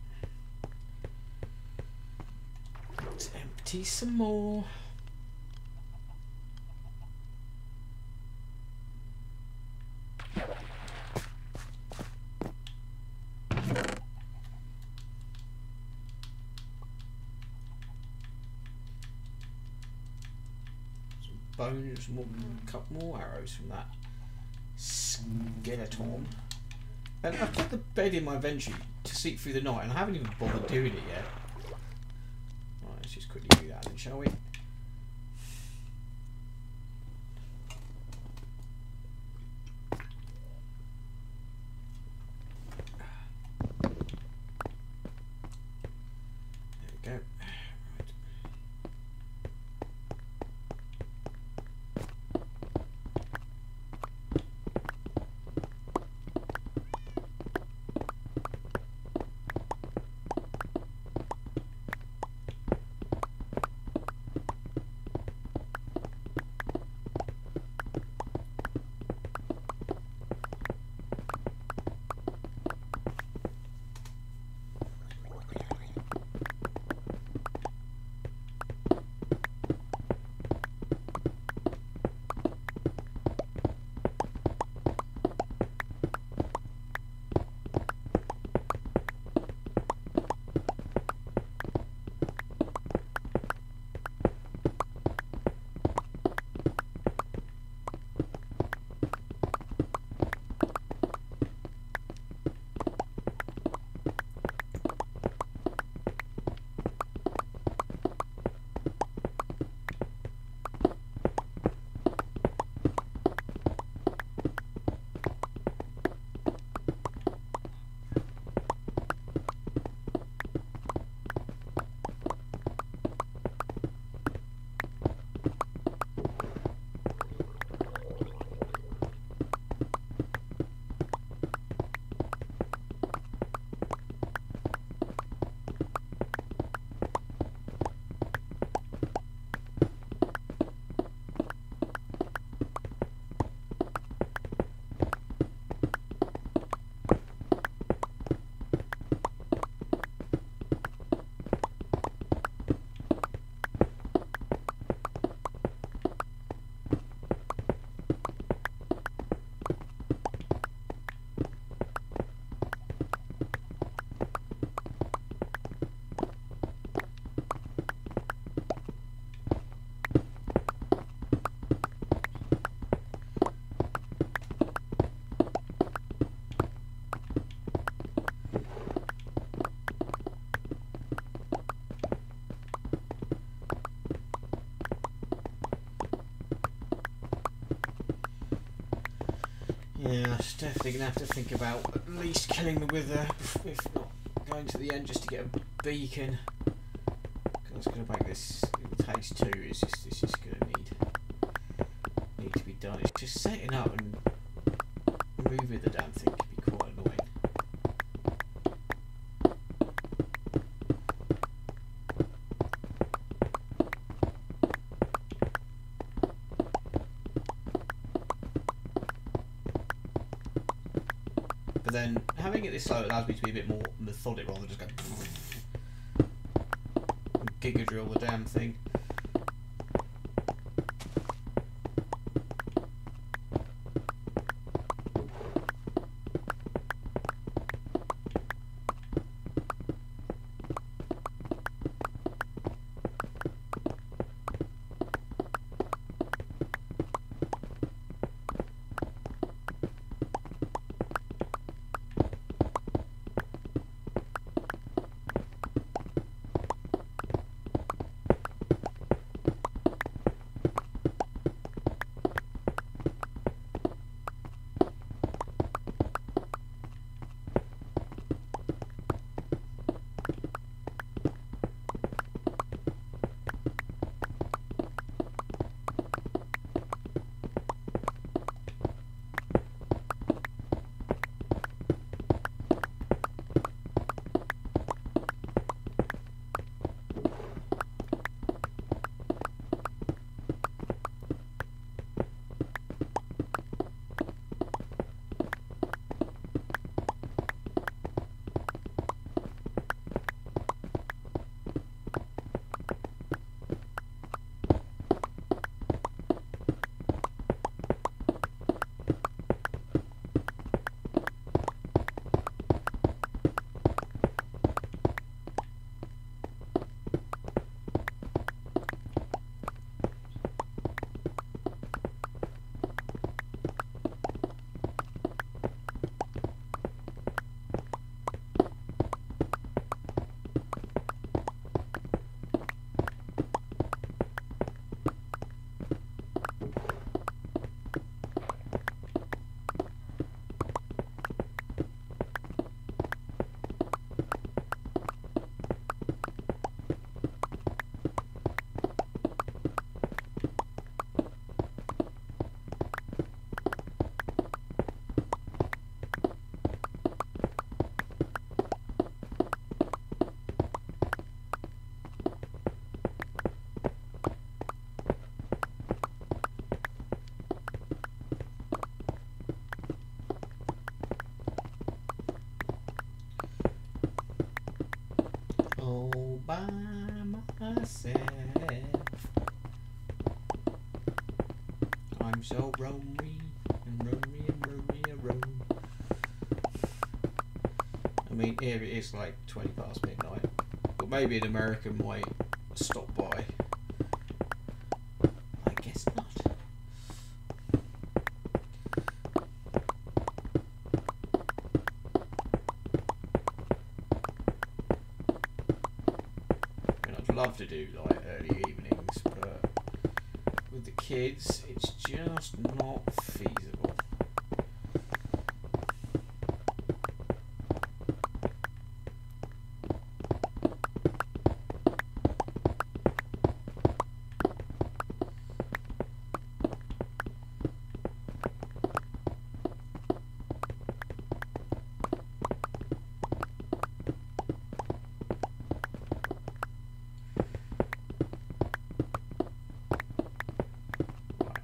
Let's empty some more. Some bones, more, a couple more arrows from that skeleton. And I've put the bed in my inventory to sleep through the night, and I haven't even bothered doing it yet. Right, let's just quickly do that then, shall we? There we go. Yeah, it's definitely going to have to think about at least killing the wither, if not going to the end just to get a beacon. Because it's going to make this taste too, this is going to need just setting up and moving the damn thing can be quite annoying. But then having it this slow allows me to be a bit more methodic rather than just go giga drill the damn thing. By myself, I'm so lonely and lonely and lonely and lonely. I mean, here it is like 20 past midnight, but maybe an American might stop by. I guess not. Love to do like early evenings, but with the kids it's just not feasible.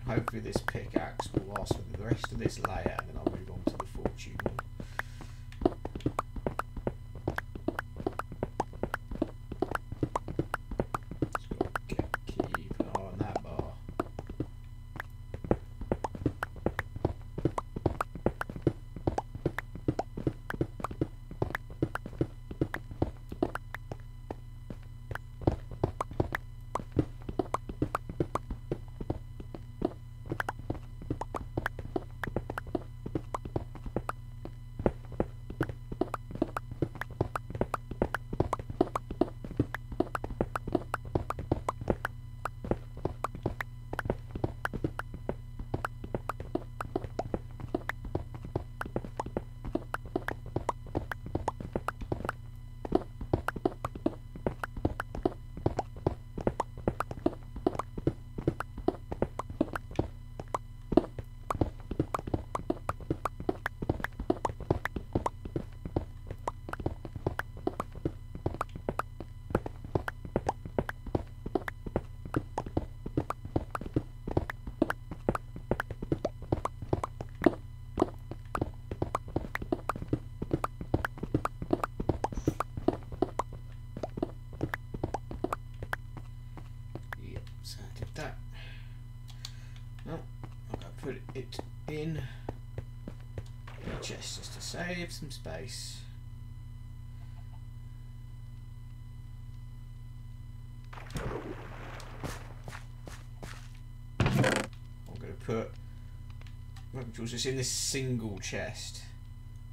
Hopefully this pickaxe will last for the rest of this layer, and then I'll move on to the fortune one. Just got to keep an eye on that bar. chest just to save some space. I'm going to put weapon tools just in this single chest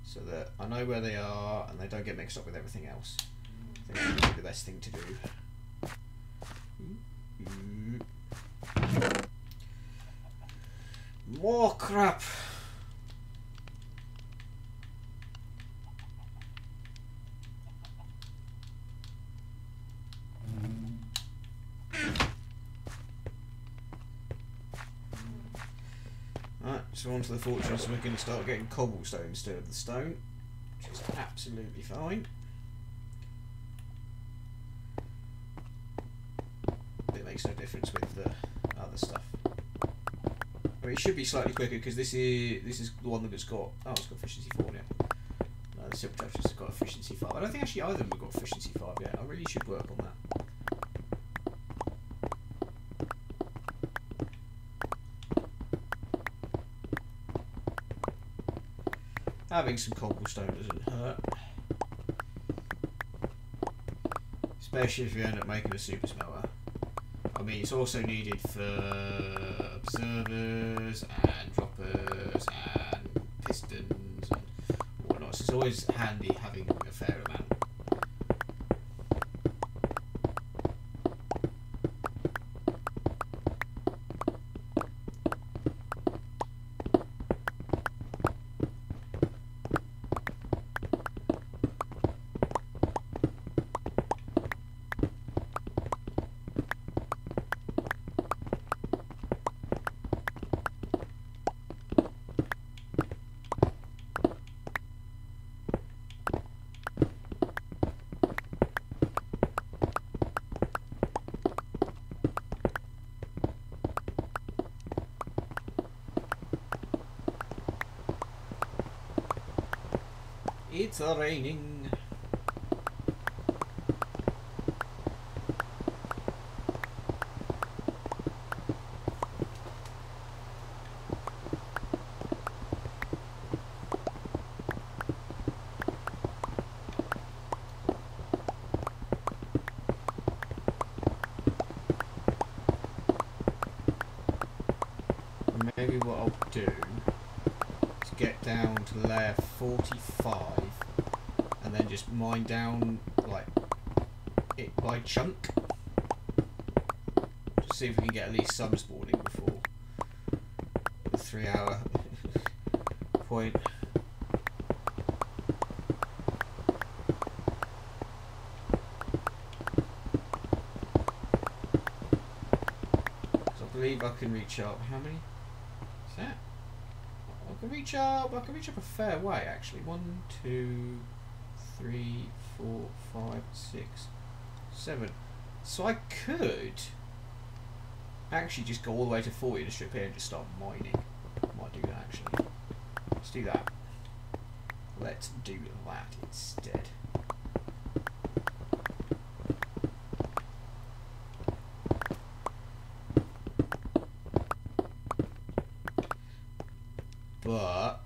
so that I know where they are and they don't get mixed up with everything else. I think that would be the best thing to do. More crap! Right, so on to the fortress, we're going to start getting cobblestone instead of the stone, which is absolutely fine. It makes no difference with the other stuff. I mean, it should be slightly quicker because this is the one that's got it's got efficiency 4 now. The silk touch has got efficiency 5. I don't think actually either of them have got efficiency 5 yet. I really should work on that. Having some cobblestone doesn't hurt. Especially if you end up making a super smelter. I mean, it's also needed for observers and droppers and pistons and whatnot. So it's always handy having a fair amount. It's raining. Maybe what I'll do is get down to layer 45 and then just mine down like it by chunk. Just see if we can get at least some spawning before the 3 hour point. So I believe I can reach up. How many? Is that? I can reach up a fair way actually. 1, 2, 3, 4, 5, 6, 7. So I could actually just go all the way to 40 to strip here and just start mining. Might do that actually. Let's do that. Let's do that instead. But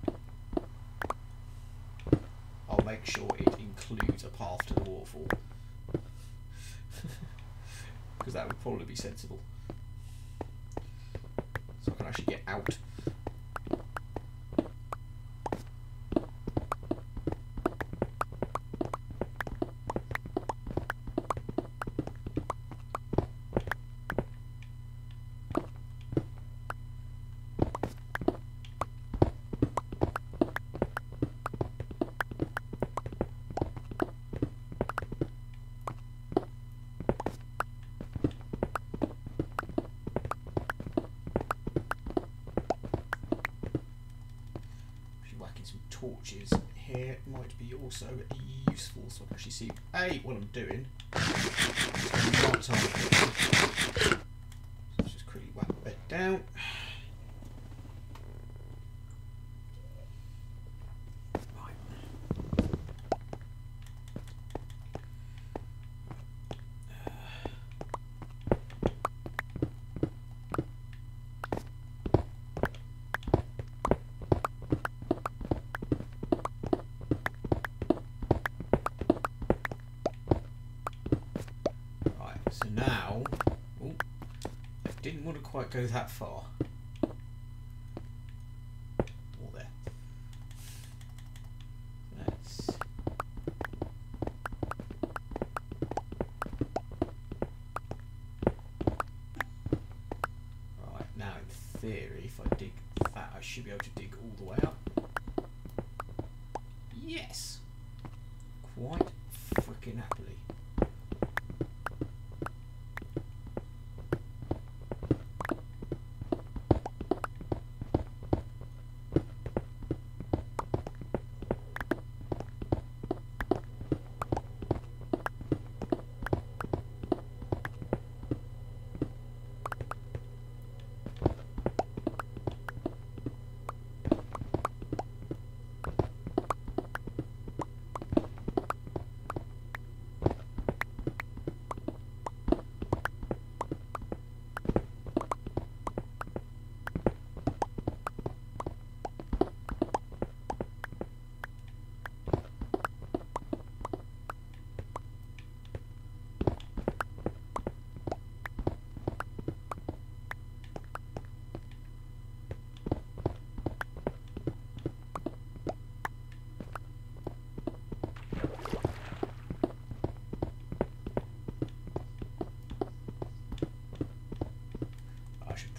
I'll make sure it includes a path to the waterfall. Because that would probably be sensible. So I can actually get out. Torches here might be also useful, so I can actually see what I'm doing. Not time. So let's just quickly whack the bed down. quite go that far. Or there. Let's... Right, now in theory, if I dig that, I should be able to dig all the way up. Yes! Quite freaking happily.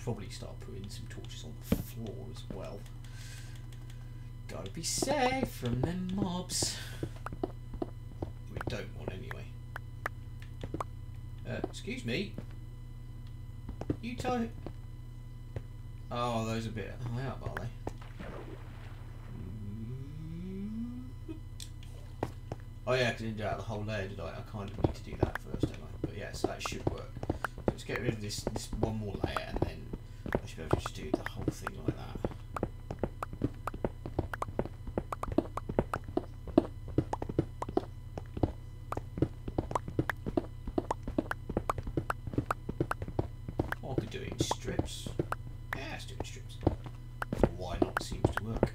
Probably start putting some torches on the floor as well. Gotta be safe from them mobs. We don't want anyway. Excuse me. You tie. Oh, those are a bit high up, are they? Oh yeah, because I didn't do out the whole layer, did I? I kind of need to do that first, don't I? But yeah, so that should work. So let's get rid of this one more layer, and then I should be able to just do the whole thing like that. Or I could do it in strips. Yeah, let's do it in strips. Why not? Seems to work.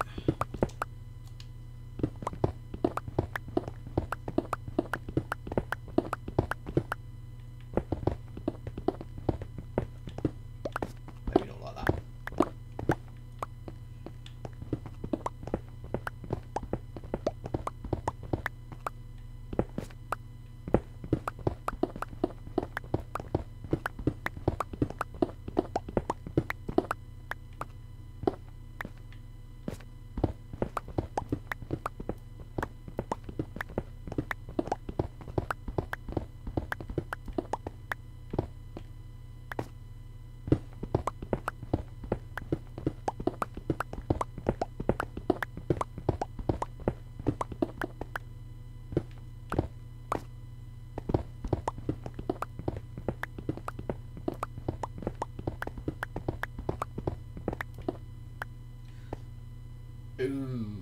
Ooh,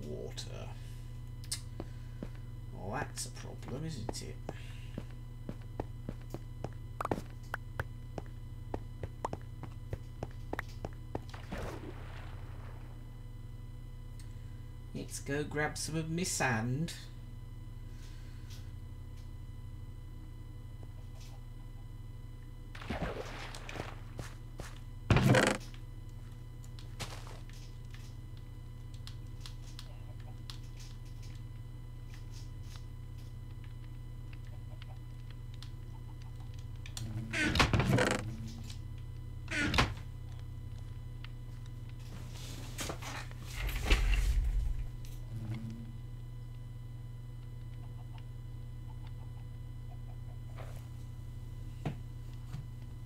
water. Well, that's a problem, isn't it? Let's go grab some of my sand.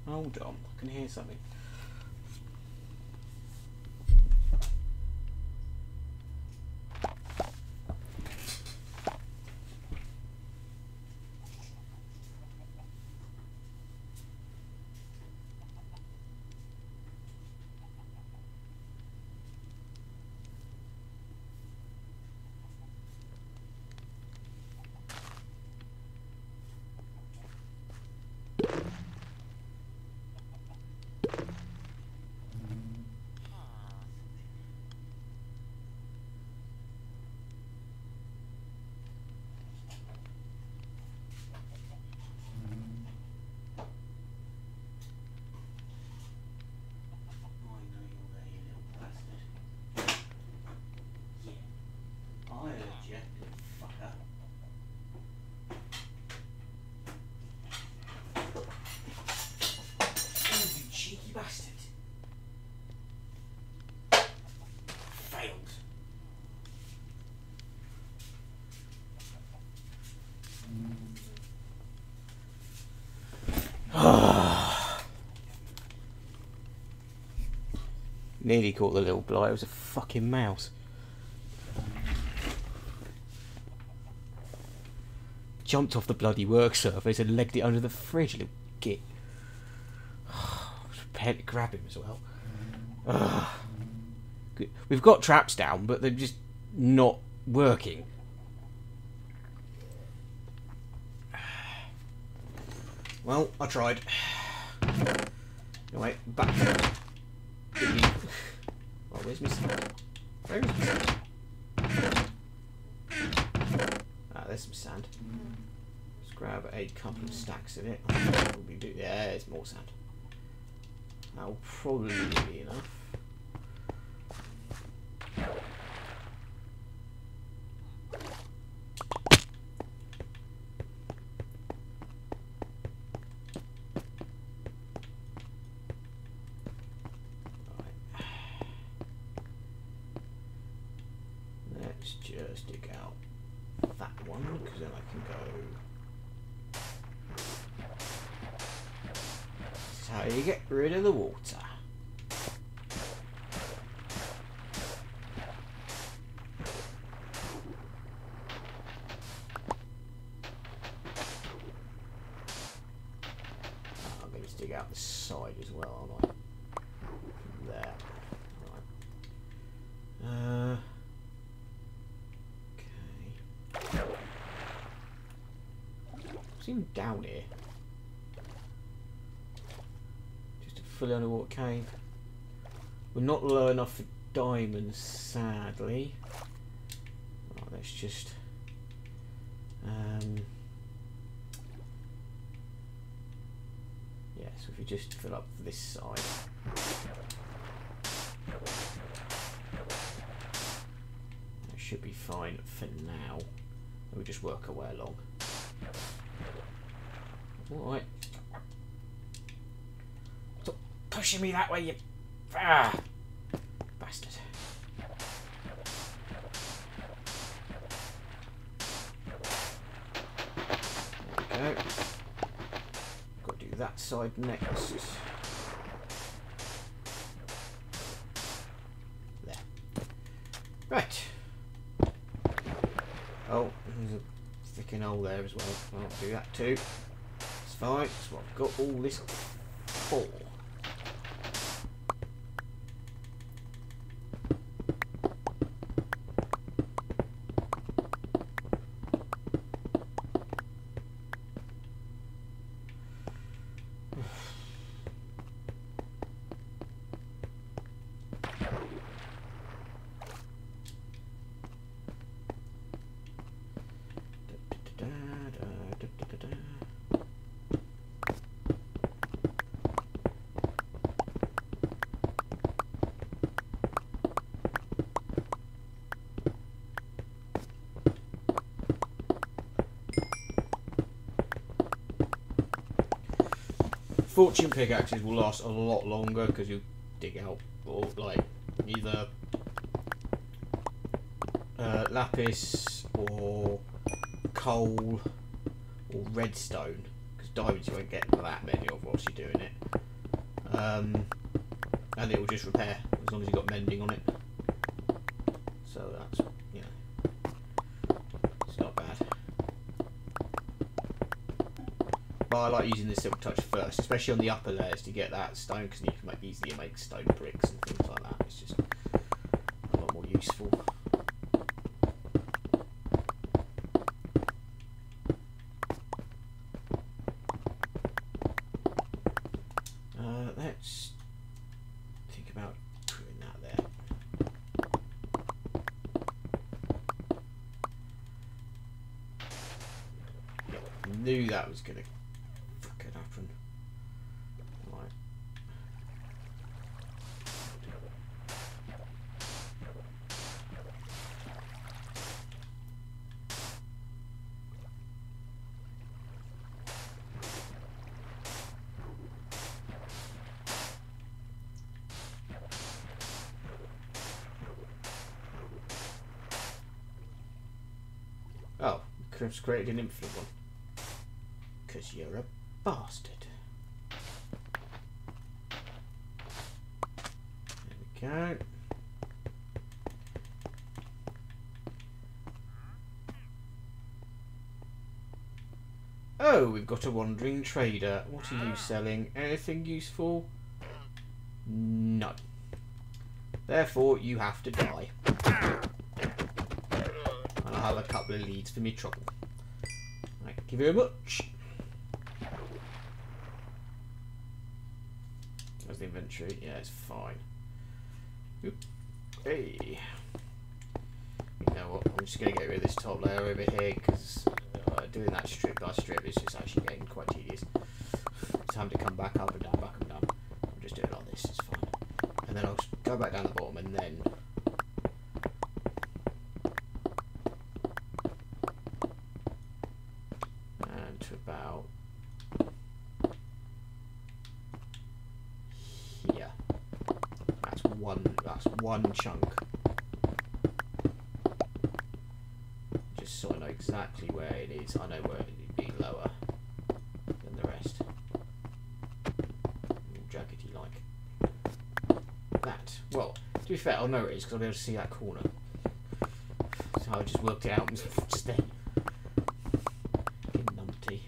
Hold on, I can hear something. nearly caught the little blight. It was a fucking mouse. Jumped off the bloody work surface and legged it under the fridge, little git. I was prepared to grab him as well. We've got traps down, but they're just not working. Well, I tried. Anyway, back to it. Oh, where's my sand? Where is my sand? Ah, there's some sand. Let's grab a couple of stacks of it. Yeah, there's more sand. That'll probably be enough. Let's just dig out that one, because then I can go. This is how you get rid of the water. I'm going to dig out the side as well, aren't I? From there. Right. Seem down here. Just a fully underwater cave. We're not low enough for diamonds, sadly. Right, let's just yeah, so if we just fill up this side. That should be fine for now. We'll just work our way along. Alright. Stop pushing me that way, you bastard. There we go. Got to do that side next. There. Right. Oh, there's a freaking hole there as well. I'll do that too. Fine, that's what I've got all this for. Fortune pickaxes will last a lot longer because you dig out or like either lapis or coal or redstone, because diamonds you won't get that many of whilst you're doing it, and it will just repair as long as you've got mending on it. So that's, you know, it's not bad. But I like using the silk touch first, especially on the upper layers to get that stone, because you can easier make stone bricks and things like that. It's just a lot more useful. Let's think about putting that there. Yeah, I knew that was going to fucking happen. Right. Oh, Chris created an infinite one. Because you're a bastard. There we go. Oh, we've got a wandering trader. What are you selling? Anything useful? No. Therefore, you have to die. And I'll have a couple of leads for me trouble. Thank you very much. There's the inventory. Yeah, it's fine. Oop. Hey. You know what? I'm just going to get rid of this top layer over here because doing that strip by strip is just actually getting quite tedious. Time to come back up and down, back and down. I'll just do it like this, it's fine. And then I'll go back down the bottom and then and to about here. That's one chunk. Just so I know exactly where it is. I know where it would be lower than the rest. All jaggedy like that. Well, to be fair, I'll know where it is because I'll be able to see that corner. So I just worked it out just then. Numpty.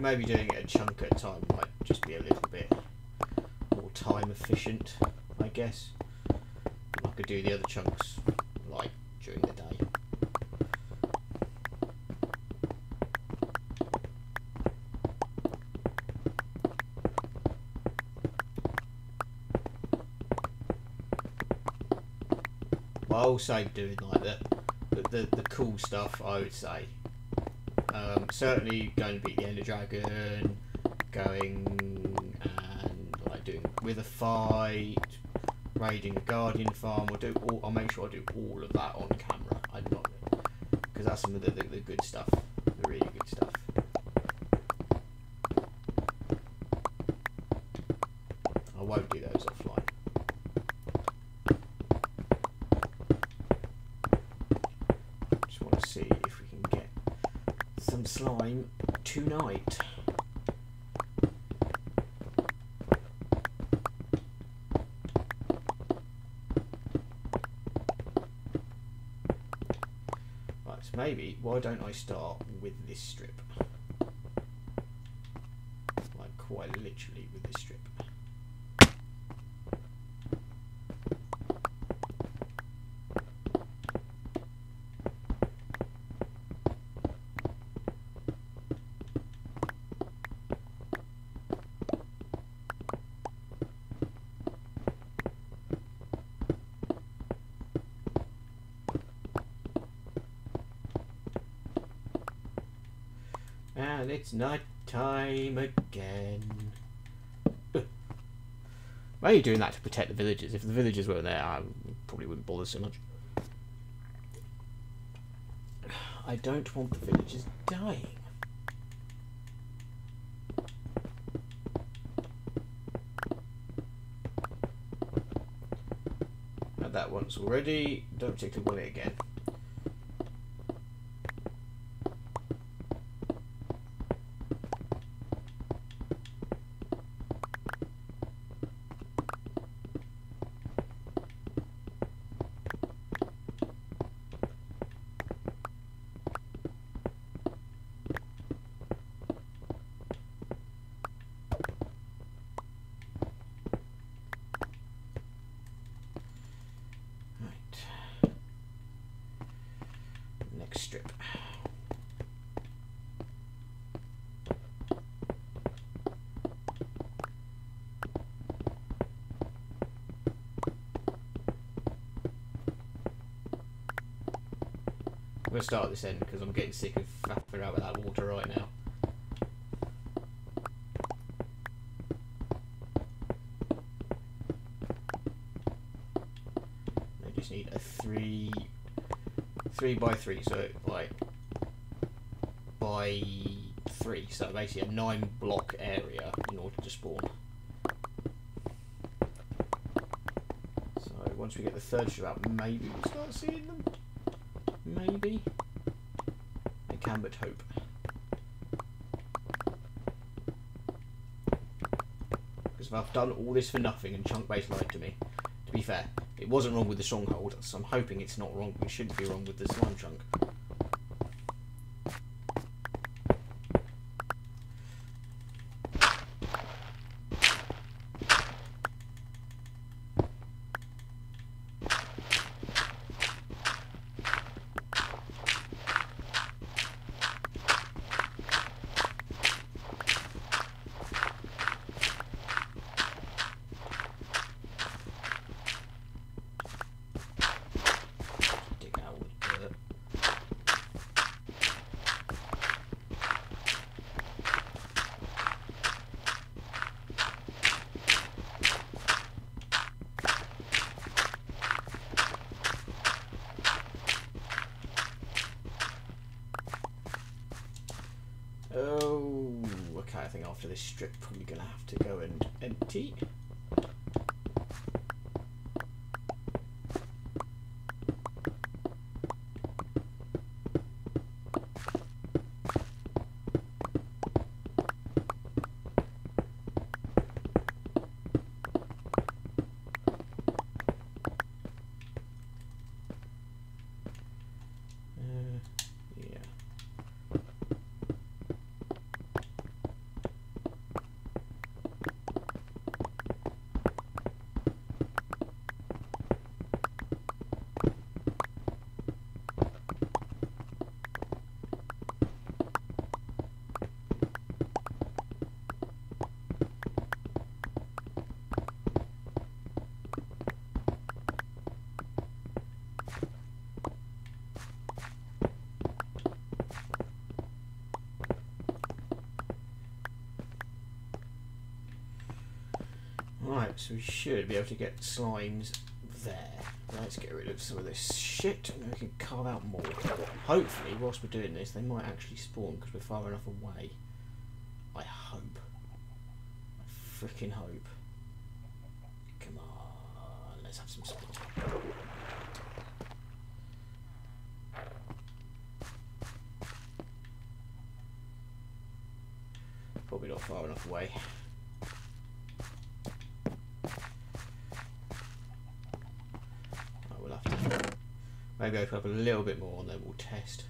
Maybe doing it a chunk at a time might just be a little bit more time efficient, I guess. I could do the other chunks like during the day. But I also doing like the cool stuff, I would say. Certainly going to beat the Ender Dragon, going and like doing with a fight, raiding a Guardian farm. I'll make sure I do all of that on camera. I'm not, because that's some of the good stuff, the really good stuff. I won't do those offline. Just want to see if we can get some slime tonight. Right, so maybe why don't I start with this strip? Like quite literally with this strip. And it's night time again. Why are you doing that to protect the villagers? If the villagers weren't there, I probably wouldn't bother so much. I don't want the villagers dying. Had that once already. Don't particularly want it again. Strip. I'm going to start at this end because I'm getting sick of faffing out with that water right now. I just need a 3 by 3, so like by 3, so basically a 9 block area in order to spawn. once we get the third strip out, maybe we'll start seeing them. Maybe. I can but hope. Because if I've done all this for nothing and Chunk Base lied to me, to be fair, it wasn't wrong with the stronghold, so I'm hoping it's not wrong. It shouldn't be wrong with the slime chunk. Oh, okay, I think after this strip, probably going to have to go and empty. Right, so we should be able to get slimes there. Let's get rid of some of this shit and then we can carve out more. Hopefully, whilst we're doing this, they might actually spawn because we're far enough away. I hope. I freaking hope. Come on, let's have some spawn. Probably not far enough away. Maybe open up a little bit more and then we'll test.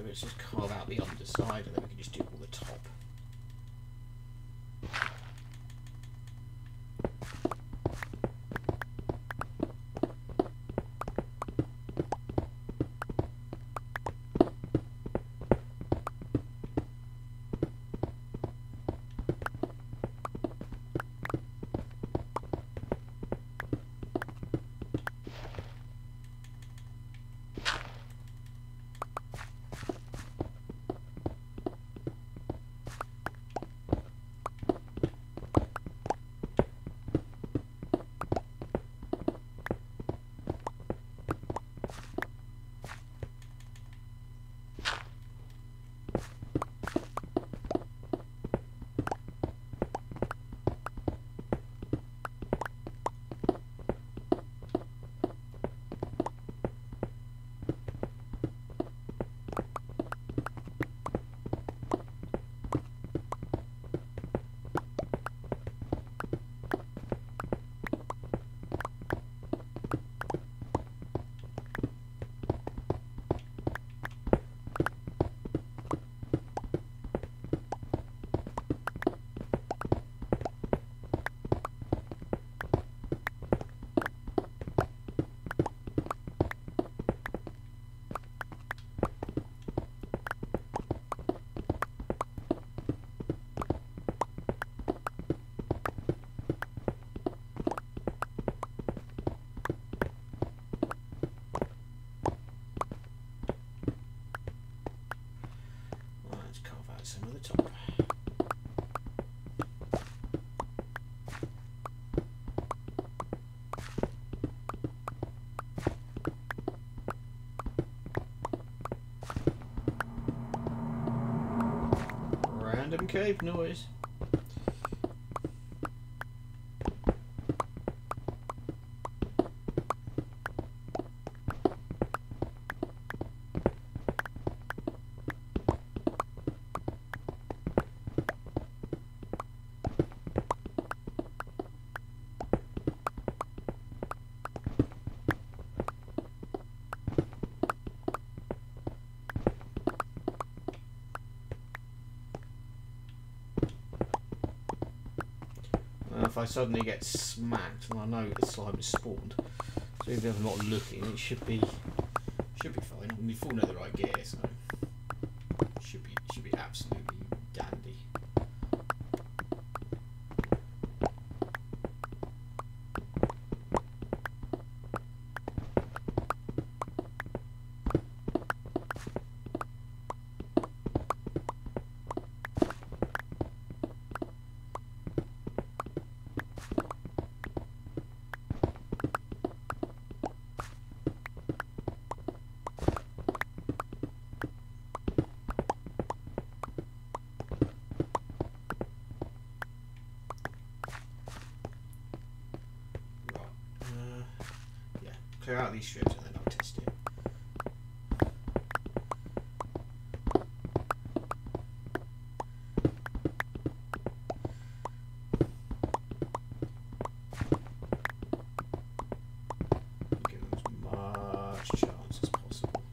Let's just carve out the underside and then we can just do all the top. some of the top. Random cave noise. If I suddenly get smacked, and I know the slime has spawned, so even if I'm not looking, it should be fine. I mean, full netherite gear, so should be absolutely dandy. Clear out these strips and then I'll test it. Give them as much chance as possible.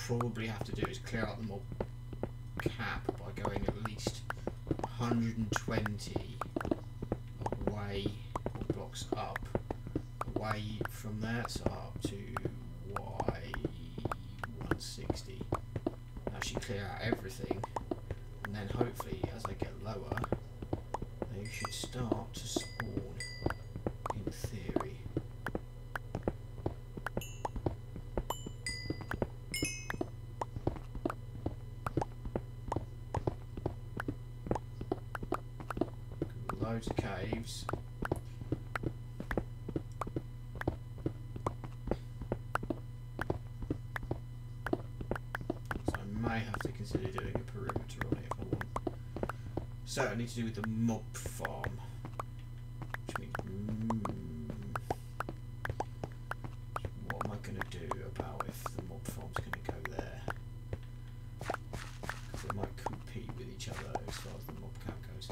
Probably have to do is clear out the mob cap by going at least 120 away, or blocks up, away from there, so up to Y160. Actually clear out everything, and then hopefully as I get lower, they should start to spawn, in theory. loads of caves. So I may have to consider doing a perimeter on it if I want. Certainly to do with the mob farm. Which means, what am I going to do about if the mob farm's going to go there? Because they might compete with each other as far as the mob count goes.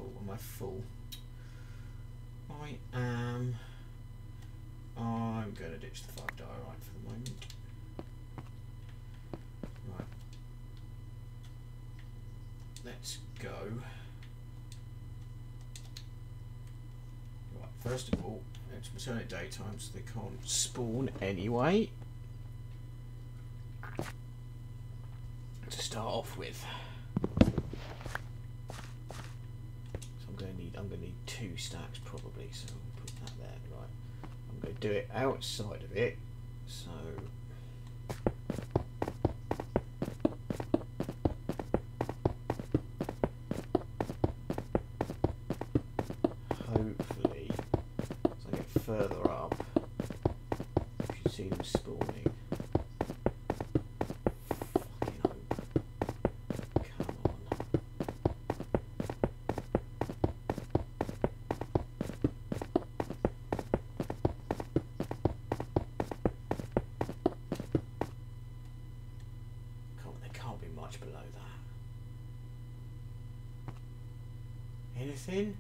Oh, am I full? I'm going to ditch the 5 diorite for the moment. Right. Let's go. Right, first of all, let's turn it daytime so they can't spawn anyway. To start off with. So I'm gonna need 2 stacks probably, so I'll put that there. Right. I'm gonna do it outside of it, so hopefully as I get further up you should see them spawning. Fucking hope. Come on. There can't be much below that. Anything?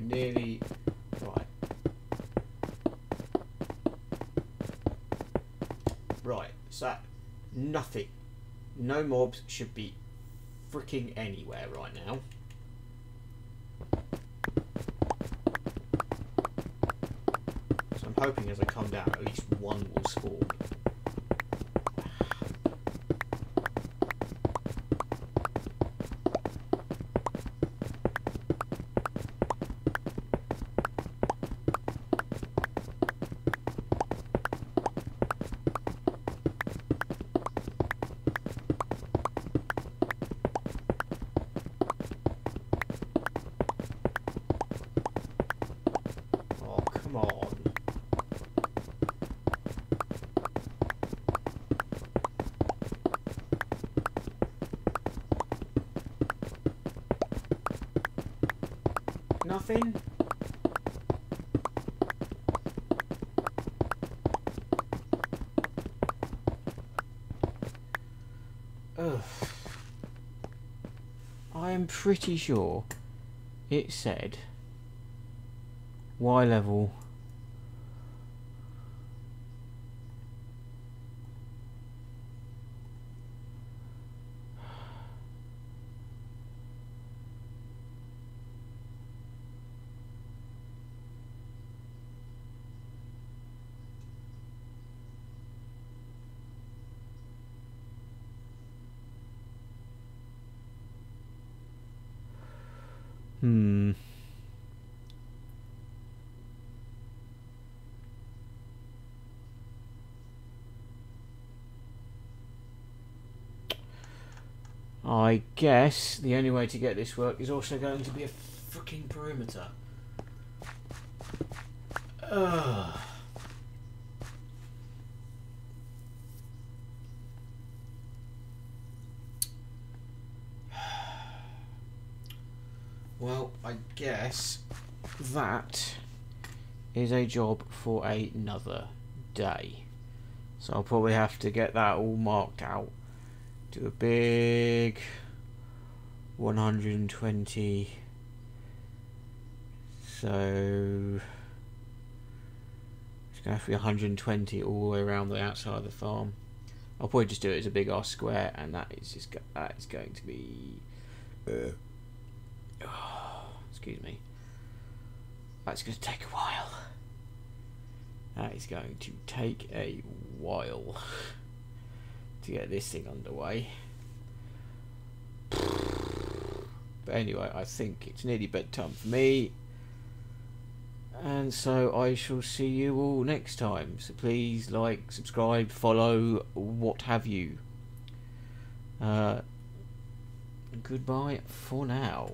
Nearly right. Right, so nothing. No mobs should be freaking anywhere right now. So I'm hoping as I come down at least one will spawn. Nothing? Ugh. I am pretty sure it said Y level. I guess the only way to get this work is also going to be a freaking perimeter. Ugh. Well, I guess that is a job for another day. So I'll probably have to get that all marked out. Do a big 120. So it's going to have to be 120 all the way around the outside of the farm. I'll probably just do it as a big R square, and that is going to be. Excuse me. That's going to take a while. That is going to take a while to get this thing underway. But anyway, I think it's nearly bedtime for me, and so I shall see you all next time. So please like, subscribe, follow, what have you. Goodbye for now.